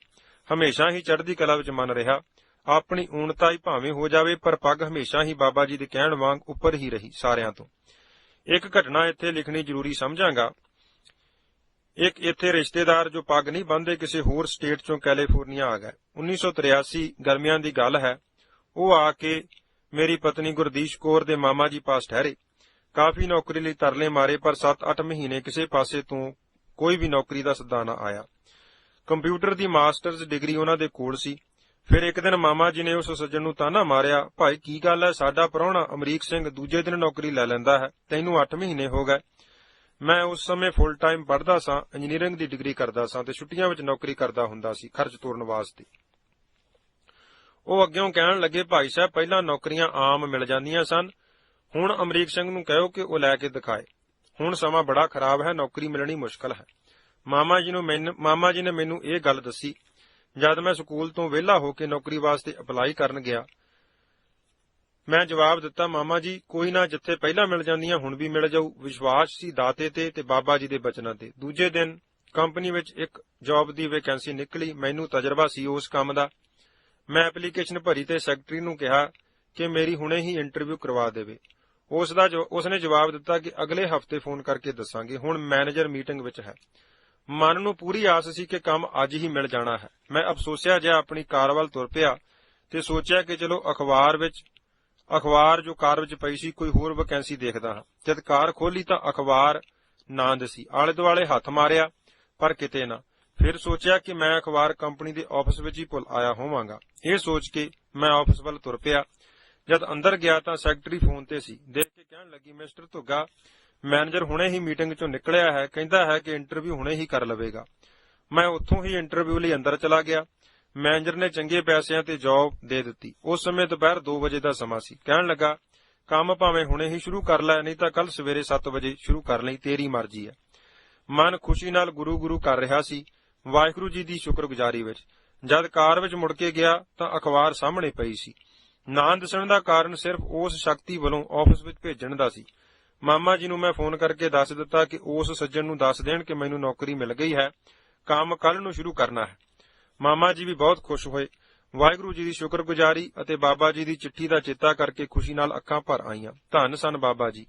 ਹਮੇਸ਼ਾ ਹੀ ਚੜ੍ਹਦੀ ਕਲਾ ਵਿੱਚ ਮਨ ਰਿਹਾ। ਆਪਣੀ ਊਣਤਾ ਹੀ ਭਾਵੇਂ ਹੋ ਜਾਵੇ, ਪਰ ਪੱਗ ਹਮੇਸ਼ਾ ਹੀ ਬਾਬਾ ਜੀ ਦੇ ਕਹਿਣ ਵਾਂਗ ਉੱਪਰ ਹੀ ਰਹੀ ਸਾਰਿਆਂ ਤੋਂ। ਇੱਕ ਘਟਨਾ ਇੱਥੇ ਲਿਖਣੀ ਜ਼ਰੂਰੀ ਸਮਝਾਂਗਾ। ਇੱਕ ਇੱਥੇ ਰਿਸ਼ਤੇਦਾਰ ਜੋ ਪੱਗ ਨਹੀਂ ਬੰਨ੍ਹਦੇ ਕਿਸੇ ਹੋਰ ਸਟੇਟ ਚੋਂ ਕੈਲੀਫੋਰਨੀਆ ਆ ਗਏ। 1983 ਗਰਮੀਆਂ ਦੀ ਗੱਲ ਹੈ। ਉਹ ਆ ਕੇ ਮੇਰੀ ਪਤਨੀ ਗੁਰਦੀਸ਼ ਕੌਰ ਦੇ ਮਾਮਾ ਜੀ ਪਾਸ ਠਹਿਰੇ। ਕਾਫੀ ਨੌਕਰੀ ਲਈ ਤਰਲੇ ਮਾਰੇ, ਪਰ 7-8 ਮਹੀਨੇ ਕਿਸੇ ਪਾਸੇ ਤੋਂ ਕੋਈ ਵੀ ਨੌਕਰੀ ਦਾ ਸੱਦਾ ਨਾ ਆਇਆ। ਕੰਪਿਊਟਰ ਦੀ ਮਾਸਟਰਜ਼ ਡਿਗਰੀ ਉਹਨਾਂ ਦੇ ਕੋਲ ਸੀ। ਫਿਰ ਇੱਕ ਦਿਨ ਮਾਮਾ ਜੀ ਨੇ ਉਸ ਸੱਜਣ ਨੂੰ ਤਾਨਾ ਮਾਰਿਆ, ਭਾਈ ਕੀ ਗੱਲ ਹੈ, ਸਾਡਾ ਪ੍ਰਾਹੁਣਾ ਅਮਰੀਕ ਸਿੰਘ ਦੂਜੇ ਦਿਨ ਨੌਕਰੀ ਲੈ ਲੈਂਦਾ ਹੈ, ਤੈਨੂੰ 8 ਮਹੀਨੇ ਹੋ ਗਏ। ਮੈਂ ਉਸ ਸਮੇਂ ਫੁੱਲ ਟਾਈਮ ਪੜ੍ਹਦਾ ਸਾਂ, ਇੰਜੀਨੀਅਰਿੰਗ ਦੀ ਡਿਗਰੀ ਕਰਦਾ ਸਾਂ ਤੇ ਛੁੱਟੀਆਂ ਵਿੱਚ ਨੌਕਰੀ ਕਰਦਾ ਹੁੰਦਾ ਸੀ ਖਰਚ ਤੋਰਨ ਵਾਸਤੇ। ਉਹ ਅੱਗਿਓਂ ਕਹਿਣ ਲੱਗੇ, ਭਾਈ ਸਾਹਿਬ ਪਹਿਲਾਂ ਨੌਕਰੀਆਂ ਆਮ ਮਿਲ ਜਾਂਦੀਆਂ ਸਨ, ਹੁਣ ਅਮਰੀਕ ਸਿੰਘ ਨੂੰ ਕਹੋ ਕਿ ਉਹ ਲੈ ਕੇ ਦਿਖਾਏ। ਹੁਣ ਸਮਾਂ ਬੜਾ ਖਰਾਬ ਹੈ, ਨੌਕਰੀ ਮਿਲਣੀ ਮੁਸ਼ਕਲ ਹੈ। ਮਾਮਾ ਜੀ ਨੇ ਮੈਨੂੰ ਇਹ ਗੱਲ ਦੱਸੀ ਜਦ ਮੈਂ ਸਕੂਲ ਤੋਂ ਵਿਹਲਾ ਹੋ ਕੇ ਨੌਕਰੀ ਵਾਸਤੇ ਅਪਲਾਈ ਕਰਨ ਗਿਆ। ਮੈਂ ਜਵਾਬ ਦਿੱਤਾ, ਮਾਮਾ ਜੀ ਕੋਈ ਨਾ, ਜਿੱਥੇ ਪਹਿਲਾਂ ਮਿਲ ਜਾਂਦੀਆਂ ਹੁਣ ਵੀ ਮਿਲ ਜਾਊ। ਵਿਸ਼ਵਾਸ ਸੀ ਦਾਤੇ ਤੇ ਬਾਬਾ ਜੀ ਦੇ ਬਚਨਾਂ ਤੇ। ਦੂਜੇ ਦਿਨ ਕੰਪਨੀ ਵਿੱਚ ਇੱਕ ਜੌਬ ਦੀ ਵੈਕੈਂਸੀ ਨਿਕਲੀ। ਮੈਨੂੰ ਤਜਰਬਾ ਸੀ ਉਸ ਕੰਮ ਦਾ। ਮੈਂ ਐਪਲੀਕੇਸ਼ਨ ਭਰੀ ਤੇ ਸੈਕਟਰੀ ਨੂੰ ਕਿਹਾ ਕਿ ਮੇਰੀ ਹੁਣੇ ਹੀ ਇੰਟਰਵਿਊ ਕਰਵਾ ਦੇਵੇ। ਉਸਨੇ ਜਵਾਬ ਦਿੱਤਾ ਕਿ ਅਗਲੇ ਹਫ਼ਤੇ ਫੋਨ ਕਰਕੇ ਦੱਸਾਂਗੇ। ਹੁਣ ਮੈਨੇਜਰ ਮੀਟਿੰਗ ਵਿੱਚ ਹੈ। ਮਨ ਨੂੰ ਪੂਰੀ ਆਸ ਸੀ ਕਿ ਕੰਮ ਅੱਜ ਹੀ ਮਿਲ ਜਾਣਾ ਹੈ। ਮੈਂ ਅਫਸੋਸਿਆ ਜਿਹਾ ਆਪਣੀ ਕਾਰ ਵੱਲ ਤੁਰ ਪਿਆ ਤੇ ਸੋਚਿਆ ਕਿ ਚਲੋ ਅਖਬਾਰ ਜੋ ਕਾਰ ਵਿੱਚ ਪਈ ਸੀ, ਕੋਈ ਹੋਰ ਵੈਕੈਂਸੀ ਦੇਖਦਾ ਹਾਂ। ਜਦ ਕਾਰ ਖੋਲੀ ਤਾਂ ਅਖਬਾਰ ਨਾ ਦਿਸੀ। ਆਲੇ ਦੁਆਲੇ ਹੱਥ ਮਾਰਿਆ ਪਰ ਕਿਤੇ ਨਾ। ਫਿਰ ਸੋਚਿਆ ਕਿ ਮੈਂ ਅਖਬਾਰ ਕੰਪਨੀ ਦੇ ਆਫਿਸ ਵਿੱਚ ਹੀ ਭੁੱਲ ਆਇਆ ਹੋਵਾਂਗਾ। ਇਹ ਸੋਚ ਕੇ ਮੈਂ ਆਫਿਸ ਵੱਲ ਤੁਰ ਪਿਆ। ਜਦ ਅੰਦਰ ਗਿਆ ਤਾਂ ਸੈਕਟਰੀ ਫੋਨ ਤੇ ਸੀ। ਦੇਖ ਕੇ ਕਹਿਣ ਲੱਗੀ, ਮਿਸਟਰ ਧੁੱਗਾ, ਮੈਨੇਜਰ ਹੁਣੇ ਹੀ ਮੀਟਿੰਗ ਚੋਂ ਨਿਕਲਿਆ ਹੈ, ਕਹਿੰਦਾ ਹੈ ਕਿ ਇੰਟਰਵਿਊ ਹੁਣੇ ਹੀ ਕਰ ਲਵੇਗਾ। ਮੈਂ ਉੱਥੋਂ ਹੀ ਇੰਟਰਵਿਊ ਲਈ ਅੰਦਰ ਚਲਾ ਗਿਆ। ਮੈਨੇਜਰ ਨੇ ਚੰਗੇ ਪੈਸਿਆਂ ਤੇ ਜੌਬ ਦੇ ਦਿੱਤੀ। ਉਸ ਸਮੇਂ ਦੁਪਹਿਰ 2 ਵਜੇ ਦਾ ਸਮਾਂ ਸੀ। ਕਹਿਣ ਲੱਗਾ, ਕੰਮ ਭਾਵੇਂ ਹੁਣੇ ਹੀ ਸ਼ੁਰੂ ਕਰ ਲੈ, ਨਹੀਂ ਤਾਂ ਕੱਲ ਸਵੇਰੇ 7 ਵਜੇ ਸ਼ੁਰੂ ਕਰ ਲਈ, ਤੇਰੀ ਮਰਜ਼ੀ ਹੈ। ਮਨ ਖੁਸ਼ੀ ਨਾਲ ਗੁਰੂ ਕਰ ਰਿਹਾ ਸੀ, ਵਾਹਿਗੁਰੂ ਜੀ ਦੀ ਸ਼ੁਕਰਗੁਜ਼ਾਰੀ ਵਿੱਚ। ਜਦ ਕਾਰ ਵਿੱਚ ਮੁੜ ਕੇ ਗਿਆ ਤਾਂ ਅਖਬਾਰ ਸਾਹਮਣੇ ਪਈ ਸੀ। ਨਾ ਦਿਸਣ ਦਾ ਕਾਰਨ ਸਿਰਫ ਉਸ ਸ਼ਕਤੀ ਵੱਲੋਂ ਆਫਿਸ ਵਿੱਚ ਭੇਜਣ ਦਾ ਸੀ। ਮਾਮਾ ਜੀ ਨੂੰ ਮੈਂ ਫੋਨ ਕਰਕੇ ਦੱਸ ਦਿੱਤਾ ਕਿ ਉਸ ਸੱਜਣ ਨੂੰ ਦੱਸ ਦੇਣ ਕਿ ਮੈਨੂੰ ਨੌਕਰੀ ਮਿਲ ਗਈ ਹੈ, ਕੰਮ ਕੱਲ ਨੂੰ ਸ਼ੁਰੂ ਕਰਨਾ ਹੈ। ਮਾਮਾ ਜੀ ਵੀ ਬਹੁਤ ਖੁਸ਼ ਹੋਏ। ਵਾਹਿਗੁਰੂ ਜੀ ਦੀ ਸ਼ੁਕਰਗੁਜ਼ਾਰੀ ਅਤੇ ਬਾਬਾ ਜੀ ਦੀ ਚਿੱਠੀ ਦਾ ਚੇਤਾ ਕਰਕੇ ਖੁਸ਼ੀ ਨਾਲ ਅੱਖਾਂ ਭਰ ਆਈਆਂ। ਧੰਨ ਸਨ ਬਾਬਾ ਜੀ।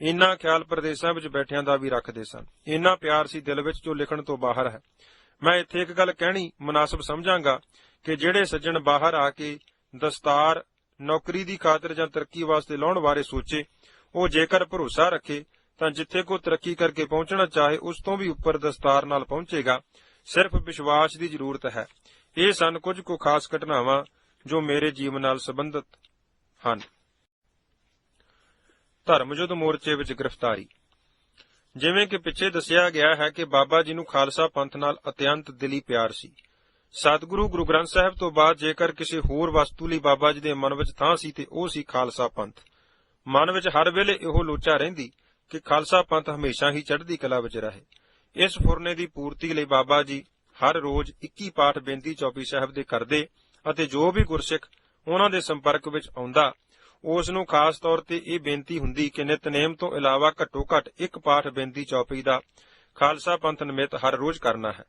ਇੰਨਾ ਖਿਆਲ ਪ੍ਰਦੇਸ਼ਾਂ ਵਿੱਚ ਬੈਠਿਆਂ ਦਾ ਵੀ ਰੱਖਦੇ ਸਨ। ਇੰਨਾ ਪਿਆਰ ਸੀ ਦਿਲ ਵਿੱਚ ਜੋ ਲਿਖਣ ਤੋਂ ਬਾਹਰ ਹੈ। ਮੈਂ ਇੱਥੇ ਇੱਕ ਗੱਲ ਕਹਿਣੀ ਮੁਨਾਸਬ ਸਮਝਾਂਗਾ ਕਿ ਜਿਹੜੇ ਸੱਜਣ ਬਾਹਰ ਆ ਕੇ ਦਸਤਾਰ ਨੌਕਰੀ ਦੀ ਖਾਤਰ ਜਾਂ ਤਰੱਕੀ ਵਾਸਤੇ ਲਾਉਣ ਬਾਰੇ ਸੋਚੇ, ਉਹ ਜੇਕਰ ਭਰੋਸਾ ਰੱਖੇ ਤਾਂ ਜਿੱਥੇ ਕੋ ਤਰੱਕੀ ਕਰਕੇ ਪਹੁੰਚਣਾ ਚਾਹੇ ਉਸ ਤੋਂ ਵੀ ਉੱਪਰ ਦਸਤਾਰ ਨਾਲ ਪਹੁੰਚੇਗਾ। ਸਿਰਫ ਵਿਸ਼ਵਾਸ ਦੀ ਜ਼ਰੂਰਤ ਹੈ। ਇਹ ਸਨ ਕੁਝ ਕੁ ਖਾਸ ਘਟਨਾਵਾਂ ਜੋ ਮੇਰੇ ਜੀਵਨ ਨਾਲ ਸੰਬੰਧਿਤ ਹਨ। ਧਰਮਯੁੱਧ ਮੋਰਚੇ ਵਿੱਚ ਗ੍ਰਿਫਤਾਰੀ। ਜਿਵੇਂ ਕਿ ਪਿੱਛੇ ਦੱਸਿਆ ਗਿਆ ਹੈ ਕਿ ਬਾਬਾ ਜੀ ਨੂੰ ਖਾਲਸਾ ਪੰਥ ਨਾਲ ਅਤਿਅੰਤ ਦਿਲੀ ਪਿਆਰ ਸੀ। ਸਤਿਗੁਰੂ ਗੁਰੂ ਗ੍ਰੰਥ ਸਾਹਿਬ ਤੋਂ ਬਾਅਦ ਜੇਕਰ ਕਿਸੇ ਹੋਰ ਵਸਤੂ ਲਈ ਬਾਬਾ ਜੀ ਦੇ ਮਨ ਵਿੱਚ ਥਾਂ ਸੀ ਤੇ ਉਹ ਸੀ ਖਾਲਸਾ ਪੰਥ। ਮਨ ਵਿੱਚ ਹਰ ਵੇਲੇ ਇਹੋ ਲੋਚਾ ਰਹਿੰਦੀ ਕਿ ਖਾਲਸਾ ਪੰਥ ਹਮੇਸ਼ਾ ਹੀ ਚੜ੍ਹਦੀ ਕਲਾ ਵਿੱਚ ਰਹੇ। ਇਸ ਫੁਰਨੇ ਦੀ ਪੂਰਤੀ ਲਈ ਬਾਬਾ ਜੀ ਹਰ ਰੋਜ਼ 21 ਪਾਠ ਬੇਨਤੀ ਚੌਪਈ ਸਾਹਿਬ ਦੇ ਕਰਦੇ ਅਤੇ ਜੋ ਵੀ ਗੁਰਸਿੱਖ ਉਹਨਾਂ ਦੇ ਸੰਪਰਕ ਵਿੱਚ ਆਉਂਦਾ ਉਸ ਨੂੰ ਖਾਸ ਤੌਰ ਤੇ ਇਹ ਬੇਨਤੀ ਹੁੰਦੀ ਕਿ ਨਿਤਨੇਮ ਤੋਂ ਇਲਾਵਾ ਘੱਟੋ ਘੱਟ 1 ਪਾਠ ਬੇਨਤੀ ਚੌਪਈ ਦਾ ਖਾਲਸਾ ਪੰਥ ਨਿਮਿਤ ਹਰ ਰੋਜ਼ ਕਰਨਾ ਹੈ।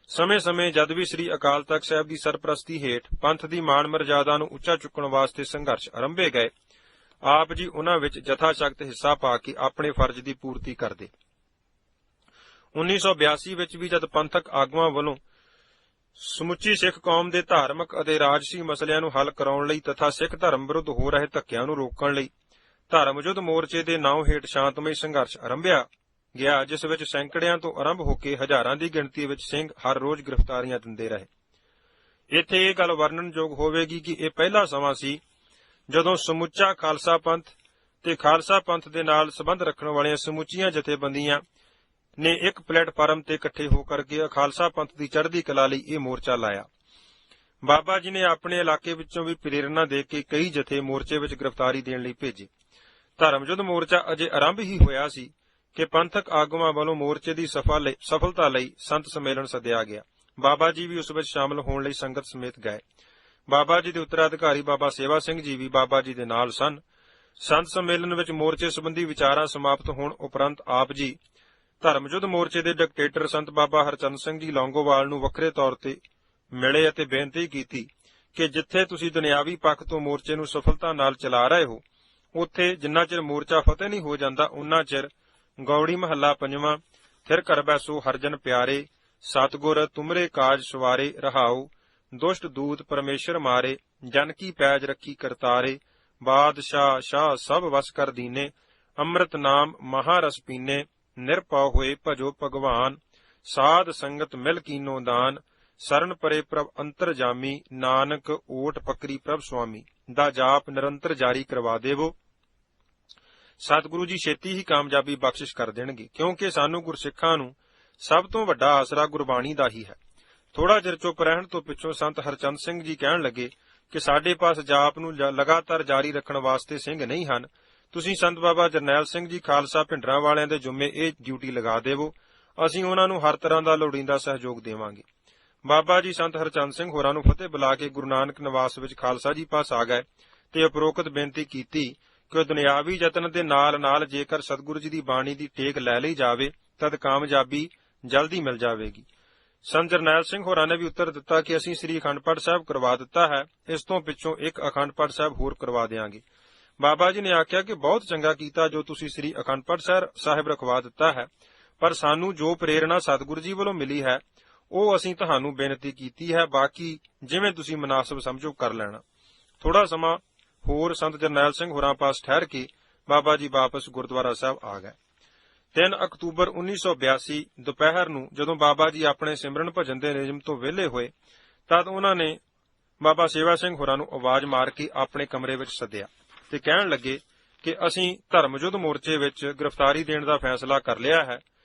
ਸਮੇਂ-ਸਮੇਂ ਜਦ ਵੀ ਸ੍ਰੀ ਅਕਾਲ ਤਖ਼ਤ ਸਾਹਿਬ ਦੀ ਸਰਪ੍ਰਸਤੀ ਹੇਠ ਪੰਥ ਦੀ ਮਾਣ ਮਰਜ਼ਾਦਾ ਨੂੰ ਉੱਚਾ ਚੁੱਕਣ ਵਾਸਤੇ ਸੰਘਰਸ਼ ਆਰੰਭੇ ਗਏ, ਆਪ ਜੀ ਉਹਨਾਂ ਵਿੱਚ ਜਥਾਸ਼ਕਤ ਹਿੱਸਾ ਪਾ ਕੇ ਆਪਣੇ ਫਰਜ਼ ਦੀ ਪੂਰਤੀ ਕਰਦੇ। 1982 ਵਿੱਚ ਵੀ ਜਦ ਪੰਥਕ ਆਗੂਆਂ ਵੱਲੋਂ ਸਮੁੱਚੀ ਸਿੱਖ ਕੌਮ ਦੇ ਧਾਰਮਿਕ ਅਤੇ ਰਾਜਸੀ ਮਸਲਿਆਂ ਨੂੰ ਹੱਲ ਕਰਾਉਣ ਲਈ ਤਥਾ ਸਿੱਖ ਧਰਮ ਵਿਰੁੱਧ ਹੋ ਰਹੇ ਧੱਕਿਆਂ ਨੂੰ ਰੋਕਣ ਲਈ ਧਰਮਯੁੱਧ ਮੋਰਚੇ ਦੇ ਨਾਂ ਹੇਠ ਸ਼ਾਂਤਮਈ ਸੰਘਰਸ਼ ਆਰੰਭਿਆ ਗਿਆ, ਜਿਸ ਵਿੱਚ ਸੈਂਕੜਿਆਂ ਤੋਂ ਆਰੰਭ ਹੋ ਕੇ ਹਜ਼ਾਰਾਂ ਦੀ ਗਿਣਤੀ ਵਿੱਚ ਸਿੰਘ ਹਰ ਰੋਜ਼ ਗ੍ਰਿਫਤਾਰੀਆਂ ਦਿੰਦੇ ਰਹੇ। ਇੱਥੇ ਇਹ ਗੱਲ ਵਰਣਨਯੋਗ ਹੋਵੇਗੀ ਕਿ ਇਹ ਪਹਿਲਾ ਸਮਾਂ ਸੀ ਜਦੋਂ ਸਮੁੱਚਾ ਖਾਲਸਾ ਪੰਥ ਤੇ ਖਾਲਸਾ ਪੰਥ ਦੇ ਨਾਲ ਸੰਬੰਧ ਰੱਖਣ ਵਾਲੀਆਂ ਸਮੁੱਚੀਆਂ ਜਥੇਬੰਦੀਆਂ ਨੇ ਇੱਕ ਪਲੇਟਫਾਰਮ ਤੇ ਇਕੱਠੇ ਹੋ ਕਰਕੇ ਖਾਲਸਾ ਪੰਥ ਦੀ ਚੜ੍ਹਦੀ ਕਲਾ ਲਈ ਇਹ ਮੋਰਚਾ ਲਾਇਆ। ਬਾਬਾ ਜੀ ਨੇ ਆਪਣੇ ਇਲਾਕੇ ਵਿੱਚੋਂ ਵੀ ਪ੍ਰੇਰਣਾ ਦੇ ਕੇ ਕਈ ਜਥੇ ਮੋਰਚੇ ਵਿੱਚ ਗ੍ਰਿਫਤਾਰੀ ਦੇਣ ਲਈ ਭੇਜੇ। ਧਰਮਯੁੱਧ ਮੋਰਚਾ ਅਜੇ ਆਰੰਭ ਹੀ ਹੋਇਆ ਸੀ ਕਿ ਪੰਥਕ ਆਗੂਆਂ ਵੱਲੋਂ ਮੋਰਚੇ ਦੀ ਸਫਲਤਾ ਲਈ ਸੰਤ ਸੰਮੇਲਨ ਸੱਦਿਆ ਗਿਆ। ਬਾਬਾ ਜੀ ਵੀ ਉਸ ਵਿੱਚ ਸ਼ਾਮਲ ਹੋਣ ਲਈ ਸੰਗਤ ਸਮੇਤ ਗਏ। ਬਾਬਾ ਜੀ ਦੇ ਉੱਤਰਾਧਿਕਾਰੀ ਬਾਬਾ ਸੇਵਾ ਸਿੰਘ ਜੀ ਵੀ ਬਾਬਾ ਜੀ ਦੇ ਨਾਲ ਸਨ। ਸੰਤ ਸੰਮੇਲਨ ਵਿੱਚ ਮੋਰਚੇ ਸੰਬੰਧੀ ਵਿਚਾਰਾਂ ਸਮਾਪਤ ਹੋਣ ਉਪਰੰਤ ਆਪ ਜੀ ਧਰਮਯੁੱਧ ਮੋਰਚੇ ਦੇ ਡਿਕਟੇਟਰ ਸੰਤ ਬਾਬਾ ਹਰਚੰਦ ਸਿੰਘ ਜੀ ਲੌਂਗੋਵਾਲ ਨੂੰ ਵੱਖਰੇ ਤੌਰ ਤੇ ਮਿਲੇ ਅਤੇ ਬੇਨਤੀ ਕੀਤੀ ਕਿ ਜਿੱਥੇ ਤੁਸੀਂ ਦੁਨਿਆਵੀ ਪੱਖ ਤੋਂ ਮੋਰਚੇ ਨੂੰ ਸਫਲਤਾ ਨਾਲ ਚਲਾ ਰਹੇ ਹੋ, ਉੱਥੇ ਜਿੰਨਾ ਚਿਰ ਮੋਰਚਾ ਫਤਿਹ ਨਹੀਂ ਹੋ ਜਾਂਦਾ ਉਨਾ ਚਿਰ ਗੌੜੀ ਮਹੱਲਾ 5ਵਾਂ ਥਿਰ ਕਰ ਬੈਸੋ ਹਰਜਨ ਪਿਆਰੇ, ਸਤਿਗੁਰ ਤੁਮਰੇ ਕਾਜ ਸਵਾਰੇ, ਰਹਾਉ ਦੁਸ਼ਟ ਦੂਤ ਪਰਮੇਸ਼ਰ ਮਾਰੇ, ਜਨ ਕੀ ਪੈਜ ਰੱਖੀ ਕਰਤਾਰੇ, ਬਾਦਸ਼ਾਹ ਸ਼ਾਹ ਸਭ ਵਸ ਕਰ ਦੀਨੇ, ਅੰਮ੍ਰਿਤ ਨਾਮ ਮਹਾਰਸ ਪੀਨੇ, ਨਿਰਭਉ ਹੋਏ ਭਜੋ ਭਗਵਾਨ, ਸਾਧ ਸੰਗਤ ਮਿਲ ਕੀਨੋ ਦਾਨ, ਸਰਨ ਪਰੇ ਪ੍ਰਭ ਅੰਤਰਜਾਮੀ, ਨਾਨਕ ਓਟ ਪਕਰੀ ਪ੍ਰਭ ਸੁਆਮੀ, ਦਾ ਜਾਪ ਨਿਰੰਤਰ ਜਾਰੀ ਕਰਵਾ ਦੇਵੋ। ਸਤਿਗੁਰੂ ਜੀ ਛੇਤੀ ਹੀ ਕਾਮਯਾਬੀ ਬਖਸ਼ਿਸ਼ ਕਰ ਦੇਣਗੇ, ਕਿਉਂਕਿ ਸਾਨੂੰ ਗੁਰਸਿੱਖਾਂ ਨੂੰ ਸਭ ਤੋਂ ਵੱਡਾ ਆਸਰਾ ਗੁਰਬਾਣੀ ਦਾ ਹੀ ਹੈ। ਥੋੜਾ ਚਿਰ ਚੁੱਪ ਰਹਿਣ ਤੋਂ ਪਿੱਛੋਂ ਸੰਤ ਹਰਚੰਦ ਸਿੰਘ ਜੀ ਕਹਿਣ ਲੱਗੇ ਕਿ ਸਾਡੇ ਪਾਸ ਜਾਪ ਨੂੰ ਲਗਾਤਾਰ ਜਾਰੀ ਰੱਖਣ ਵਾਸਤੇ ਸਿੰਘ ਨਹੀਂ ਹਨ। ਤੁਸੀਂ ਸੰਤ ਬਾਬਾ ਜਰਨੈਲ ਸਿੰਘ ਜੀ ਖਾਲਸਾ ਭਿੰਡਰਾਂ ਵਾਲਿਆਂ ਦੇ ਜੁੰਮੇ ਇਹ ਡਿਊਟੀ ਲਗਾ ਦੇਵੋ। ਅਸੀਂ ਉਹਨਾਂ ਨੂੰ ਹਰ ਤਰ੍ਹਾਂ ਦਾ ਲੋੜੀਂਦਾ ਸਹਿਯੋਗ ਦੇਵਾਂਗੇ। ਬਾਬਾ ਜੀ ਸੰਤ ਹਰਚੰਦ ਸਿੰਘ ਹੋਰਾਂ ਨੂੰ ਫਤਿਹ ਬੁਲਾ ਕੇ ਗੁਰੂ ਨਾਨਕ ਨਿਵਾਸ ਵਿੱਚ ਖਾਲਸਾ ਜੀ ਪਾਸ ਆ ਗਏ ਤੇ ਉਪਰੋਕਤ ਬੇਨਤੀ ਕੀਤੀ ਕਿ ਦੁਨਿਆਵੀ ਯਤਨ ਦੇ ਨਾਲ ਨਾਲ ਜੇਕਰ ਸਤਿਗੁਰੂ ਜੀ ਦੀ ਬਾਣੀ ਦੀ ਟੇਕ ਲੈ ਲਈ ਜਾਵੇ ਤਦ ਕਾਮਯਾਬੀ ਜਲਦੀ ਮਿਲ ਜਾਵੇਗੀ। ਸੰਤ ਜਰਨੈਲ ਸਿੰਘ ਹੋਰਾਂ ਨੇ ਵੀ ਉੱਤਰ ਦਿੱਤਾ ਕਿ ਅਸੀਂ ਸ੍ਰੀ ਅਖੰਡ ਪਾਠ ਸਾਹਿਬ ਕਰਵਾ ਦਿੱਤਾ ਹੈ, ਇਸ ਤੋਂ ਪਿੱਛੋਂ ਇੱਕ ਅਖੰਡ ਪਾਠ ਸਾਹਿਬ ਹੋਰ ਕਰਵਾ ਦਿਆਂਗੇ। ਬਾਬਾ ਜੀ ਨੇ ਆਖਿਆ ਕਿ ਬਹੁਤ ਚੰਗਾ ਕੀਤਾ ਜੋ ਤੁਸੀਂ ਸ੍ਰੀ ਅਖੰਡ ਪਾਠ ਸਾਹਿਬ ਰਖਵਾ ਦਿੱਤਾ ਹੈ, ਪਰ ਸਾਨੂੰ ਜੋ ਪ੍ਰੇਰਣਾ ਸਤਿਗੁਰੂ ਜੀ ਵੱਲੋਂ ਮਿਲੀ ਹੈ ਉਹ ਅਸੀਂ ਤੁਹਾਨੂੰ ਬੇਨਤੀ ਕੀਤੀ ਹੈ, ਬਾਕੀ ਜਿਵੇਂ ਤੁਸੀਂ ਮੁਨਾਸਬ ਸਮਝੋ ਕਰ ਲੈਣਾ। ਥੋੜਾ ਸਮਾਂ ਹੋਰ ਸੰਤ ਜਰਨੈਲ ਸਿੰਘ ਹੋਰਾਂ ਪਾਸ ਠਹਿਰ ਕੇ ਬਾਬਾ ਜੀ ਵਾਪਸ ਗੁਰਦੁਆਰਾ ਸਾਹਿਬ ਆ ਗਏ। 3 ਅਕਤੂਬਰ 1982 ਦੁਪਹਿਰ ਨੂੰ ਜਦੋਂ ਬਾਬਾ ਜੀ ਆਪਣੇ ਸਿਮਰਨ ਭਜਨ ਦੇ ਨਿਯਮ ਤੋਂ ਵਿਹਲੇ ਹੋਏ ਤਦ ਉਹਨਾਂ ਨੇ ਬਾਬਾ ਸੇਵਾ ਸਿੰਘ ਹੋਰਾਂ ਨੂੰ ਆਵਾਜ਼ ਮਾਰ ਕੇ ਆਪਣੇ ਕਮਰੇ ਵਿੱਚ ਸੱਦਿਆ ਤੇ ਕਹਿਣ ਲੱਗੇ ਕਿ ਅਸੀਂ ਧਰਮਯੁੱਧ ਮੋਰਚੇ ਵਿੱਚ ਗ੍ਰਿਫਤਾਰੀ ਦੇਣ ਦਾ ਫੈਸਲਾ ਕਰ ਲਿਆ ਹੈ,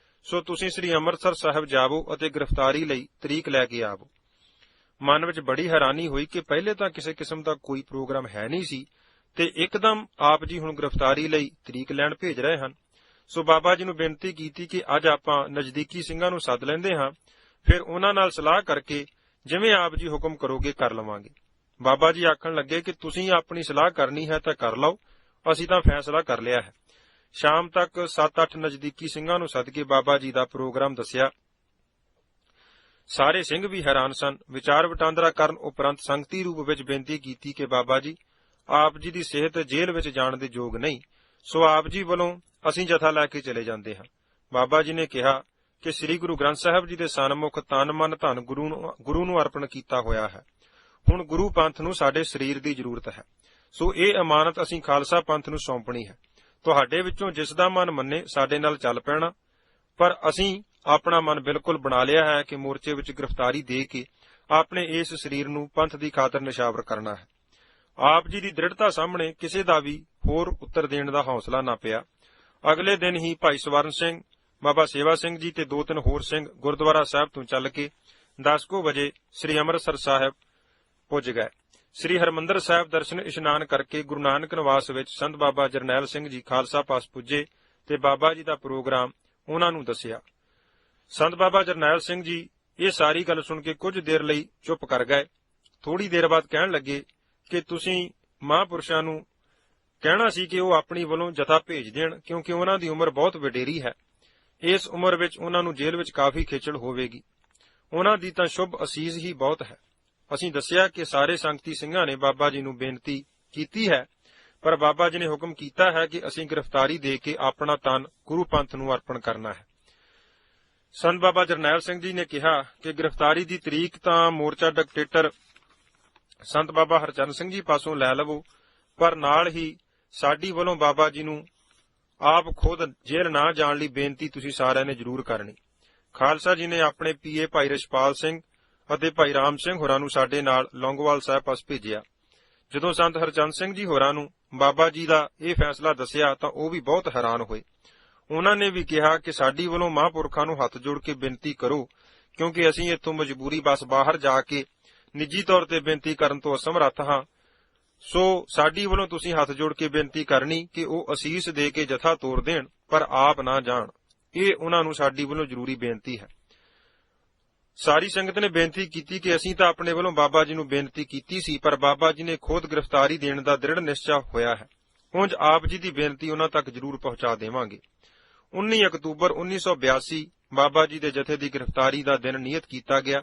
ਸੋ ਤੁਸੀਂ ਸ੍ਰੀ ਅੰਮ੍ਰਿਤਸਰ ਸਾਹਿਬ ਜਾਵੋ ਅਤੇ ਗ੍ਰਿਫਤਾਰੀ ਲਈ ਤਰੀਕ ਲੈ ਕੇ ਆਵੋ। ਮਨ ਵਿੱਚ ਬੜੀ ਹੈਰਾਨੀ ਹੋਈ ਕਿ ਪਹਿਲੇ ਤਾਂ ਕਿਸੇ ਕਿਸਮ ਦਾ ਕੋਈ ਪ੍ਰੋਗਰਾਮ ਹੈ ਨਹੀਂ ਸੀ ਤੇ ਇੱਕਦਮ ਆਪ ਜੀ ਹੁਣ ਗ੍ਰਿਫਤਾਰੀ ਲਈ ਤਰੀਕ ਲੈਣ ਭੇਜ ਰਹੇ ਹਨ। ਸੋ ਬਾਬਾ ਜੀ ਨੂੰ ਬੇਨਤੀ ਕੀਤੀ ਕਿ ਅੱਜ ਆਪਾਂ ਨਜ਼ਦੀਕੀ ਸਿੰਘਾਂ ਨੂੰ ਸੱਦ ਲੈਂਦੇ ਹਾਂ, ਫਿਰ ਉਹਨਾਂ ਨਾਲ ਸਲਾਹ ਕਰਕੇ ਜਿਵੇਂ ਆਪ ਜੀ ਹੁਕਮ ਕਰੋਗੇ ਕਰ ਲਵਾਂਗੇ। ਬਾਬਾ ਜੀ ਆਖਣ ਲੱਗੇ ਕਿ ਤੁਸੀਂ ਆਪਣੀ ਸਲਾਹ ਕਰਨੀ ਹੈ ਤਾਂ ਕਰ ਲਓ, ਅਸੀਂ ਤਾਂ ਫੈਸਲਾ ਕਰ ਲਿਆ ਹੈ। ਸ਼ਾਮ ਤੱਕ 7-8 ਨਜ਼ਦੀਕੀ ਸਿੰਘਾਂ ਨੂੰ ਸੱਦ ਕੇ ਬਾਬਾ ਜੀ ਦਾ ਪ੍ਰੋਗਰਾਮ ਦੱਸਿਆ। ਸਾਰੇ ਸਿੰਘ ਵੀ ਹੈਰਾਨ ਸਨ। ਵਿਚਾਰ ਵਟਾਂਦਰਾ ਕਰਨ ਉਪਰੰਤ ਸੰਗਤੀ ਰੂਪ ਵਿੱਚ ਬੇਨਤੀ ਕੀਤੀ ਕਿ ਬਾਬਾ ਜੀ, ਆਪ ਜੀ ਦੀ ਸਿਹਤ ਜੇਲ੍ਹ ਵਿੱਚ ਜਾਣ ਦੇ ਯੋਗ ਨਹੀਂ, ਸੋ ਆਪ ਜੀ ਵੱਲੋਂ ਅਸੀਂ ਜਥਾ ਲੈ ਕੇ ਚਲੇ ਜਾਂਦੇ ਹਾਂ। ਬਾਬਾ ਜੀ ਨੇ ਕਿਹਾ ਕਿ ਸ੍ਰੀ ਗੁਰੂ ਗ੍ਰੰਥ ਸਾਹਿਬ ਜੀ ਦੇ ਸਨਮੁਖ ਤਨ ਮਨ ਧਨ ਗੁਰੂ ਨੂੰ ਅਰਪਣ ਕੀਤਾ ਹੋਇਆ ਹੈ। ਹੁਣ ਗੁਰੂ ਪੰਥ ਨੂੰ ਸਾਡੇ ਸਰੀਰ ਦੀ ਜ਼ਰੂਰਤ ਹੈ, ਸੋ ਇਹ ਅਮਾਨਤ ਅਸੀਂ ਖਾਲਸਾ ਪੰਥ ਨੂੰ ਸੌਂਪਣੀ ਹੈ। ਤੁਹਾਡੇ ਵਿੱਚੋਂ ਜਿਸ ਦਾ ਮਨ ਮੰਨੇ ਸਾਡੇ ਨਾਲ ਚੱਲ ਪੈਣਾ, ਪਰ ਅਸੀਂ ਆਪਣਾ ਮਨ ਬਿਲਕੁਲ ਬਣਾ ਲਿਆ ਹੈ ਕਿ ਮੋਰਚੇ ਵਿੱਚ ਗ੍ਰਿਫਤਾਰੀ ਦੇ ਕੇ ਆਪਣੇ ਇਸ ਸਰੀਰ ਨੂੰ ਪੰਥ ਦੀ ਖਾਤਰ ਨਿਸ਼ਾਵਰ ਕਰਨਾ ਹੈ। ਆਪ ਜੀ ਦੀ ਦ੍ਰਿੜਤਾ ਸਾਹਮਣੇ ਕਿਸੇ ਦਾ ਵੀ ਹੋਰ ਉੱਤਰ ਦੇਣ ਦਾ ਹੌਸਲਾ ਨਾ ਪਿਆ। ਅਗਲੇ ਦਿਨ ਹੀ ਭਾਈ ਸਵਰਨ ਸਿੰਘ, ਬਾਬਾ ਸੇਵਾ ਸਿੰਘ ਜੀ ਤੇ 2-3 ਹੋਰ ਸਿੰਘ ਗੁਰਦੁਆਰਾ ਸਾਹਿਬ ਤੋਂ ਚੱਲ ਕੇ 10 ਵਜੇ ਸ੍ਰੀ ਅੰਮ੍ਰਿਤਸਰ ਸਾਹਿਬ ਪੁੱਜ ਗਏ। ਸ੍ਰੀ ਹਰਿਮੰਦਰ ਸਾਹਿਬ ਦਰਸ਼ਨ ਇਸ਼ਨਾਨ ਕਰਕੇ ਗੁਰੂ ਨਾਨਕ ਨਿਵਾਸ ਵਿੱਚ ਸੰਤ ਬਾਬਾ ਜਰਨੈਲ ਸਿੰਘ ਜੀ ਖਾਲਸਾ ਪਾਸ ਪੁੱਜੇ ਤੇ ਬਾਬਾ ਜੀ ਦਾ ਪ੍ਰੋਗਰਾਮ ਉਹਨਾਂ ਨੂੰ ਦੱਸਿਆ। ਸੰਤ ਬਾਬਾ ਜਰਨੈਲ ਸਿੰਘ ਜੀ ਇਹ ਸਾਰੀ ਗੱਲ ਸੁਣ ਕੇ ਕੁਝ ਦੇਰ ਲਈ ਚੁੱਪ ਕਰ ਗਏ। ਥੋੜੀ ਦੇਰ ਬਾਅਦ ਕਹਿਣ ਲੱਗੇ ਕਿ ਤੁਸੀਂ ਮਹਾਂਪੁਰਸ਼ਾਂ ਨੂੰ ਕਹਿਣਾ ਸੀ ਕਿ ਉਹ ਆਪਣੀ ਵੱਲੋਂ ਜਥਾ ਭੇਜ ਦੇਣ, ਕਿਉਂਕਿ ਉਹਨਾਂ ਦੀ ਉਮਰ ਬਹੁਤ ਵਡੇਰੀ ਹੈ। ਇਸ ਉਮਰ ਵਿੱਚ ਉਹਨਾਂ ਨੂੰ ਜੇਲ੍ਹ ਵਿੱਚ ਕਾਫੀ ਖੇਚਲ ਹੋਵੇਗੀ। ਉਹਨਾਂ ਦੀ ਤਾਂ ਸ਼ੁਭ ਅਸੀਸ ਹੀ ਬਹੁਤ ਹੈ। ਅਸੀਂ ਦੱਸਿਆ ਕਿ ਸਾਰੇ ਸੰਗਤੀ ਸਿੰਘਾਂ ਨੇ ਬਾਬਾ ਜੀ ਨੂੰ ਬੇਨਤੀ ਕੀਤੀ ਹੈ, ਪਰ ਬਾਬਾ ਜੀ ਨੇ ਹੁਕਮ ਕੀਤਾ ਹੈ ਕਿ ਅਸੀਂ ਗ੍ਰਿਫਤਾਰੀ ਦੇ ਕੇ ਆਪਣਾ ਤਨ ਗੁਰੂ ਪੰਥ ਨੂੰ ਅਰਪਣ ਕਰਨਾ ਹੈ। ਸੰਤ ਬਾਬਾ ਜਰਨੈਲ ਸਿੰਘ ਜੀ ਨੇ ਕਿਹਾ ਕਿ ਗ੍ਰਿਫਤਾਰੀ ਦੀ ਤਰੀਕ ਤਾਂ ਮੋਰਚਾ ਡਿਕਟੇਟਰ ਸੰਤ ਬਾਬਾ ਹਰਚੰਦ ਸਿੰਘ ਜੀ ਪਾਸੋਂ ਲੈ ਲਵੋ, ਪਰ ਨਾਲ ਹੀ ਸਾਡੀ ਵੱਲੋਂ ਬਾਬਾ ਜੀ ਨੂੰ ਆਪ ਖੁਦ ਜੇਲ੍ਹ ਨਾ ਜਾਣ ਲਈ ਬੇਨਤੀ ਤੁਸੀਂ ਸਾਰਿਆਂ ਨੇ ਜ਼ਰੂਰ ਕਰਨੀ। ਖਾਲਸਾ ਜੀ ਨੇ ਆਪਣੇ ਪੀਏ ਭਾਈ ਰਛਪਾਲ ਸਿੰਘ ਅਤੇ ਭਾਈ ਰਾਮ ਸਿੰਘ ਹੋਰਾਂ ਨੂੰ ਸਾਡੇ ਨਾਲ ਲੌਂਗੋਵਾਲ ਸਾਹਿਬ ਪਾਸ ਭੇਜਿਆ। ਜਦੋਂ ਸੰਤ ਹਰਚੰਦ ਸਿੰਘ ਜੀ ਹੋਰਾਂ ਨੂੰ ਬਾਬਾ ਜੀ ਦਾ ਇਹ ਫੈਸਲਾ ਦੱਸਿਆ ਤਾਂ ਉਹ ਵੀ ਬਹੁਤ ਹੈਰਾਨ ਹੋਏ। ਉਹਨਾਂ ਨੇ ਵੀ ਕਿਹਾ ਕਿ ਸਾਡੀ ਵੱਲੋਂ ਮਹਾਂਪੁਰਖਾਂ ਨੂੰ ਹੱਥ ਜੋੜ ਕੇ ਬੇਨਤੀ ਕਰੋ, ਕਿਉਂਕਿ ਅਸੀਂ ਇੱਥੋਂ ਮਜਬੂਰੀ ਬਸ ਬਾਹਰ ਜਾ ਕੇ ਨਿੱਜੀ ਤੌਰ ਤੇ ਬੇਨਤੀ ਕਰਨ ਤੋਂ ਅਸਮਰੱਥ ਹਾਂ। ਸੋ ਸਾਡੀ ਵੱਲੋਂ ਤੁਸੀਂ ਹੱਥ ਜੋੜ ਕੇ ਬੇਨਤੀ ਕਰਨੀ ਕਿ ਉਹ ਅਸੀਸ ਦੇ ਕੇ ਜਥਾ ਤੋਰ ਦੇਣ, ਪਰ ਆਪ ਨਾ ਜਾਣ। ਇਹ ਉਹਨਾਂ ਨੂੰ ਸਾਡੀ ਵੱਲੋਂ ਜ਼ਰੂਰੀ ਬੇਨਤੀ ਹੈ। ਸਾਰੀ ਸੰਗਤ ਨੇ ਬੇਨਤੀ ਕੀਤੀ ਕਿ ਅਸੀਂ ਤਾਂ ਆਪਣੇ ਵੱਲੋਂ ਬਾਬਾ ਜੀ ਨੂੰ ਬੇਨਤੀ ਕੀਤੀ ਸੀ, ਪਰ ਬਾਬਾ ਜੀ ਨੇ ਖੁਦ ਗ੍ਰਿਫਤਾਰੀ ਦੇਣ ਦਾ ਦ੍ਰਿੜ ਨਿਸ਼ਚਾ ਹੋਇਆ ਹੈ। ਉਂਝ ਆਪ ਜੀ ਦੀ ਬੇਨਤੀ ਉਹਨਾਂ ਤੱਕ ਜ਼ਰੂਰ ਪਹੁੰਚਾ ਦੇਵਾਂਗੇ। 19 ਅਕਤੂਬਰ 1982 ਬਾਬਾ ਜੀ ਦੇ ਜਥੇ ਦੀ ਗ੍ਰਿਫਤਾਰੀ ਦਾ ਦਿਨ ਨਿਯਤ ਕੀਤਾ ਗਿਆ।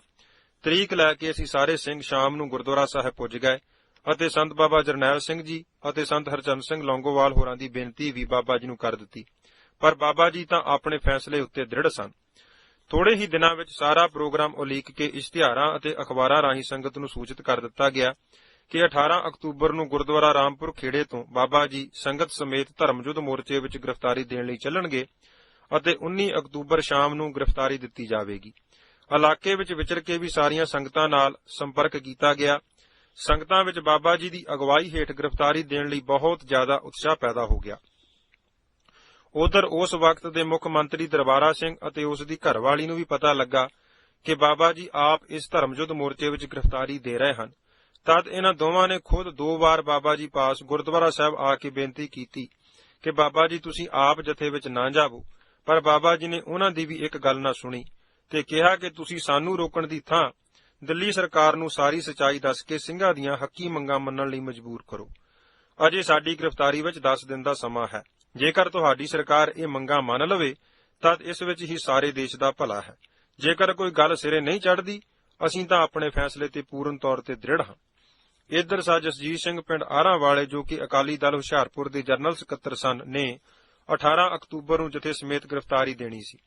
ਤਰੀਕ ਲੈ ਕੇ ਅਸੀਂ ਸਾਰੇ ਸਿੰਘ ਸ਼ਾਮ ਨੂੰ ਗੁਰਦੁਆਰਾ ਸਾਹਿਬ ਪੁੱਜ ਗਏ ਅਤੇ ਸੰਤ ਬਾਬਾ ਜਰਨੈਲ ਸਿੰਘ ਜੀ ਅਤੇ ਸੰਤ ਹਰਚੰਦ ਸਿੰਘ ਲੌਂਗੋਵਾਲ ਹੋਰਾਂ ਦੀ ਬੇਨਤੀ ਵੀ ਬਾਬਾ ਜੀ ਨੂੰ ਕਰ ਦਿੱਤੀ, ਪਰ ਬਾਬਾ ਜੀ ਤਾਂ ਆਪਣੇ ਫੈਸਲੇ ਉੱਤੇ ਦ੍ਰਿੜ ਸਨ। ਥੋੜੇ ਹੀ ਦਿਨਾਂ ਵਿੱਚ ਸਾਰਾ ਪ੍ਰੋਗਰਾਮ ਉਲੀਕ ਕੇ ਇਸ਼ਤਿਹਾਰਾਂ ਅਤੇ ਅਖਬਾਰਾਂ ਰਾਹੀਂ ਸੰਗਤ ਨੂੰ ਸੂਚਿਤ ਕਰ ਦਿੱਤਾ ਗਿਆ ਕਿ 18 ਅਕਤੂਬਰ ਨੂੰ ਗੁਰਦੁਆਰਾ ਰਾਮਪੁਰ ਖੇੜੇ ਤੋਂ ਬਾਬਾ ਜੀ ਸੰਗਤ ਸਮੇਤ ਧਰਮਯੁੱਧ ਮੋਰਚੇ ਵਿੱਚ ਗ੍ਰਿਫਤਾਰੀ ਦੇਣ ਲਈ ਚੱਲਣਗੇ ਅਤੇ 19 ਅਕਤੂਬਰ ਸ਼ਾਮ ਨੂੰ ਗ੍ਰਿਫਤਾਰੀ ਦਿੱਤੀ ਜਾਵੇਗੀ। ਇਲਾਕੇ ਵਿੱਚ ਵਿਚਰ ਕੇ ਵੀ ਸਾਰੀਆਂ ਸੰਗਤਾਂ ਨਾਲ ਸੰਪਰਕ ਕੀਤਾ ਗਿਆ। ਸੰਗਤਾਂ ਵਿੱਚ ਬਾਬਾ ਜੀ ਦੀ ਅਗਵਾਈ ਹੇਠ ਗ੍ਰਿਫਤਾਰੀ ਦੇਣ ਲਈ ਬਹੁਤ ਜ਼ਿਆਦਾ ਉਤਸ਼ਾਹ ਪੈਦਾ ਹੋ ਗਿਆ। ਉਧਰ ਉਸ ਵਕਤ ਦੇ ਮੁੱਖ ਮੰਤਰੀ ਦਰਬਾਰਾ ਸਿੰਘ ਅਤੇ ਉਸ ਦੀ ਘਰਵਾਲੀ ਨੂੰ ਵੀ ਪਤਾ ਲੱਗਾ ਕਿ ਬਾਬਾ ਜੀ ਆਪ ਇਸ ਧਰਮਯੁੱਧ ਮੋਰਚੇ ਵਿੱਚ ਗ੍ਰਿਫਤਾਰੀ ਦੇ ਰਹੇ ਹਨ। ਤਦ ਇਹਨਾਂ ਦੋਵਾਂ ਨੇ ਖੁਦ 2 ਵਾਰ ਬਾਬਾ ਜੀ ਪਾਸ ਗੁਰਦੁਆਰਾ ਸਾਹਿਬ ਆ ਕੇ ਬੇਨਤੀ ਕੀਤੀ ਕਿ ਬਾਬਾ ਜੀ ਤੁਸੀਂ ਆਪ ਜਥੇ ਵਿੱਚ ਨਾ ਜਾਵੋ, ਪਰ ਬਾਬਾ ਜੀ ਨੇ ਉਹਨਾਂ ਦੀ ਵੀ ਇੱਕ ਗੱਲ ਨਾ ਸੁਣੀ ਤੇ ਕਿਹਾ ਕਿ ਤੁਸੀਂ ਸਾਨੂੰ ਰੋਕਣ ਦੀ ਥਾਂ ਦਿੱਲੀ ਸਰਕਾਰ ਨੂੰ ਸਾਰੀ ਸੱਚਾਈ ਦੱਸ ਕੇ ਸਿੰਘਾਂ ਦੀਆਂ ਹੱਕੀ ਮੰਗਾਂ ਮੰਨਣ ਲਈ ਮਜਬੂਰ ਕਰੋ। ਅਜੇ ਸਾਡੀ ਗ੍ਰਿਫਤਾਰੀ ਵਿੱਚ 10 ਦਿਨ ਦਾ ਸਮਾਂ ਹੈ। ਜੇਕਰ ਤੁਹਾਡੀ ਸਰਕਾਰ ਇਹ ਮੰਗਾਂ ਮੰਨ ਲਵੇ ਤਦ ਇਸ ਵਿੱਚ ਹੀ ਸਾਰੇ ਦੇਸ਼ ਦਾ ਭਲਾ ਹੈ। ਜੇਕਰ ਕੋਈ ਗੱਲ ਸਿਰੇ ਨਹੀਂ ਚੜ੍ਹਦੀ, ਅਸੀਂ ਤਾਂ ਆਪਣੇ ਫੈਸਲੇ ਤੇ ਪੂਰਨ ਤੌਰ ਤੇ ਦ੍ਰਿੜ ਹਾਂ। ਇੱਧਰ ਸਾ ਜਸਜੀਤ ਸਿੰਘ ਪਿੰਡ ਆਰਾਂ ਵਾਲੇ, ਜੋ ਕਿ ਅਕਾਲੀ ਦਲ ਹੁਸ਼ਿਆਰਪੁਰ ਦੇ ਜਨਰਲ ਸਕੱਤਰ ਸਨ, ਨੇ 18 ਅਕਤੂਬਰ ਨੂੰ ਜਥੇ ਸਮੇਤ ਗ੍ਰਿਫਤਾਰੀ ਦੇਣੀ ਸੀ।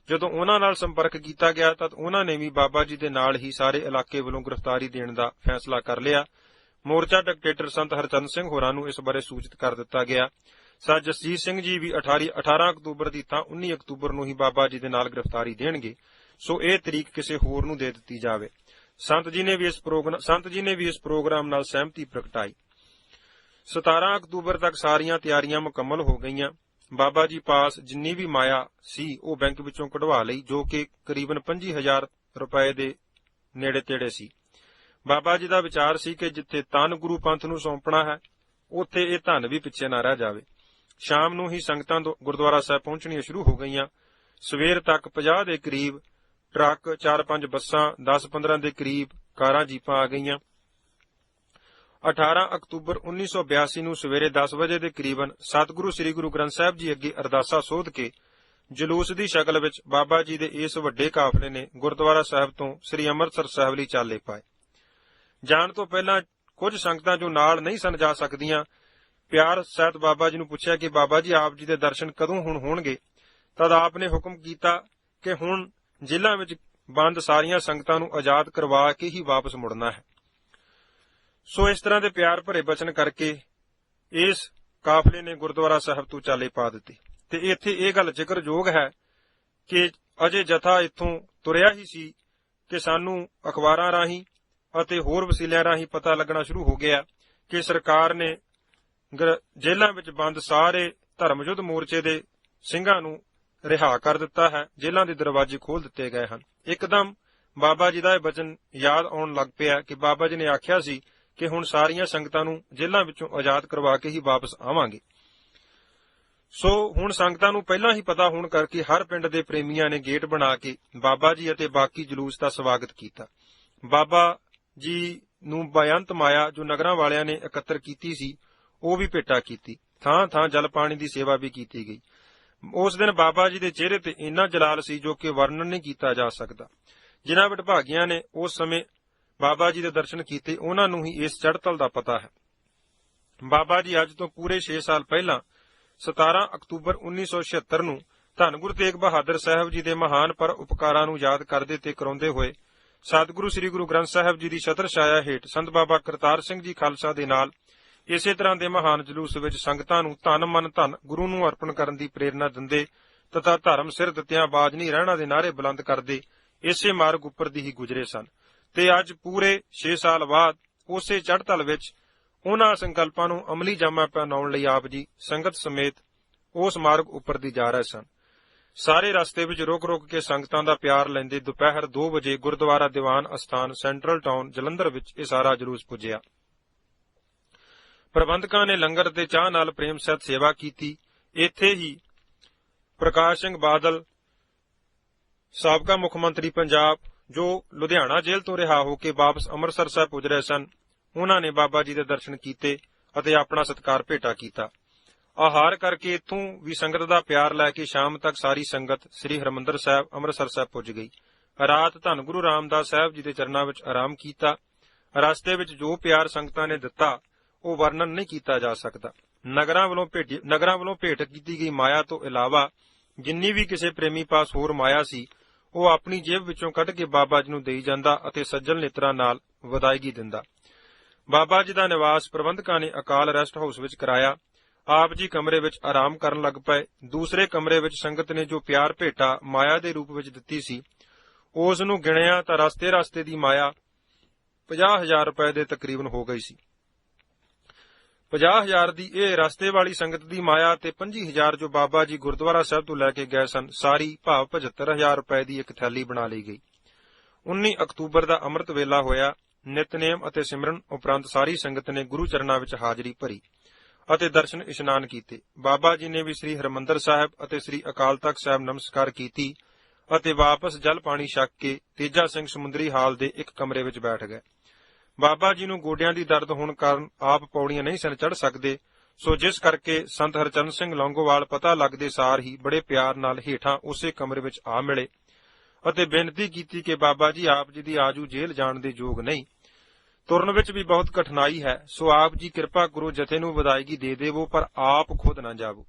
ਜਦੋਂ ਉਹਨਾਂ ਨਾਲ ਸੰਪਰਕ ਕੀਤਾ ਗਿਆ ਤਦ ਉਹਨਾਂ ਨੇ ਵੀ ਬਾਬਾ ਜੀ ਦੇ ਨਾਲ ਹੀ ਸਾਰੇ ਇਲਾਕੇ ਵੱਲੋਂ ਗ੍ਰਿਫਤਾਰੀ ਦੇਣ ਦਾ ਫੈਸਲਾ ਕਰ ਲਿਆ। ਮੋਰਚਾ ਡਿਕਟੇਟਰ ਸੰਤ ਹਰਚੰਦ ਸਿੰਘ ਹੋਰਾਂ ਨੂੰ ਇਸ ਬਾਰੇ ਸੂਚਿਤ ਕਰ ਦਿੱਤਾ ਗਿਆ। ਸਾ ਜਸਜੀਤ ਸਿੰਘ ਜੀ ਵੀ 18 ਅਕਤੂਬਰ ਦੀ ਥਾਂ 19 ਅਕਤੂਬਰ ਨੂੰ ਹੀ ਬਾਬਾ ਜੀ ਦੇ ਨਾਲ ਗ੍ਰਿਫਤਾਰੀ ਦੇਣਗੇ, ਸੋ ਇਹ ਤਰੀਕ ਕਿਸੇ ਹੋਰ ਨੂੰ ਦੇ ਦਿੱਤੀ ਜਾਵੇ। ਸੰਤ ਜੀ ਨੇ ਵੀ ਇਸ ਪ੍ਰੋਗਰਾਮ ਨਾਲ ਸਹਿਮਤੀ ਪ੍ਰਗਟਾਈ। 17 ਅਕਤੂਬਰ ਤੱਕ ਸਾਰੀਆਂ ਤਿਆਰੀਆਂ ਮੁਕੰਮਲ ਹੋ ਗਈਆਂ। ਬਾਬਾ ਜੀ ਪਾਸ ਜਿੰਨੀ ਵੀ ਮਾਇਆ ਸੀ ਉਹ ਬੈਂਕ ਵਿੱਚੋਂ ਕਢਵਾ ਲਈ, ਜੋ ਕਿ ਕਰੀਬਨ 25,000 ਰੁਪਏ ਦੇ ਨੇੜੇ ਤੇੜੇ ਸੀ। ਬਾਬਾ ਜੀ ਦਾ ਵਿਚਾਰ ਸੀ ਕਿ ਜਿੱਥੇ ਤਨ ਗੁਰੂ ਪੰਥ ਨੂੰ ਸੌਂਪਣਾ ਹੈ ਉੱਥੇ ਇਹ ਧਨ ਵੀ ਪਿੱਛੇ ਨਾ ਰਹਿ ਜਾਵੇ। ਸ਼ਾਮ ਨੂੰ ਹੀ ਸੰਗਤਾਂ ਗੁਰਦੁਆਰਾ ਸਾਹਿਬ ਪਹੁੰਚਣੀਆਂ ਸ਼ੁਰੂ ਹੋ ਗਈਆਂ। ਸਵੇਰ ਤੱਕ 50 ਦੇ ਕਰੀਬ ਟਰੱਕ, 4-5 ਬੱਸਾਂ, 10-15 ਦੇ ਕਰੀਬ ਕਾਰਾਂ ਜੀਪਾਂ ਆ ਗਈਆਂ। 18 ਅਕਤੂਬਰ 1982 ਨੂੰ ਸਵੇਰੇ 10 ਵਜੇ ਦੇ ਕਰੀਬਨ ਸਤਿਗੁਰੂ ਸ੍ਰੀ ਗੁਰੂ ਗ੍ਰੰਥ ਸਾਹਿਬ ਜੀ ਅੱਗੇ ਅਰਦਾਸਾ ਸੋਧ ਕੇ ਜਲੂਸ ਦੀ ਸ਼ਕਲ ਵਿੱਚ ਬਾਬਾ ਜੀ ਦੇ ਇਸ ਵੱਡੇ ਕਾਫਲੇ ਨੇ ਗੁਰਦੁਆਰਾ ਸਾਹਿਬ ਤੋਂ ਸ੍ਰੀ ਅੰਮ੍ਰਿਤਸਰ ਸਾਹਿਬ ਲਈ ਚਾਲੇ ਪਾਏ। ਜਾਣ ਤੋਂ ਪਹਿਲਾਂ ਕੁਝ ਸੰਗਤਾਂ ਜੋ ਨਾਲ ਨਹੀਂ ਸਨ ਜਾ ਸਕਦੀਆਂ, ਪਿਆਰ ਸਹਿਤ ਬਾਬਾ ਜੀ ਨੂੰ ਪੁੱਛਿਆ ਕਿ ਬਾਬਾ ਜੀ ਆਪ ਜੀ ਦੇ ਦਰਸ਼ਨ ਕਦੋਂ ਹੁਣ ਹੋਣਗੇ। ਤਦ ਆਪ ਨੇ ਹੁਕਮ ਕੀਤਾ ਕਿ ਹੁਣ ਜੇਲ੍ਹਾਂ ਵਿੱਚ ਬੰਦ ਸਾਰੀਆਂ ਸੰਗਤਾਂ ਨੂੰ ਆਜ਼ਾਦ ਕਰਵਾ ਕੇ ਹੀ ਵਾਪਸ ਮੁੜਨਾ ਹੈ। ਸੋ ਇਸ ਤਰ੍ਹਾਂ ਦੇ ਪਿਆਰ ਭਰੇ ਬਚਨ ਕਰਕੇ ਇਸ ਕਾਫਲੇ ਨੇ ਗੁਰਦੁਆਰਾ ਸਾਹਿਬ ਤੋਂ ਚਾਲੇ ਪਾ ਦਿੱਤੇ। ਤੇ ਇੱਥੇ ਇਹ ਗੱਲ ਜ਼ਿਕਰਯੋਗ ਹੈ ਕਿ ਅਜੇ ਜਥਾ ਇੱਥੋਂ ਤੁਰਿਆ ਹੀ ਸੀ ਕਿ ਸਾਨੂੰ ਅਖਬਾਰਾਂ ਰਾਹੀਂ ਅਤੇ ਹੋਰ ਵਸੀਲਿਆਂ ਰਾਹੀਂ ਪਤਾ ਲੱਗਣਾ ਸ਼ੁਰੂ ਹੋ ਗਿਆ ਕਿ ਸਰਕਾਰ ਨੇ ਜੇਲ੍ਹਾਂ ਵਿੱਚ ਬੰਦ ਸਾਰੇ ਧਰਮਯੁੱਧ ਮੋਰਚੇ ਦੇ ਸਿੰਘਾਂ ਨੂੰ ਰਿਹਾ ਕਰ ਦਿੱਤਾ ਹੈ। ਜੇਲ੍ਹਾਂ ਦੇ ਦਰਵਾਜ਼ੇ ਖੋਲ੍ਹ ਦਿੱਤੇ ਗਏ ਹਨ। ਇੱਕਦਮ ਬਾਬਾ ਜੀ ਦਾ ਇਹ ਬਚਨ ਯਾਦ ਆਉਣ ਲੱਗ ਪਿਆ ਕਿ ਬਾਬਾ ਜੀ ਨੇ ਆਖਿਆ ਸੀ ਕਿ ਹੁਣ ਸਾਰੀਆਂ ਸੰਗਤਾਂ ਨੂੰ ਜੇਲ੍ਹਾਂ ਵਿੱਚੋਂ ਆਜ਼ਾਦ ਕਰਵਾ ਕੇ ਹੀ ਵਾਪਸ ਆਵਾਂਗੇ। ਸੋ ਹੁਣ ਸੰਗਤਾਂ ਨੂੰ ਪਹਿਲਾਂ ਹੀ ਪਤਾ ਹੋਣ ਕਰਕੇ ਹਰ ਪਿੰਡ ਦੇ ਪ੍ਰੇਮੀਆਂ ਨੇ ਗੇਟ ਬਣਾ ਕੇ ਬਾਬਾ ਜੀ ਅਤੇ ਬਾਕੀ ਜਲੂਸ ਦਾ ਸਵਾਗਤ ਕੀਤਾ। ਬਾਬਾ ਜੀ ਨੂੰ ਬੇਅੰਤ ਮਾਇਆ ਜੋ ਨਗਰਾਂ ਵਾਲਿਆਂ ਨੇ ਇਕੱਤਰ ਕੀਤੀ ਸੀ ਉਹ ਵੀ ਭੇਟਾ ਕੀਤੀ। ਥਾਂ ਥਾਂ ਜਲ ਪਾਣੀ ਦੀ ਸੇਵਾ ਵੀ ਕੀਤੀ ਗਈ। ਉਸ ਦਿਨ ਬਾਬਾ ਜੀ ਦੇ ਚਿਹਰੇ ਤੇ ਇੰਨਾ ਜਲਾਲ ਸੀ ਜੋ ਕਿ ਵਰਣਨ ਨਹੀਂ ਕੀਤਾ ਜਾ ਸਕਦਾ। ਜਿਨ੍ਹਾਂ ਵਡਭਾਗੀਆਂ ਨੇ ਉਸ ਸਮੇਂ ਬਾਬਾ ਜੀ ਦੇ ਦਰਸ਼ਨ ਕੀਤੇ ਉਹਨਾਂ ਨੂੰ ਹੀ ਇਸ ਚੜ੍ਹਤਲ ਦਾ ਪਤਾ ਹੈ। ਬਾਬਾ ਜੀ ਅੱਜ ਤੋਂ ਪੂਰੇ 6 ਸਾਲ ਪਹਿਲਾਂ 17 ਅਕਤੂਬਰ 1976 ਨੂੰ ਧੰਨ ਗੁਰੂ ਤੇਗ ਬਹਾਦਰ ਸਾਹਿਬ ਜੀ ਦੇ ਮਹਾਨ ਪਰ ਉਪਕਾਰਾਂ ਨੂੰ ਯਾਦ ਕਰਦੇ ਤੇ ਕਰਾਉਂਦੇ ਹੋਏ ਸਤਿਗੁਰੂ ਸ੍ਰੀ ਗੁਰੂ ਗ੍ਰੰਥ ਸਾਹਿਬ ਜੀ ਦੀ ਛਤਰ ਛਾਇਆ ਹੇਠ ਸੰਤ ਬਾਬਾ ਕਰਤਾਰ ਸਿੰਘ ਜੀ ਖਾਲਸਾ ਦੇ ਨਾਲ ਇਸੇ ਤਰ੍ਹਾਂ ਦੇ ਮਹਾਨ ਜਲੂਸ ਵਿੱਚ ਸੰਗਤਾਂ ਨੂੰ ਧੰਨ ਮਨ ਧੰਨ ਗੁਰੂ ਨੂੰ ਅਰਪਣ ਕਰਨ ਦੀ ਪ੍ਰੇਰਨਾ ਦਿੰਦੇ ਤਥਾ ਧਰਮ ਸਿਰ ਦਿੱਤਿਆਂ ਬਾਜ ਨਹੀਂ ਰਹਿਣਾ ਦੇ ਨਾਅਰੇ ਬੁਲੰਦ ਕਰਦੇ ਇਸੇ ਮਾਰਗ ਉੱਪਰ ਦੀ ਹੀ ਗੁਜਰੇ ਸਨ। ਤੇ ਅੱਜ ਪੂਰੇ 6 ਸਾਲ ਬਾਅਦ ਉਸੇ ਚੜ੍ਹਤਲ ਵਿੱਚ ਉਹਨਾਂ ਸੰਕਲਪਾਂ ਨੂੰ ਅਮਲੀ ਜਾਮਾ ਪਹਿਨਾਉਣ ਲਈ ਆਪ ਜੀ ਸੰਗਤ ਸਮੇਤ ਉਸ ਮਾਰਗ ਉੱਪਰ ਦੀ ਜਾ ਰਹੇ ਸਨ। ਸਾਰੇ ਰਸਤੇ ਵਿੱਚ ਰੁਕ ਕੇ ਸੰਗਤਾਂ ਦਾ ਪਿਆਰ ਲੈਂਦੇ ਦੁਪਹਿਰ 2 ਵਜੇ ਗੁਰਦੁਆਰਾ ਦੀਵਾਨ ਅਸਥਾਨ ਸੈਂਟਰਲ ਟਾਊਨ ਜਲੰਧਰ ਵਿੱਚ ਇਹ ਸਾਰਾ ਜਲੂਸ ਪੁੱਜਿਆ। ਪ੍ਰਬੰਧਕਾਂ ਨੇ ਲੰਗਰ ਤੇ ਚਾਹ ਨਾਲ ਪ੍ਰੇਮ ਸਹਿਤ ਸੇਵਾ ਕੀਤੀ। ਇੱਥੇ ਹੀ ਪ੍ਰਕਾਸ਼ ਸਿੰਘ ਬਾਦਲ ਸਾਬਕਾ ਮੁੱਖ ਮੰਤਰੀ ਪੰਜਾਬ, ਜੋ ਲੁਧਿਆਣਾ ਜੇਲ੍ਹ ਤੋਂ ਰਿਹਾ ਹੋ ਕੇ ਵਾਪਸ ਅੰਮ੍ਰਿਤਸਰ ਸਾਹਿਬ ਪੁੱਜ ਰਹੇ ਸਨ, ਉਹਨਾਂ ਨੇ ਬਾਬਾ ਜੀ ਦੇ ਦਰਸ਼ਨ ਕੀਤੇ ਅਤੇ ਆਪਣਾ ਸਤਿਕਾਰ ਭੇਟਾ ਕੀਤਾ। ਆਹਾਰ ਕਰਕੇ ਇੱਥੋਂ ਵੀ ਸੰਗਤ ਦਾ ਪਿਆਰ ਲੈ ਕੇ ਸ਼ਾਮ ਤੱਕ ਸਾਰੀ ਸੰਗਤ ਸ੍ਰੀ ਹਰਿਮੰਦਰ ਸਾਹਿਬ ਅੰਮ੍ਰਿਤਸਰ ਸਾਹਿਬ ਪੁੱਜ ਗਈ। ਰਾਤ ਧੰਨ ਗੁਰੂ ਰਾਮਦਾਸ ਸਾਹਿਬ ਜੀ ਦੇ ਚਰਨਾਂ ਵਿੱਚ ਆਰਾਮ ਕੀਤਾ। ਰਸਤੇ ਵਿੱਚ ਜੋ ਪਿਆਰ ਸੰਗਤਾਂ ਨੇ ਦਿੱਤਾ ਉਹ ਵਰਣਨ ਨਹੀਂ ਕੀਤਾ ਜਾ ਸਕਦਾ। ਨਗਰਾਂ ਵੱਲੋਂ ਭੇਟ ਕੀਤੀ ਗਈ ਮਾਇਆ ਤੋਂ ਇਲਾਵਾ ਜਿੰਨੀ ਵੀ ਕਿਸੇ ਪ੍ਰੇਮੀ ਪਾਸ ਹੋਰ ਮਾਇਆ ਸੀ ਉਹ ਆਪਣੀ ਜੇਬ ਵਿੱਚੋਂ ਕੱਢ ਕੇ ਬਾਬਾ ਜੀ ਨੂੰ ਦੇਈ ਜਾਂਦਾ ਅਤੇ ਸੱਜਣ ਨੇਤਰਾਂ ਨਾਲ ਵਿਦਾਇਗੀ ਦਿੰਦਾ। ਬਾਬਾ ਜੀ ਦਾ ਨਿਵਾਸ ਪ੍ਰਬੰਧਕਾਂ ਨੇ ਅਕਾਲ ਰੈਸਟ ਹਾਊਸ ਵਿੱਚ ਕਰਾਇਆ। ਆਪ ਜੀ ਕਮਰੇ ਵਿੱਚ ਆਰਾਮ ਕਰਨ ਲੱਗ ਪਏ। ਦੂਸਰੇ ਕਮਰੇ ਵਿੱਚ ਸੰਗਤ ਨੇ ਜੋ ਪਿਆਰ ਭੇਟਾ ਮਾਇਆ ਦੇ ਰੂਪ ਵਿੱਚ ਦਿੱਤੀ ਸੀ ਉਸ ਨੂੰ ਗਿਣਿਆ ਤਾਂ ਰਸਤੇ ਦੀ ਮਾਇਆ 50,000 ਰੁਪਏ ਦੇ ਤਕਰੀਬਨ ਹੋ ਗਈ ਸੀ। 50,000 ਦੀ ਇਹ ਰਸਤੇ ਵਾਲੀ ਸੰਗਤ ਦੀ ਮਾਇਆ ਤੇ 25,000 ਜੋ ਬਾਬਾ ਜੀ ਗੁਰਦੁਆਰਾ ਸਾਹਿਬ ਤੋਂ ਲੈ ਕੇ ਗਏ ਸਨ, ਸਾਰੀ ਭਾਵ 75,000 ਰੁਪਏ ਦੀ ਇੱਕ ਥੈਲੀ ਬਣਾ ਲਈ ਗਈ। 19 ਅਕਤੂਬਰ ਦਾ ਅੰਮ੍ਰਿਤ ਵੇਲਾ ਹੋਇਆ। ਨਿਤਨੇਮ ਅਤੇ ਸਿਮਰਨ ਉਪਰੰਤ ਸਾਰੀ ਸੰਗਤ ਨੇ ਗੁਰੂ ਚਰਨਾਂ ਵਿੱਚ ਹਾਜ਼ਰੀ ਭਰੀ ਅਤੇ ਦਰਸ਼ਨ ਇਸ਼ਨਾਨ ਕੀਤੇ। ਬਾਬਾ ਜੀ ਨੇ ਵੀ ਸ੍ਰੀ ਹਰਿਮੰਦਰ ਸਾਹਿਬ ਅਤੇ ਸ੍ਰੀ ਅਕਾਲ ਤਖਤ ਸਾਹਿਬ ਨਮਸਕਾਰ ਕੀਤੀ ਅਤੇ ਵਾਪਸ ਜਲ ਪਾਣੀ ਛਕ ਕੇ ਤੇਜਾ ਸਿੰਘ ਸਮੁੰਦਰੀ ਹਾਲ ਦੇ ਇੱਕ ਕਮਰੇ ਵਿੱਚ ਬੈਠ ਗਏ। ਬਾਬਾ ਜੀ ਨੂੰ ਗੋਡਿਆਂ ਦੀ ਦਰਦ ਹੋਣ ਕਾਰਨ ਆਪ ਪੌੜੀਆਂ ਨਹੀਂ ਸਨ ਚੜ੍ਹ ਸਕਦੇ, ਸੋ ਜਿਸ ਕਰਕੇ ਸੰਤ ਹਰਚਰਨ ਸਿੰਘ ਲੌਂਗੋਵਾਲ ਪਤਾ ਲੱਗਦੇ ਸਾਰ ਹੀ ਬੜੇ ਪਿਆਰ ਨਾਲ ਹੇਠਾਂ ਉਸੇ ਕਮਰੇ ਵਿੱਚ ਆ ਮਿਲੇ ਅਤੇ ਬੇਨਤੀ ਕੀਤੀ ਕਿ ਬਾਬਾ ਜੀ ਆਪ ਜੀ ਦੀ ਆਜੂ ਜੇਲ੍ਹ ਜਾਣ ਦੇ ਯੋਗ ਨਹੀਂ, ਤੁਰਨ ਵਿੱਚ ਵੀ ਬਹੁਤ ਕਠਿਨਾਈ ਹੈ, ਸੋ ਆਪ ਜੀ ਕਿਰਪਾ ਕਰੋ ਜਥੇ ਨੂੰ ਵਿਦਾਇਗੀ ਦੇ ਦੇਵੋ, ਪਰ ਆਪ ਖੁਦ ਨਾ ਜਾਵੋ।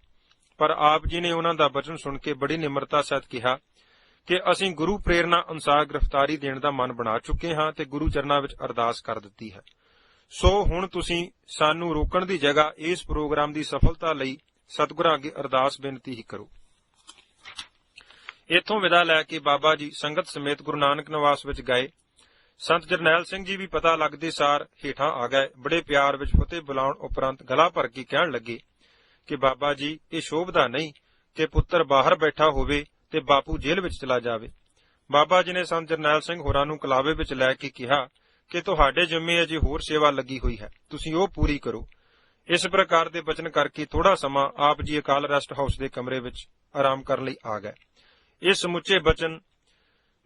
ਪਰ ਆਪ ਜੀ ਨੇ ਉਹਨਾਂ ਦਾ ਬਚਨ ਸੁਣ ਕੇ ਬੜੀ ਨਿਮਰਤਾ ਸਹਿਤ ਕਿਹਾ ਕਿ ਅਸੀਂ ਗੁਰੂ ਪ੍ਰੇਰਣਾ ਅਨੁਸਾਰ ਗ੍ਰਿਫਤਾਰੀ ਦੇਣ ਦਾ ਮਨ ਬਣਾ ਚੁੱਕੇ ਹਾਂ ਤੇ ਗੁਰੂ ਚਰਨਾਂ ਵਿੱਚ ਅਰਦਾਸ ਕਰ ਦਿੱਤੀ ਹੈ, ਸੋ ਹੁਣ ਤੁਸੀਂ ਸਾਨੂੰ ਰੋਕਣ ਦੀ ਜਗ੍ਹਾ ਇਸ ਪ੍ਰੋਗਰਾਮ ਦੀ ਸਫਲਤਾ ਲਈ ਸਤਿਗੁਰਾਂ ਅੱਗੇ ਅਰਦਾਸ ਬੇਨਤੀ ਹੀ ਕਰੋ। ਇੱਥੋਂ ਵਿਦਾ ਲੈ ਕੇ ਬਾਬਾ ਜੀ ਸੰਗਤ ਸਮੇਤ ਗੁਰੂ ਨਾਨਕ ਨਿਵਾਸ ਵਿੱਚ ਗਏ। ਸੰਤ ਜਰਨੈਲ ਸਿੰਘ ਜੀ ਵੀ ਪਤਾ ਲੱਗਦੇ ਸਾਰ ਹੇਠਾਂ ਆ ਗਏ। ਬੜੇ ਪਿਆਰ ਵਿੱਚ ਫਤਿਹ ਬੁਲਾਉਣ ਉਪਰੰਤ ਗਲਾ ਭਰ ਕੇ ਕਹਿਣ ਲੱਗੇ ਕਿ ਬਾਬਾ ਜੀ, ਇਹ ਸ਼ੋਭਦਾ ਨਹੀਂ ਕਿ ਪੁੱਤਰ ਬਾਹਰ ਬੈਠਾ ਹੋਵੇ ਤੇ ਬਾਪੂ ਜੇਲ੍ਹ ਵਿੱਚ ਚਲਾ ਜਾਵੇ। ਬਾਬਾ ਜੀ ਨੇ ਸੰਤ ਜਰਨੈਲ ਸਿੰਘ ਹੋਰਾਂ ਨੂੰ ਕਲਾਵੇ ਵਿੱਚ ਲੈ ਕੇ ਕਿਹਾ ਕਿ ਤੁਹਾਡੇ ਜਿੰਮੇ ਅਜੇ ਹੋਰ ਸੇਵਾ ਲੱਗੀ ਹੋਈ ਹੈ, ਤੁਸੀਂ ਉਹ ਪੂਰੀ ਕਰੋ। ਇਸ ਪ੍ਰਕਾਰ ਦੇ ਬਚਨ ਕਰਕੇ ਥੋੜਾ ਸਮਾਂ ਆਪ ਜੀ ਅਕਾਲ ਰੈਸਟ ਹਾਊਸ ਦੇ ਕਮਰੇ ਵਿੱਚ ਆਰਾਮ ਕਰਨ ਲਈ ਆ ਗਏ। ਇਹ ਸਮੁੱਚੇ ਬਚਨ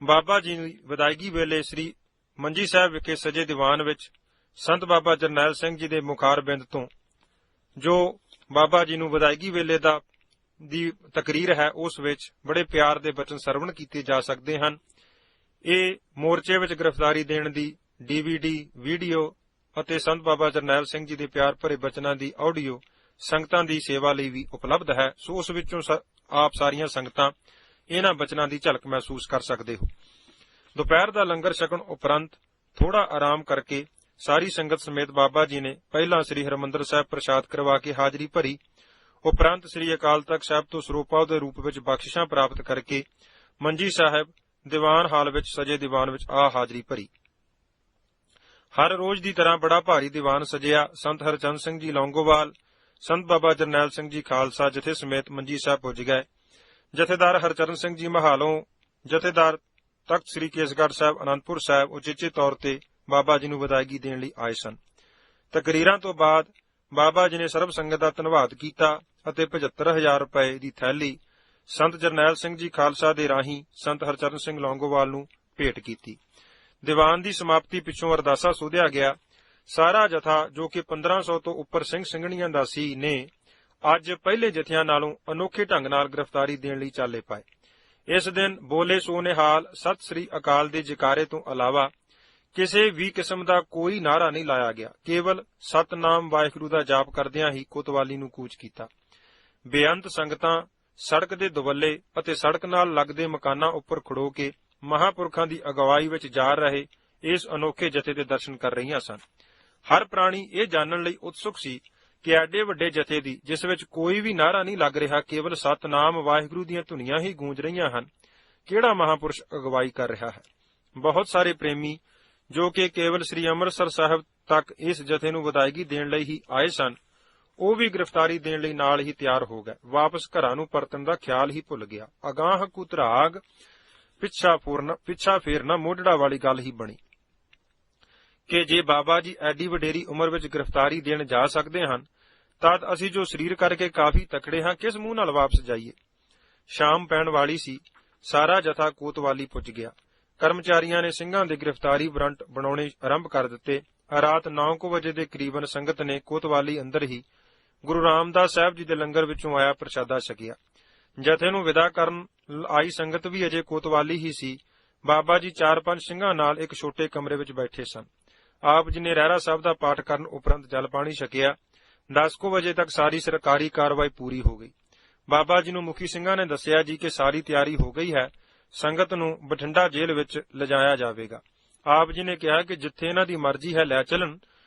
ਬਾਬਾ ਜੀ ਦੀ ਵਿਦਾਇਗੀ ਵੇਲੇ ਸ੍ਰੀ ਮੰਜੀ ਸਾਹਿਬ ਵਿਖੇ ਸਜੇ ਦੀਵਾਨ ਵਿੱਚ ਸੰਤ ਬਾਬਾ ਜਰਨੈਲ ਸਿੰਘ ਜੀ ਦੇ ਮੁਖਾਰਬਿੰਦ ਤੋਂ ਜੋ ਬਾਬਾ ਜੀ ਨੂੰ ਵਿਦਾਇਗੀ ਵੇਲੇ ਦੀ ਤਕਰੀਰ ਹੈ, ਉਸ ਵਿੱਚ ਬੜੇ ਪਿਆਰ ਦੇ ਬਚਨ ਸਰਵਣ ਕੀਤੇ ਜਾ ਸਕਦੇ ਹਨ। ਇਹ ਮੋਰਚੇ ਵਿੱਚ ਗ੍ਰਿਫਤਾਰੀ ਦੇਣ ਦੀ DVD, ਵੀਡੀਓ ਅਤੇ ਸੰਤ ਬਾਬਾ ਜਰਨੈਲ ਸਿੰਘ ਜੀ ਦੇ ਪਿਆਰ ਭਰੇ ਬਚਨਾਂ ਦੀ ਆਡੀਓ ਸੰਗਤਾਂ ਦੀ ਸੇਵਾ ਲਈ ਵੀ ਉਪਲਬਧ ਹੈ, ਸੋ ਉਸ ਵਿੱਚੋਂ ਆਪ ਸਾਰੀਆਂ ਸੰਗਤਾਂ ਇਹਨਾਂ ਬਚਨਾਂ ਦੀ ਝਲਕ ਮਹਿਸੂਸ ਕਰ ਸਕਦੇ ਹੋ। ਦੁਪਹਿਰ ਦਾ ਲੰਗਰ ਛਕਣ ਉਪਰੰਤ ਥੋੜਾ ਆਰਾਮ ਕਰਕੇ ਸਾਰੀ ਸੰਗਤ ਸਮੇਤ ਬਾਬਾ ਜੀ ਨੇ ਪਹਿਲਾਂ ਸ੍ਰੀ ਹਰਿਮੰਦਰ ਸਾਹਿਬ ਪ੍ਰਸ਼ਾਦ ਕਰਵਾ ਕੇ ਹਾਜ਼ਰੀ ਭਰੀ, ਉਪਰੰਤ ਸ੍ਰੀ ਅਕਾਲ ਤਖਤ ਸਾਹਿਬ ਤੋਂ ਸਰੋਪਾ ਦੇ ਰੂਪ ਵਿੱਚ ਬਖਸ਼ਿਸ਼ਾਂ ਪ੍ਰਾਪਤ ਕਰਕੇ ਮੰਜੀ ਸਾਹਿਬ ਦੀਵਾਨ ਹਾਲ ਵਿੱਚ ਸਜੇ ਦੀਵਾਨ ਵਿੱਚ ਆ ਹਾਜ਼ਰੀ ਭਰੀ। ਹਰ ਰੋਜ਼ ਦੀ ਤਰ੍ਹਾਂ ਬੜਾ ਭਾਰੀ ਦੀਵਾਨ ਸਜਿਆ। ਸੰਤ ਹਰਚੰਦ ਸਿੰਘ ਜੀ ਲੌਂਗੋਵਾਲ, ਸੰਤ ਬਾਬਾ ਜਰਨੈਲ ਸਿੰਘ ਜੀ ਖਾਲਸਾ ਜਥੇ ਸਮੇਤ ਮੰਜੀ ਸਾਹਿਬ ਪੁੱਜ ਗਏ। ਜਥੇਦਾਰ ਹਰਚਰਨ ਸਿੰਘ ਜੀ ਮਹਾਲੋਂ, ਜਥੇਦਾਰ ਤਖਤ ਸ੍ਰੀ ਕੇਸਗੜ੍ਹ ਸਾਹਿਬ ਅਨੰਦਪੁਰ ਸਾਹਿਬ ਉਚੇਚੇ ਤੌਰ ਤੇ ਬਾਬਾ ਜੀ ਨੂੰ ਵਿਦਾਇਗੀ ਦੇਣ ਲਈ ਆਏ ਸਨ। ਤਕਰੀਰਾਂ ਤੋਂ ਬਾਅਦ ਬਾਬਾ ਜੀ ਨੇ ਸਰਬ ਸੰਗਤ ਦਾ ਧੰਨਵਾਦ ਕੀਤਾ ਅਤੇ 75,000 ਰੁਪਏ ਦੀ ਥੈਲੀ ਸੰਤ ਜਰਨੈਲ ਸਿੰਘ ਜੀ ਖਾਲਸਾ ਦੇ ਰਾਹੀਂ ਸੰਤ ਹਰਚਰਨ ਸਿੰਘ ਲੌਂਗੋਵਾਲ ਨੂੰ ਭੇਟ ਕੀਤੀ। ਦੀਵਾਨ ਦੀ ਸਮਾਪਤੀ ਪਿੱਛੋਂ ਅਰਦਾਸਾ ਸੋਧਿਆ ਗਿਆ। ਸਾਰਾ ਜਥਾ ਜੋ ਕਿ 1500 ਤੋਂ ਉੱਪਰ ਸਿੰਘ ਸਿੰਘਣੀਆਂ ਦਾ ਸੀ ਨੇ ਅੱਜ ਪਹਿਲੇ ਜਥਿਆਂ ਨਾਲੋਂ ਅਨੋਖੇ ਢੰਗ ਨਾਲ ਗ੍ਰਿਫਤਾਰੀ ਦੇਣ ਲਈ ਚਾਲੇ ਪਾਏ। ਇਸ ਦਿਨ ਬੋਲੇ ਸੋ ਨਿਹਾਲ ਸਤਿ ਸ੍ਰੀ ਅਕਾਲ ਦੇ ਜਕਾਰੇ ਤੋਂ ਇਲਾਵਾ ਕਿਸੇ ਵੀ ਕਿਸਮ ਦਾ ਕੋਈ ਨਾਅਰਾ ਨਹੀਂ ਲਾਇਆ ਗਿਆ। ਕੇਵਲ ਸਤਨਾਮ ਵਾਹਿਗੁਰੂ ਦਾ ਜਾਪ ਕਰਦਿਆਂ ਹੀ ਕੋਤਵਾਲੀ ਨੂੰ ਕੂਚ ਕੀਤਾ। ਬੇਅੰਤ ਸੰਗਤਾਂ ਸੜਕ ਦੇ ਦੁਵੱਲੇ ਅਤੇ ਸੜਕ ਨਾਲ ਲੱਗਦੇ ਮਕਾਨਾਂ ਉੱਪਰ ਖੜੋ ਕੇ ਮਹਾਂਪੁਰਖਾਂ ਦੀ ਅਗਵਾਈ ਵਿੱਚ ਜਾ ਰਹੇ ਇਸ ਅਨੋਖੇ ਜਥੇ ਦੇ ਦਰਸ਼ਨ ਕਰ ਰਹੀਆਂ ਸਨ। ਹਰ ਪ੍ਰਾਣੀ ਇਹ ਜਾਣਨ ਲਈ ਉਤਸੁਕ ਸੀ ਕਿ ਐਡੇ ਵੱਡੇ ਜਥੇ ਦੀ, ਜਿਸ ਵਿੱਚ ਕੋਈ ਵੀ ਨਾਅਰਾ ਨਹੀਂ ਲੱਗ ਰਿਹਾ, ਕੇਵਲ ਸਤਨਾਮ ਵਾਹਿਗੁਰੂ ਦੀਆਂ ਧੁਨੀਆਂ ਹੀ ਗੂੰਜ ਰਹੀਆਂ ਹਨ, ਕਿਹੜਾ ਮਹਾਂਪੁਰਸ਼ ਅਗਵਾਈ ਕਰ ਰਿਹਾ ਹੈ। ਬਹੁਤ ਸਾਰੇ ਪ੍ਰੇਮੀ ਜੋ ਕਿ ਕੇਵਲ ਸ੍ਰੀ ਅੰਮ੍ਰਿਤਸਰ ਸਾਹਿਬ ਤੱਕ ਇਸ ਜਥੇ ਨੂੰ ਵਿਦਾਇਗੀ ਦੇਣ ਲਈ ਹੀ ਆਏ ਸਨ, ਉਹ ਵੀ ਗ੍ਰਿਫਤਾਰੀ ਦੇਣ ਲਈ ਨਾਲ ਹੀ ਤਿਆਰ ਹੋ ਗਏ। ਵਾਪਸ ਘਰਾਂ ਨੂੰ ਪਰਤਣ ਦਾ ਖਿਆਲ ਹੀ ਭੁੱਲ ਗਿਆ। ਅਗਾਂਹ ਕੁਤਰਾਗ ਪਿੱਛਾ ਫੇਰਨਾ ਮੋਢੜਾ ਵਾਲੀ ਗੱਲ ਹੀ ਬਣੀ ਕਿ ਜੇ ਬਾਬਾ ਜੀ ਐਡੀ ਵਡੇਰੀ ਉਮਰ ਵਿੱਚ ਗ੍ਰਿਫਤਾਰੀ ਦੇਣ ਜਾ ਸਕਦੇ ਹਨ, ਤਦ ਅਸੀਂ ਜੋ ਸਰੀਰ ਕਰਕੇ ਕਾਫੀ ਤਕੜੇ ਹਾਂ, ਕਿਸ ਮੂੰਹ ਨਾਲ ਵਾਪਸ ਜਾਈਏ। ਸ਼ਾਮ ਪੈਣ ਵਾਲੀ ਸੀ। ਸਾਰਾ ਜਥਾ ਕੋਤਵਾਲੀ ਪੁੱਜ ਗਿਆ। ਕਰਮਚਾਰੀਆਂ ਨੇ ਸਿੰਘਾਂ ਦੇ ਗ੍ਰਿਫਤਾਰੀ ਵਾਰੰਟ ਬਣਾਉਣੇ ਆਰੰਭ ਕਰ ਦਿੱਤੇ। ਰਾਤ 9 ਵਜੇ ਦੇ ਕਰੀਬਨ ਸੰਗਤ ਨੇ ਕੋਤਵਾਲੀ ਅੰਦਰ ਹੀ ਗੁਰੂ ਰਾਮਦਾਸ ਸਾਹਿਬ ਜੀ ਦੇ ਲੰਗਰ ਵਿੱਚੋਂ ਆਇਆ ਪ੍ਰਸ਼ਾਦਾ ਛਕਿਆ। ਜਥੇ ਨੂੰ ਵਿਦਾ ਕਰਨ ਆਈ ਸੰਗਤ ਵੀ ਅਜੇ ਕੋਤਵਾਲੀ ਹੀ ਸੀ। ਬਾਬਾ ਜੀ 4-5 ਸਿੰਘਾਂ ਨਾਲ ਇੱਕ ਛੋਟੇ ਕਮਰੇ ਵਿੱਚ ਬੈਠੇ ਸਨ। ਆਪ ਜੀ ਨੇ ਰਹਿਰਾ ਸਾਹਿਬ ਦਾ ਪਾਠ ਕਰਨ ਉਪਰੰਤ ਜਲ ਪਾਣੀ ਛਕਿਆ। 10 ਵਜੇ ਤੱਕ ਸਾਰੀ ਸਰਕਾਰੀ ਕਾਰਵਾਈ ਪੂਰੀ ਹੋ ਗਈ। ਬਾਬਾ ਜੀ ਨੂੰ ਮੁਖੀ ਸਿੰਘਾਂ ਨੇ ਦੱਸਿਆ ਜੀ ਕਿ ਸਾਰੀ ਤਿਆਰੀ ਹੋ ਗਈ ਹੈ, ਸੰਗਤ ਨੂੰ ਬਠਿੰਡਾ ਜੇਲ੍ਹ ਵਿੱਚ ਲਿਜਾਇਆ ਜਾਵੇਗਾ। ਆਪ ਜੀ ਨੇ ਕਿਹਾ ਕਿ ਜਿੱਥੇ ਇਹਨਾਂ ਦੀ ਮਰਜ਼ੀ ਹੈ ਲੈ ਚੱਲਣ।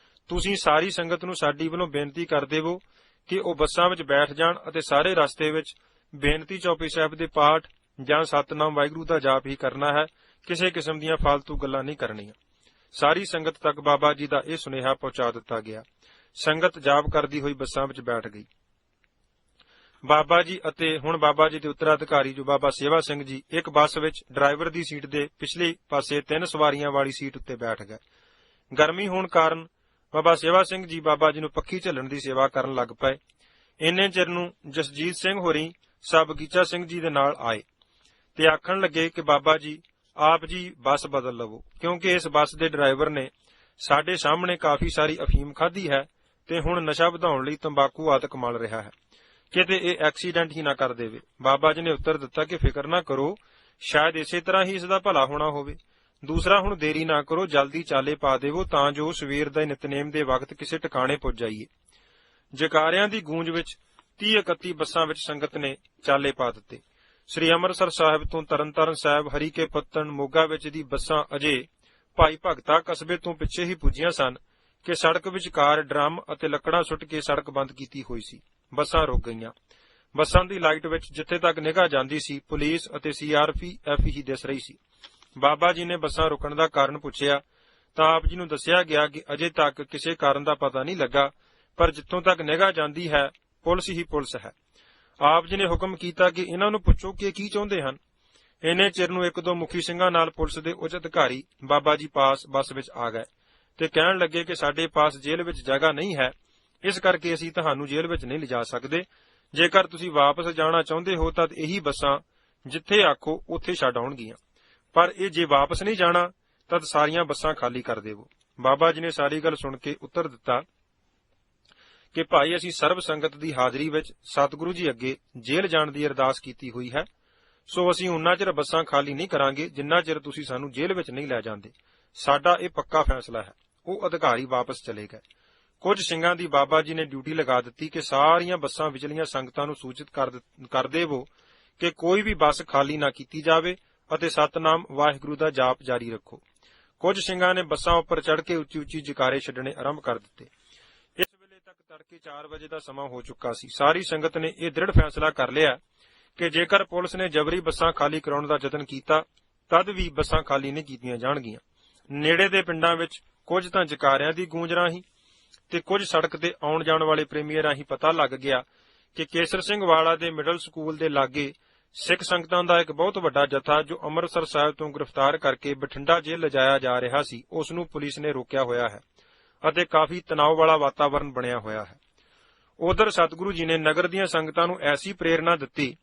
ਤੁਸੀਂ ਸਾਰੀ ਸੰਗਤ ਨੂੰ ਸਾਡੀ ਵੱਲੋਂ ਬੇਨਤੀ ਕਰ ਦੇਵੋ ਕਿ ਉਹ ਬੱਸਾਂ ਵਿੱਚ ਬੈਠ ਜਾਣ ਅਤੇ ਸਾਰੇ ਰਸਤੇ ਵਿੱਚ ਬੇਨਤੀ ਚੌਪਈ ਸਾਹਿਬ ਦੇ ਪਾਠ ਜਾਂ ਸਤਨਾਮ ਵਾਹਿਗੁਰੂ ਦਾ ਜਾਪ ਹੀ ਕਰਨਾ ਹੈ, ਕਿਸੇ ਕਿਸਮ ਦੀਆਂ ਫਾਲਤੂ ਗੱਲਾਂ ਨਹੀਂ ਕਰਨੀਆਂ। ਸਾਰੀ ਸੰਗਤ ਤੱਕ ਬਾਬਾ ਜੀ ਦਾ ਇਹ ਸੁਨੇਹਾ ਪਹੁੰਚਾ ਦਿੱਤਾ ਗਿਆ। ਸੰਗਤ ਜਾਪ ਕਰਦੀ ਹੋਈ ਬੱਸਾਂ ਵਿੱਚ ਬੈਠ ਗਈ। ਬਾਬਾ ਜੀ ਅਤੇ ਹੁਣ ਬਾਬਾ ਜੀ ਦੇ ਉੱਤਰਾਧਿਕਾਰੀ ਜੋ ਬਾਬਾ ਸੇਵਾ ਸਿੰਘ ਜੀ ਇੱਕ ਬੱਸ ਵਿੱਚ ਡਰਾਈਵਰ ਦੀ ਸੀਟ ਦੇ ਪਿਛਲੇ ਪਾਸੇ 3 ਸਵਾਰੀਆਂ ਵਾਲੀ ਸੀਟ ਉੱਤੇ ਬੈਠ ਗਏ। ਗਰਮੀ ਹੋਣ ਕਾਰਨ ਬਾਬਾ ਸੇਵਾ ਸਿੰਘ ਜੀ ਬਾਬਾ ਜੀ ਨੂੰ ਪੱਖੀ ਝੱਲਣ ਦੀ ਸੇਵਾ ਕਰਨ ਲੱਗ ਪਏ। ਇੰਨੇ ਚਿਰ ਨੂੰ ਜਸਜੀਤ ਸਿੰਘ ਹੋਰੀ ਸਾਬ ਬਗੀਚਾ ਸਿੰਘ ਜੀ ਦੇ ਨਾਲ ਆਏ ਤੇ ਆਖਣ ਲੱਗੇ ਕਿ ਬਾਬਾ ਜੀ ਆਪ ਜੀ ਬੱਸ ਬਦਲ ਲਵੋ, ਕਿਉਂਕਿ ਇਸ ਬੱਸ ਦੇ ਡਰਾਈਵਰ ਨੇ ਸਾਡੇ ਸਾਹਮਣੇ ਕਾਫੀ ਸਾਰੀ ਅਫੀਮ ਖਾਧੀ ਹੈ ਤੇ ਹੁਣ ਨਸ਼ਾ ਵਧਾਉਣ ਲਈ ਤੰਬਾਕੂ ਆਦਿਕ ਮਲ ਰਿਹਾ ਹੈ, ਕਿਤੇ ਇਹ ਐਕਸੀਡੈਂਟ ਹੀ ਨਾ ਕਰ ਦੇਵੇ। ਬਾਬਾ ਜੀ ਨੇ ਉੱਤਰ ਦਿੱਤਾ ਕਿ ਫਿਕਰ ਨਾ ਕਰੋ, ਸ਼ਾਇਦ ਇਸੇ ਤਰ੍ਹਾਂ ਹੀ ਇਸ ਦਾ ਭਲਾ ਹੋਣਾ ਹੋਵੇ। ਦੂਸਰਾ, ਹੁਣ ਦੇਰੀ ਨਾ ਕਰੋ, ਜਲਦੀ ਚਾਲੇ ਪਾ ਦੇਵੋ ਤਾਂ ਜੋ ਸਵੇਰ ਦੇ ਨਿਤਨੇਮ ਦੇ ਵਕਤ ਕਿਸੇ ਟਿਕਾਣੇ ਪੁੱਜ ਜਾਈਏ। ਜਕਾਰਿਆਂ ਦੀ ਗੂੰਜ ਵਿੱਚ 30-31 ਬੱਸਾਂ ਵਿੱਚ ਸੰਗਤ ਨੇ ਚਾਲੇ ਪਾ ਦਿੱਤੇ। ਸ੍ਰੀ ਅੰਮ੍ਰਿਤਸਰ ਸਾਹਿਬ ਤੋਂ ਤਰਨਤਾਰਨ ਸਾਹਿਬ, ਹਰੀਕੇ ਪੱਤਣ, ਮੋਗਾ ਵਿੱਚ ਦੀ ਬੱਸਾਂ ਅਜੇ ਭਾਈ ਭਗਤਾ ਕਸਬੇ ਤੋਂ ਪਿੱਛੇ ਹੀ ਪੁੱਜੀਆਂ ਸਨ ਕਿ ਸੜਕ ਵਿਚਕਾਰ ਡਰਮ ਅਤੇ ਲੱਕੜਾਂ ਸੁੱਟ ਕੇ ਸੜਕ ਬੰਦ ਕੀਤੀ ਹੋਈ ਸੀ। ਬੱਸਾਂ ਰੁਕ ਗਈਆਂ। ਬੱਸਾਂ ਦੀ ਲਾਈਟ ਵਿੱਚ ਜਿੱਥੇ ਤੱਕ ਨਿਗਾਹ ਜਾਂਦੀ ਸੀ ਪੁਲਿਸ ਅਤੇ CRPF ਹੀ ਦਿਸ ਰਹੀ ਸੀ। ਬਾਬਾ ਜੀ ਨੇ ਬੱਸਾਂ ਰੁਕਣ ਦਾ ਕਾਰਨ ਪੁੱਛਿਆ ਤਾਂ ਆਪ ਜੀ ਨੂੰ ਦੱਸਿਆ ਗਿਆ ਕਿ ਅਜੇ ਤੱਕ ਕਿਸੇ ਕਾਰਨ ਦਾ ਪਤਾ ਨਹੀਂ ਲੱਗਾ, ਪਰ ਜਿੱਥੋਂ ਤੱਕ ਨਿਗਾਹ ਜਾਂਦੀ ਹੈ ਪੁਲਿਸ ਹੀ ਪੁਲਿਸ ਹੈ। ਆਪ ਜੀ ਨੇ ਹੁਕਮ ਕੀਤਾ ਕਿ ਇਹਨਾਂ ਨੂੰ ਪੁੱਛੋ ਕਿ ਕੀ ਚਾਹੁੰਦੇ ਹਨ। ਇੰਨੇ ਚਿਰ ਨੂੰ 1-2 ਮੁਖੀ ਸਿੰਘਾਂ ਨਾਲ ਪੁਲਿਸ ਦੇ ਉੱਚ ਅਧਿਕਾਰੀ ਬਾਬਾ ਜੀ ਪਾਸ ਬੱਸ ਵਿੱਚ ਆ ਗਏ ਤੇ ਕਹਿਣ ਲੱਗੇ ਕਿ ਸਾਡੇ ਪਾਸ ਜੇਲ੍ਹ ਵਿੱਚ ਜਗ੍ਹਾ ਨਹੀਂ ਹੈ, ਇਸ ਕਰਕੇ ਅਸੀਂ ਤੁਹਾਨੂੰ ਜੇਲ੍ਹ ਵਿੱਚ ਨਹੀਂ ਲਿਜਾ ਸਕਦੇ। ਜੇਕਰ ਤੁਸੀਂ ਵਾਪਸ ਜਾਣਾ ਚਾਹੁੰਦੇ ਹੋ ਤਾਂ ਇਹੀ ਬੱਸਾਂ ਜਿੱਥੇ ਆਖੋ ਉੱਥੇ ਛੱਡ ਆਉਣਗੀਆਂ, ਪਰ ਇਹ ਜੇ ਵਾਪਸ ਨਹੀਂ ਜਾਣਾ ਤਦ ਸਾਰੀਆਂ ਬੱਸਾਂ ਖਾਲੀ ਕਰ ਦੇਵੋ। ਬਾਬਾ ਜੀ ਨੇ ਸਾਰੀ ਗੱਲ ਸੁਣ ਕੇ ਉੱਤਰ ਦਿੱਤਾ ਕਿ ਭਾਈ, ਅਸੀਂ ਸਰਬ ਸੰਗਤ ਦੀ ਹਾਜ਼ਰੀ ਵਿੱਚ ਸਤਿਗੁਰੂ ਜੀ ਅੱਗੇ ਜੇਲ੍ਹ ਜਾਣ ਦੀ ਅਰਦਾਸ ਕੀਤੀ ਹੋਈ ਹੈ, ਸੋ ਅਸੀਂ ਉਨਾ ਚਿਰ ਬੱਸਾਂ ਖਾਲੀ ਨਹੀਂ ਕਰਾਂਗੇ ਜਿੰਨਾ ਚਿਰ ਤੁਸੀਂ ਸਾਨੂੰ ਜੇਲ੍ਹ ਵਿੱਚ ਨਹੀਂ ਲੈ ਜਾਂਦੇ। ਸਾਡਾ ਇਹ ਪੱਕਾ ਫੈਸਲਾ ਹੈ। ਉਹ ਅਧਿਕਾਰੀ ਵਾਪਸ ਚਲੇ ਗਏ। ਕੁਝ ਸਿੰਘਾਂ ਦੀ ਬਾਬਾ ਜੀ ਨੇ ਡਿਊਟੀ ਲਗਾ ਦਿੱਤੀ ਕਿ ਸਾਰੀਆਂ ਬੱਸਾਂ ਵਿਚਲੀਆਂ ਸੰਗਤਾਂ ਨੂੰ ਸੂਚਿਤ ਕਰ ਦੇਵੋ ਕਿ ਕੋਈ ਵੀ ਬੱਸ ਖਾਲੀ ਨਾ ਕੀਤੀ ਜਾਵੇ ਅਤੇ ਸਤਨਾਮ ਵਾਹਿਗੁਰੂ ਦਾ ਜਾਪ ਜਾਰੀ ਰੱਖੋ। ਕੁਝ ਸਿੰਘਾਂ ਨੇ ਬੱਸਾਂ ਉੱਪਰ ਚੜ੍ਹ ਕੇ ਉੱਚੀ-ਉੱਚੀ ਜਕਾਰੇ ਛੱਡਣੇ ਆਰੰਭ ਕਰ ਦਿੱਤੇ। ਇਸ ਵੇਲੇ ਤੱਕ ਤੜਕੇ 4 ਵਜੇ ਦਾ ਸਮਾਂ ਹੋ ਚੁੱਕਾ ਸੀ। ਸਾਰੀ ਸੰਗਤ ਨੇ ਇਹ ਦ੍ਰਿੜ ਫੈਸਲਾ ਕਰ ਲਿਆ ਕਿ ਜੇਕਰ ਪੁਲਿਸ ਨੇ ਜਬਰੀ ਬੱਸਾਂ ਖਾਲੀ ਕਰਾਉਣ ਦਾ ਯਤਨ ਕੀਤਾ ਤਦ ਵੀ ਬੱਸਾਂ ਖਾਲੀ ਨਹੀਂ ਕੀਤੀਆਂ ਜਾਣਗੀਆਂ। ਨੇੜੇ ਦੇ ਪਿੰਡਾਂ ਵਿੱਚ ਕੁਝ ਤਾਂ ਜਕਾਰਿਆਂ ਦੀ ਗੂੰਜ ਰਾਹੀਂ ਤੇ ਕੁਝ ਸੜਕ ਤੇ ਆਉਣ ਜਾਣ ਵਾਲੇ ਪ੍ਰੇਮੀਆਂ ਰਾਹੀਂ ਪਤਾ ਲੱਗ ਗਿਆ ਕਿ ਕੇਸਰ ਸਿੰਘ ਵਾਲਾ ਦੇ ਮਿਡਲ ਸਕੂਲ ਦੇ ਲਾਗੇ ਸਿੱਖ ਸੰਗਤਾਂ ਦਾ ਇੱਕ ਬਹੁਤ ਵੱਡਾ ਜਥਾ ਜੋ ਅੰਮ੍ਰਿਤਸਰ ਸਾਹਿਬ ਤੋਂ ਗ੍ਰਿਫਤਾਰ ਕਰਕੇ ਬਠਿੰਡਾ ਜੇਲ੍ਹ ਲਿਜਾਇਆ ਜਾ ਰਿਹਾ ਸੀ, ਉਸ ਨੂੰ ਪੁਲਿਸ ਨੇ ਰੋਕਿਆ ਹੋਇਆ ਹੈ ਅਤੇ ਕਾਫੀ ਤਣਾਅ ਵਾਲਾ ਵਾਤਾਵਰਣ ਬਣਿਆ ਹੋਇਆ ਹੈ। ਉਧਰ ਸਤਿਗੁਰੂ ਜੀ ਨੇ ਨਗਰ ਦੀਆਂ ਸੰਗਤਾਂ ਨੂੰ ਐਸੀ ਪ੍ਰੇਰਣਾ ਦਿੱਤੀ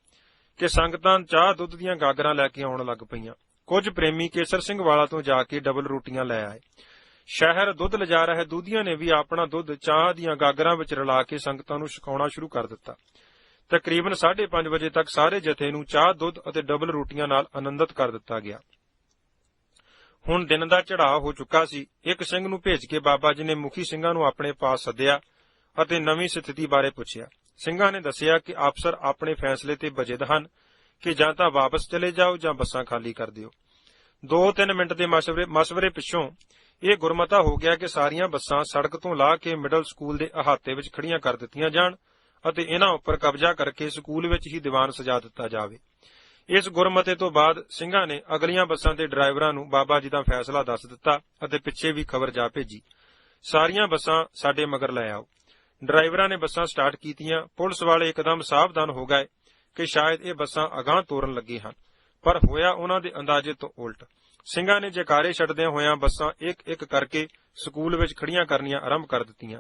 ਕਿ ਸੰਗਤਾਂ ਚਾਹ ਦੁੱਧ ਦੀਆਂ ਗਾਗਰਾਂ ਲੈ ਕੇ ਆਉਣ ਲੱਗ ਪਈਆਂ। ਕੁਝ ਪ੍ਰੇਮੀ ਕੇਸਰ ਸਿੰਘ ਵਾਲਾ ਤੋਂ ਜਾ ਕੇ ਡਬਲ ਰੋਟੀਆਂ ਲੈ ਆਏ। ਸ਼ਹਿਰ ਦੁੱਧ ਲਿਜਾ ਰਹੇ ਦੁਧੀਆਂ ਨੇ ਵੀ ਆਪਣਾ ਦੁੱਧ ਚਾਹ ਦੀਆਂ ਗਾਗਰਾਂ ਵਿੱਚ ਰਲਾ ਕੇ ਸੰਗਤਾਂ ਨੂੰ ਛਕਾਉਣਾ ਸ਼ੁਰੂ ਕਰ ਦਿੱਤਾ। ਤਕਰੀਬਨ 5:30 ਵਜੇ ਤੱਕ ਸਾਰੇ ਜਥੇ ਨੂੰ ਚਾਹ, ਦੁੱਧ ਅਤੇ ਡਬਲ ਰੋਟੀਆਂ ਨਾਲ ਆਨੰਦਿਤ ਕਰ ਦਿੱਤਾ ਗਿਆ। ਹੁਣ ਦਿਨ ਦਾ ਚੜ੍ਹਾਅ ਹੋ ਚੁੱਕਾ ਸੀ। ਇੱਕ ਸਿੰਘ ਨੂੰ ਭੇਜ ਕੇ ਬਾਬਾ ਜੀ ਨੇ ਮੁਖੀ ਸਿੰਘਾਂ ਨੂੰ ਆਪਣੇ ਪਾਸ ਸੱਦਿਆ ਅਤੇ ਨਵੀਂ ਸਥਿਤੀ ਬਾਰੇ ਪੁੱਛਿਆ। ਸਿੰਘਾਂ ਨੇ ਦੱਸਿਆ ਕਿ ਅਫਸਰ ਆਪਣੇ ਫੈਸਲੇ ਤੇ ਬਜਿਦ ਹਨ ਕਿ ਜਾਂ ਤਾਂ ਵਾਪਸ ਚਲੇ ਜਾਓ ਜਾਂ ਬੱਸਾਂ ਖਾਲੀ ਕਰ ਦਿਓ। 2-3 ਮਿੰਟ ਦੇ ਮਸ਼ਵਰੇ ਪਿੱਛੋਂ ਇਹ ਗੁਰਮਤਾ ਹੋ ਗਿਆ ਕਿ ਸਾਰੀਆਂ ਬੱਸਾਂ ਸੜਕ ਤੋਂ ਲਾਹ ਕੇ ਮਿਡਲ ਸਕੂਲ ਦੇ ਅਹਾਤੇ ਵਿੱਚ ਖੜੀਆਂ ਕਰ ਦਿੱਤੀਆਂ ਜਾਣ ਅਤੇ ਇਹਨਾਂ ਉੱਪਰ ਕਬਜ਼ਾ ਕਰਕੇ ਸਕੂਲ ਵਿੱਚ ਹੀ ਦੀਵਾਨ ਸਜਾ ਦਿੱਤਾ ਜਾਵੇ। ਇਸ ਗੁਰਮਤੇ ਤੋਂ ਬਾਅਦ ਸਿੰਘਾਂ ਨੇ ਅਗਲੀਆਂ ਬੱਸਾਂ ਦੇ ਡਰਾਈਵਰਾਂ ਨੂੰ ਬਾਬਾ ਜੀ ਦਾ ਫੈਸਲਾ ਦੱਸ ਦਿੱਤਾ ਅਤੇ ਪਿੱਛੇ ਵੀ ਖਬਰ ਜਾ ਭੇਜੀ, ਸਾਰੀਆਂ ਬੱਸਾਂ ਸਾਡੇ ਮਗਰ ਲੈ ਆਓ। ਡਰਾਈਵਰਾਂ ਨੇ ਬੱਸਾਂ ਸਟਾਰਟ ਕੀਤੀਆਂ। ਪੁਲਿਸ ਵਾਲੇ ਇੱਕਦਮ ਸਾਵਧਾਨ ਹੋ ਗਏ ਕਿ ਸ਼ਾਇਦ ਇਹ ਬੱਸਾਂ ਅਗਾਂਹ ਤੋਰਨ ਲੱਗੇ ਹਨ, ਪਰ ਹੋਇਆ ਉਹਨਾਂ ਦੇ ਅੰਦਾਜ਼ੇ ਤੋਂ ਉਲਟ। ਸਿੰਘਾਂ ਨੇ ਜੈਕਾਰੇ ਛੱਡਦਿਆਂ ਹੋਇਆਂ ਬੱਸਾਂ ਇੱਕ-ਇੱਕ ਕਰਕੇ ਸਕੂਲ ਵਿੱਚ ਖੜੀਆਂ ਕਰਨੀਆਂ ਆਰੰਭ ਕਰ ਦਿੱਤੀਆਂ।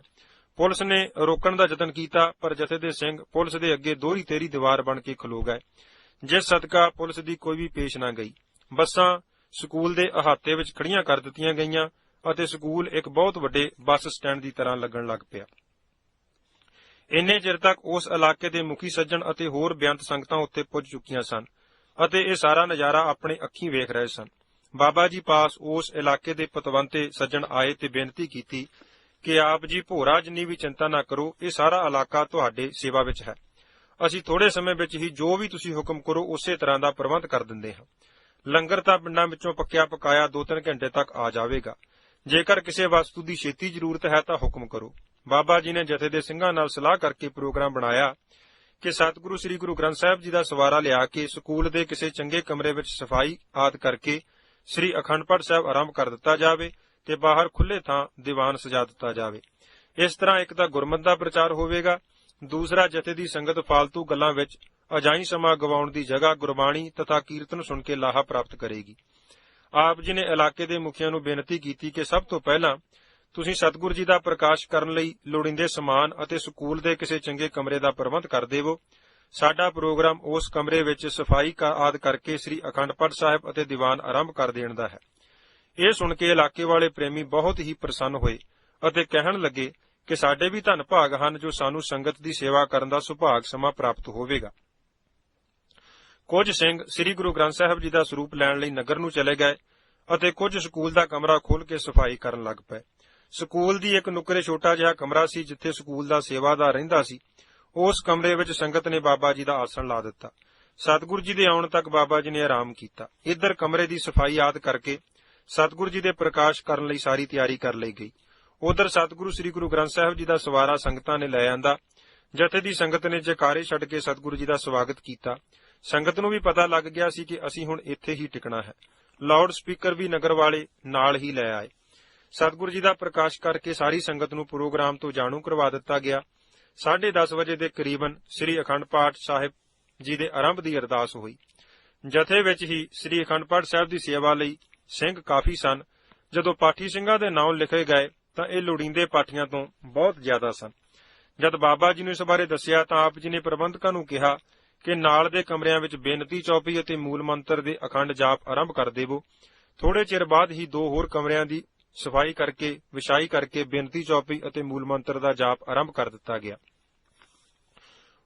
ਪੁਲਿਸ ਨੇ ਰੋਕਣ ਦਾ ਯਤਨ ਕੀਤਾ, ਪਰ ਜਥੇ ਦੇ ਸਿੰਘ ਪੁਲਿਸ ਦੇ ਅੱਗੇ ਦੋਹਰੀ ਤੇਰੀ ਦੀਵਾਰ ਬਣ ਕੇ ਖਲੋ ਗਏ, ਜਿਸ ਸਦਕਾ ਪੁਲਿਸ ਦੀ ਕੋਈ ਵੀ ਪੇਸ਼ ਨਾ ਗਈ। ਬੱਸਾਂ ਸਕੂਲ ਦੇ ਅਹਾਤੇ ਵਿੱਚ ਖੜੀਆਂ ਕਰ ਦਿੱਤੀਆਂ ਗਈਆਂ ਅਤੇ ਸਕੂਲ ਇੱਕ ਬਹੁਤ ਵੱਡੇ ਬੱਸ ਸਟੈਂਡ ਦੀ ਤਰ੍ਹਾਂ ਲੱਗਣ ਲੱਗ ਪਿਆ। ਇੰਨੇ ਚਿਰ ਤੱਕ ਉਸ ਇਲਾਕੇ ਦੇ ਮੁਖੀ ਸੱਜਣ ਅਤੇ ਹੋਰ ਬੇਅੰਤ ਸੰਗਤਾਂ ਉੱਥੇ ਪੁੱਜ ਚੁੱਕੀਆਂ ਸਨ ਅਤੇ ਇਹ ਸਾਰਾ ਨਜ਼ਾਰਾ ਆਪਣੇ ਅੱਖੀਂ ਵੇਖ ਰਹੇ ਸਨ। ਬਾਬਾ ਜੀ ਪਾਸ ਉਸ ਇਲਾਕੇ ਦੇ ਪਤਵੰਤੇ ਸੱਜਣ ਆਏ ਤੇ ਬੇਨਤੀ ਕੀਤੀ ਕਿ ਆਪ ਜੀ ਭੋਰਾ ਜਿੰਨੀ ਵੀ ਚਿੰਤਾ ਨਾ ਕਰੋ, ਇਹ ਸਾਰਾ ਇਲਾਕਾ ਤੁਹਾਡੇ ਸੇਵਾ ਵਿੱਚ ਹੈ। ਅਸੀਂ ਥੋੜੇ ਸਮੇਂ ਵਿੱਚ ਹੀ ਜੋ ਵੀ ਤੁਸੀਂ ਹੁਕਮ ਕਰੋ ਉਸੇ ਤਰ੍ਹਾਂ ਦਾ ਪ੍ਰਬੰਧ ਕਰ ਦਿੰਦੇ ਹਾਂ। ਲੰਗਰ ਤਾਂ ਪਿੰਡਾਂ ਵਿੱਚੋਂ ਪੱਕਿਆ ਪਕਾਇਆ 2-3 ਘੰਟੇ ਤੱਕ ਆ ਜਾਵੇਗਾ। ਜੇਕਰ ਕਿਸੇ ਵਸਤੂ ਦੀ ਛੇਤੀ ਜ਼ਰੂਰਤ ਹੈ ਤਾਂ ਹੁਕਮ ਕਰੋ। ਬਾਬਾ ਜੀ ਨੇ ਜਥੇ ਦੇ ਸਿੰਘਾਂ ਨਾਲ ਸਲਾਹ ਕਰਕੇ ਪ੍ਰੋਗਰਾਮ ਬਣਾਇਆ ਕਿ ਸਤਿਗੁਰੂ ਸ੍ਰੀ ਗੁਰੂ ਗ੍ਰੰਥ ਸਾਹਿਬ ਜੀ ਦਾ ਸਵਾਰਾ ਲਿਆ ਕੇ ਸਕੂਲ ਦੇ ਕਿਸੇ ਚੰਗੇ ਕਮਰੇ ਵਿੱਚ ਸਫਾਈ ਆਦਿ ਕਰਕੇ ਸ੍ਰੀ ਅਖੰਡ ਪਾਠ ਸਾਹਿਬ ਆਰੰਭ ਕਰ ਦਿੱਤਾ ਜਾਵੇ ਤੇ ਬਾਹਰ ਖੁੱਲੇ ਥਾਂ ਦੀਵਾਨ ਸਜਾ ਦਿੱਤਾ ਜਾਵੇ। ਇਸ ਤਰ੍ਹਾਂ ਇੱਕ ਤਾਂ ਗੁਰਮਤਿ ਦਾ ਪ੍ਰਚਾਰ ਹੋਵੇਗਾ, ਦੂਸਰਾ ਜਥੇ ਦੀ ਸੰਗਤ ਫਾਲਤੂ ਗੱਲਾਂ ਵਿੱਚ ਅਜਾਈਂ ਸਮਾਂ ਗਵਾਉਣ ਦੀ ਜਗ੍ਹਾ ਗੁਰਬਾਣੀ ਤਥਾ ਕੀਰਤਨ ਸੁਣ ਕੇ ਲਾਹਾ ਪ੍ਰਾਪਤ ਕਰੇਗੀ। ਆਪ ਜੀ ਨੇ ਇਲਾਕੇ ਦੇ ਮੁਖੀਆਂ ਨੂੰ ਬੇਨਤੀ ਕੀਤੀ ਕਿ ਸਭ ਤੋਂ ਪਹਿਲਾਂ ਤੁਸੀਂ ਸਤਿਗੁਰੂ ਜੀ ਦਾ ਪ੍ਰਕਾਸ਼ ਕਰਨ ਲਈ ਲੋੜੀਂਦੇ ਸਮਾਨ ਅਤੇ ਸਕੂਲ ਦੇ ਕਿਸੇ ਚੰਗੇ ਕਮਰੇ ਦਾ ਪ੍ਰਬੰਧ ਕਰ ਦੇਵੋ। ਸਾਡਾ ਪ੍ਰੋਗਰਾਮ ਉਸ ਕਮਰੇ ਵਿੱਚ ਸਫਾਈ ਆਦਿ ਕਰਕੇ ਸ੍ਰੀ ਅਖੰਡ ਪਾਠ ਸਾਹਿਬ ਅਤੇ ਦੀਵਾਨ ਆਰੰਭ ਕਰ ਦੇਣ ਦਾ ਹੈ। ਇਹ ਸੁਣ ਕੇ ਇਲਾਕੇ ਵਾਲੇ ਪ੍ਰੇਮੀ ਬਹੁਤ ਹੀ ਪ੍ਰਸੰਨ ਹੋਏ ਅਤੇ ਕਹਿਣ ਲੱਗੇ ਕਿ ਸਾਡੇ ਵੀ ਧੰਨ ਭਾਗ ਹਨ ਜੋ ਸਾਨੂੰ ਸੰਗਤ ਦੀ ਸੇਵਾ ਕਰਨ ਦਾ ਸੁਭਾਗ ਸਮਾਂ ਪ੍ਰਾਪਤ ਹੋਵੇਗਾ। ਕੁਝ ਸਿੰਘ ਸ੍ਰੀ ਗੁਰੂ ਗ੍ਰੰਥ ਸਾਹਿਬ ਜੀ ਦਾ ਸਰੂਪ ਲੈਣ ਲਈ ਨਗਰ ਨੂੰ ਚਲੇ ਗਏ ਅਤੇ ਕੁਝ ਸਕੂਲ ਦਾ ਕਮਰਾ ਖੋਲ੍ਹ ਕੇ ਸਫਾਈ ਕਰਨ ਲੱਗ ਪਏ। ਸਕੂਲ ਦੀ ਇੱਕ ਨੁੱਕਰੇ ਛੋਟਾ ਜਿਹਾ ਕਮਰਾ ਸੀ ਜਿੱਥੇ ਸਕੂਲ ਦਾ ਸੇਵਾਦਾਰ ਰਹਿੰਦਾ ਸੀ। ਉਸ ਕਮਰੇ ਵਿੱਚ ਸੰਗਤ ਨੇ ਬਾਬਾ ਜੀ ਦਾ ਆਸਣ ਲਾ ਦਿੱਤਾ। ਸਤਿਗੁਰੂ ਜੀ ਦੇ ਆਉਣ ਤੱਕ ਬਾਬਾ ਜੀ ਨੇ ਆਰਾਮ ਕੀਤਾ। ਇੱਧਰ ਕਮਰੇ ਦੀ ਸਫਾਈ ਆਦਿ ਕਰਕੇ ਸਤਿਗੁਰੂ ਜੀ ਦੇ ਪ੍ਰਕਾਸ਼ ਕਰਨ ਲਈ ਸਾਰੀ ਤਿਆਰੀ ਕਰ ਲਈ ਗਈ। ਉਧਰ ਸਤਿਗੁਰੂ ਸ੍ਰੀ ਗੁਰੂ ਗ੍ਰੰਥ ਸਾਹਿਬ ਜੀ ਦਾ ਸਵਾਰਾ ਸੰਗਤਾਂ ਨੇ ਲੈ ਆਂਦਾ। ਜਥੇ ਦੀ ਸੰਗਤ ਨੇ ਜੈਕਾਰੇ ਛੱਡ ਕੇ ਸਤਿਗੁਰੂ ਜੀ ਦਾ ਸਵਾਗਤ ਕੀਤਾ। ਸੰਗਤ ਨੂੰ ਵੀ ਪਤਾ ਲੱਗ ਗਿਆ ਸੀ ਕਿ ਅਸੀਂ ਹੁਣ ਇੱਥੇ ਹੀ ਟਿਕਣਾ ਹੈ। ਲਾਊਡ ਸਪੀਕਰ ਵੀ ਨਗਰ ਵਾਲੇ ਨਾਲ ਹੀ ਲੈ ਆਏ। ਸਤਿਗੁਰੂ ਜੀ ਦਾ ਪ੍ਰਕਾਸ਼ ਕਰਕੇ ਸਾਰੀ ਸੰਗਤ ਨੂੰ ਪ੍ਰੋਗਰਾਮ ਤੋਂ ਜਾਣੂ ਕਰਵਾ ਦਿੱਤਾ ਗਿਆ। 10:30 ਵਜੇ ਦੇ ਕਰੀਬਨ ਸ੍ਰੀ ਅਖੰਡ ਪਾਠ ਸਾਹਿਬ ਜੀ ਦੇ ਆਰੰਭ ਦੀ ਅਰਦਾਸ ਹੋਈ। ਜਥੇ ਵਿੱਚ ਹੀ ਸ੍ਰੀ ਅਖੰਡ ਪਾਠ ਸਾਹਿਬ ਦੀ ਸੇਵਾ ਲਈ ਸਿੰਘ ਕਾਫੀ ਸਨ। ਜਦੋਂ ਪਾਠੀ ਸਿੰਘਾਂ ਦੇ ਨਾਮ ਲਿਖੇ ਗਏ ਤਾਂ ਇਹ ਲੋੜੀਂਦੇ ਪਾਠੀਆਂ ਤੋਂ ਬਹੁਤ ਜ਼ਿਆਦਾ ਸਨ। ਜਦ ਬਾਬਾ ਜੀ ਨੂੰ ਇਸ ਬਾਰੇ ਦੱਸਿਆ ਤਾਂ ਆਪ ਜੀ ਨੇ ਪ੍ਰਬੰਧਕਾਂ ਨੂੰ ਕਿਹਾ ਕਿ ਨਾਲ ਦੇ ਕਮਰਿਆਂ ਵਿੱਚ ਬੇਨਤੀ ਚੌਪਈ ਅਤੇ ਮੂਲ ਮੰਤਰ ਦੇ ਅਖੰਡ ਜਾਪ ਆਰੰਭ ਕਰ ਦੇਵੋ। ਥੋੜੇ ਚਿਰ ਬਾਅਦ ਹੀ 2 ਹੋਰ ਕਮਰਿਆਂ ਦੀ ਸਫਾਈ ਕਰਕੇ ਵਿਛਾਈ ਕਰਕੇ ਬੇਨਤੀ ਚੌਪਈ ਅਤੇ ਮੂਲ ਮੰਤਰ ਦਾ ਜਾਪ ਆਰੰਭ ਕਰ ਦਿੱਤਾ ਗਿਆ।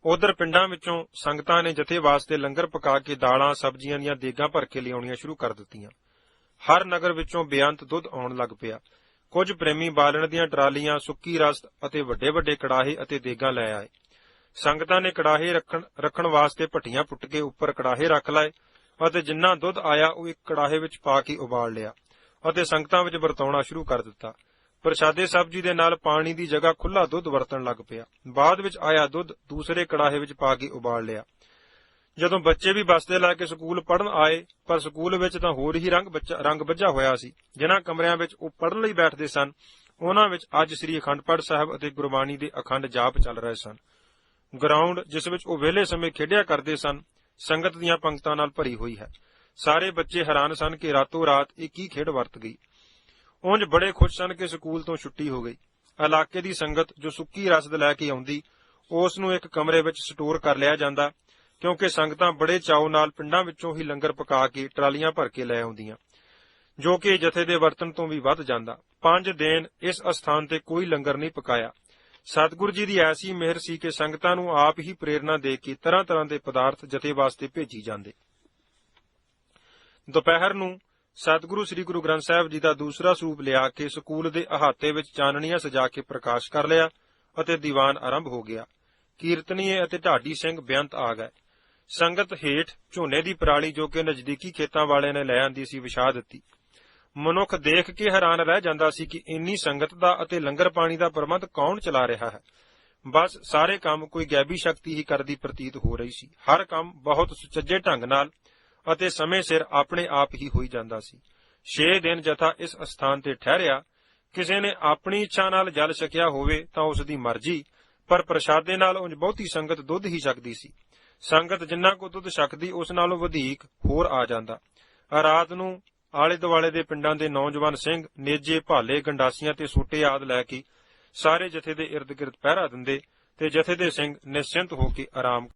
ਉਧਰ ਪਿੰਡਾਂ ਵਿੱਚੋਂ ਸੰਗਤਾਂ ਨੇ ਜਥੇ ਵਾਸਤੇ ਲੰਗਰ ਪਕਾ ਕੇ ਦਾਲਾਂ ਸਬਜ਼ੀਆਂ ਦੀਆਂ ਦੇਗਾਂ ਭਰ ਕੇ ਲਿਆਉਣੀਆਂ ਸ਼ੁਰੂ ਕਰ ਦਿੱਤੀਆਂ। ਹਰ ਨਗਰ ਵਿੱਚੋਂ ਬੇਅੰਤ ਦੁੱਧ ਆਉਣ ਲੱਗ ਪਿਆ। ਕੁਝ ਪ੍ਰੇਮੀ ਬਾਲਣ ਦੀਆਂ ਟਰਾਲੀਆਂ, ਸੁੱਕੀ ਰਸ ਅਤੇ ਵੱਡੇ-ਵੱਡੇ ਕੜਾਹੇ ਅਤੇ ਦੇਗਾਂ ਲੈ ਆਏ। ਸੰਗਤਾਂ ਨੇ ਕੜਾਹੇ ਰੱਖਣ ਵਾਸਤੇ ਭੱਟੀਆਂ ਪੁੱਟ ਕੇ ਉੱਪਰ ਕੜਾਹੇ ਰੱਖ ਲਏ ਅਤੇ ਜਿੰਨਾ ਦੁੱਧ ਆਇਆ ਉਹ ਇੱਕ ਕੜਾਹੇ ਵਿੱਚ ਪਾ ਕੇ ਉਬਾਲ ਲਿਆ ਅਤੇ ਸੰਗਤਾਂ ਵਿੱਚ ਵਰਤਾਉਣਾ ਸ਼ੁਰੂ ਕਰ ਦਿੱਤਾ। ਪ੍ਰਸ਼ਾਦੇ ਸਬਜ਼ੀ ਦੇ ਨਾਲ ਪਾਣੀ ਦੀ ਜਗ੍ਹਾ ਖੁੱਲ੍ਹਾ ਦੁੱਧ ਵਰਤਣ ਲੱਗ ਪਿਆ। ਬਾਅਦ ਵਿੱਚ ਆਇਆ ਦੁੱਧ ਦੂਸਰੇ ਕੜਾਹੇ ਵਿੱਚ ਪਾ ਕੇ ਉਬਾਲ ਲਿਆ। ਜਦੋਂ ਬੱਚੇ ਵੀ ਬਸਤੇ ਲਾ ਕੇ ਸਕੂਲ ਪੜ੍ਹਨ ਆਏ, ਪਰ ਸਕੂਲ ਵਿੱਚ ਤਾਂ ਹੋਰ ਹੀ ਰੰਗ ਬੱਝਾ ਹੋਇਆ ਸੀ। ਜਿਨ੍ਹਾਂ ਕਮਰਿਆਂ ਵਿੱਚ ਉਹ ਪੜ੍ਹਨ ਲਈ ਬੈਠਦੇ ਸਨ, ਉਹਨਾਂ ਵਿੱਚ ਅੱਜ ਸ੍ਰੀ ਅਖੰਡ ਪਾਠ ਸਾਹਿਬ ਅਤੇ ਗੁਰਬਾਣੀ ਦੇ ਅਖੰਡ ਜਾਪ ਚੱਲ ਰਹੇ ਸਨ। ਗਰਾਊਂਡ ਜਿਸ ਵਿੱਚ ਉਹ ਵਿਹਲੇ ਸਮੇਂ ਖੇਡਿਆ ਕਰਦੇ ਸਨ, ਸੰਗਤ ਦੀਆਂ ਪੰਕਤਾਂ ਨਾਲ ਭਰੀ ਹੋਈ ਹੈ। ਸਾਰੇ ਬੱਚੇ ਹੈਰਾਨ ਸਨ ਕਿ ਰਾਤੋਂ ਰਾਤ ਇਹ ਕੀ ਖੇਡ ਵਰਤ ਗਈ। ਉਂਝ ਬੜੇ ਖੁਸ਼ ਸਨ ਕਿ ਸਕੂਲ ਤੋਂ ਛੁੱਟੀ ਹੋ ਗਈ। ਇਲਾਕੇ ਦੀ ਸੰਗਤ ਜੋ ਸੁੱਕੀ ਰਸਦ ਲੈ ਕੇ ਆਉਂਦੀ, ਉਸ ਨੂੰ ਇੱਕ ਕਮਰੇ ਵਿੱਚ ਸਟੋਰ ਕਰ ਲਿਆ ਜਾਂਦਾ, ਕਿਉਂਕਿ ਸੰਗਤਾਂ ਬੜੇ ਚਾਉ ਨਾਲ ਪਿੰਡਾਂ ਵਿੱਚੋਂ ਹੀ ਲੰਗਰ ਪਕਾ ਕੇ ਟਰਾਲੀਆਂ ਭਰ ਕੇ ਲੈ ਆਉਂਦੀਆਂ, ਜੋ ਕਿ ਜਥੇ ਦੇ ਵਰਤਨ ਤੋਂ ਵੀ ਵੱਧ ਜਾਂਦਾ। 5 ਦਿਨ ਇਸ ਅਸਥਾਨ ਤੇ ਕੋਈ ਲੰਗਰ ਨਹੀਂ ਪਕਾਇਆ। ਸਤਿਗੁਰੂ ਜੀ ਦੀ ਐਸੀ ਮਿਹਰ ਸੀ ਕਿ ਸੰਗਤਾਂ ਨੂੰ ਆਪ ਹੀ ਪ੍ਰੇਰਨਾ ਦੇ ਕੇ ਤਰ੍ਹਾਂ-ਤਰ੍ਹਾਂ ਦੇ ਪਦਾਰਥ ਜਥੇ ਵਾਸਤੇ ਭੇਜੀ ਜਾਂਦੇ। ਦੁਪਹਿਰ ਨੂੰ ਸਤਿਗੁਰੂ ਸ੍ਰੀ ਗੁਰੂ ਗ੍ਰੰਥ ਸਾਹਿਬ ਜੀ ਦਾ ਦੂਸਰਾ ਸਰੂਪ ਲਿਆ ਕੇ ਸਕੂਲ ਦੇ ਅਹਾਤੇ ਵਿੱਚ ਚਾਨਣੀਆਂ ਸਜਾ ਕੇ ਪ੍ਰਕਾਸ਼ ਕਰ ਲਿਆ ਅਤੇ ਦੀਵਾਨ ਆਰੰਭ ਹੋ ਗਿਆ। ਕੀਰਤਨੀਏ ਅਤੇ ਢਾਡੀ ਸਿੰਘ ਬੇਅੰਤ ਆ ਗਏ। ਸੰਗਤ ਹੇਠ ਝੋਨੇ ਦੀ ਪਰਾਲੀ ਜੋ ਕਿ ਨਜ਼ਦੀਕੀ ਖੇਤਾਂ ਵਾਲਿਆਂ ਨੇ ਲੈ ਆਂਦੀ ਸੀ ਵਿਛਾ ਦਿੱਤੀ। ਮਨੁੱਖ ਦੇਖ ਕੇ ਹੈਰਾਨ ਰਹਿ ਜਾਂਦਾ ਸੀ ਕਿ ਇੰਨੀ ਸੰਗਤ ਦਾ ਅਤੇ ਲੰਗਰ ਪਾਣੀ ਦਾ ਪ੍ਰਬੰਧ ਕੌਣ ਚਲਾ ਰਿਹਾ ਹੈ। ਬਸ ਸਾਰੇ ਕੰਮ ਕੋਈ ਗੈਬੀ ਸ਼ਕਤੀ ਹੀ ਕਰਦੀ ਪ੍ਰਤੀਤ ਹੋ ਰਹੀ ਸੀ। ਹਰ ਕੰਮ ਬਹੁਤ ਸੁਚੱਜੇ ਢੰਗ ਨਾਲ ਅਤੇ ਸਮੇਂ ਸਿਰ ਆਪਣੇ ਆਪ ਹੀ ਹੋਈ ਜਾਂਦਾ ਸੀ। 6 ਦਿਨ ਜਥਾ ਇਸ ਅਸਥਾਨ ਤੇ ਠਹਿਰਿਆ। ਕਿਸੇ ਨੇ ਆਪਣੀ ਇੱਛਾ ਨਾਲ ਜਲ ਛਕਿਆ ਹੋਵੇ ਤਾਂ ਉਸ ਦੀ ਮਰਜ਼ੀ, ਪਰ ਪ੍ਰਸ਼ਾਦੇ ਨਾਲ ਉਂਝ ਬਹੁਤੀ ਸੰਗਤ ਦੁੱਧ ਹੀ ਛਕਦੀ ਸੀ। ਸੰਗਤ ਜਿੰਨਾ ਕੁ ਦੁੱਧ ਛਕਦੀ ਉਸ ਨਾਲੋਂ ਵਧੇਕ ਹੋਰ ਆ ਜਾਂਦਾ। ਰਾਤ ਨੂੰ ਆਲੇ ਦੁਆਲੇ ਦੇ ਪਿੰਡਾਂ ਦੇ ਨੌਜਵਾਨ ਸਿੰਘ ਨੇਜੇ, ਭਾਲੇ, ਗੰਡਾਸੀਆਂ ਤੇ ਸੋਟੇ ਆਦਿ ਲੈ ਕੇ ਸਾਰੇ ਜਥੇ ਦੇ ਇਰਦ ਗਿਰਦ ਪਹਿਰਾ ਦਿੰਦੇ ਤੇ ਜਥੇ ਦੇ ਸਿੰਘ ਨਿਸ਼ਚਿੰਤ ਹੋ ਕੇ ਆਰਾਮ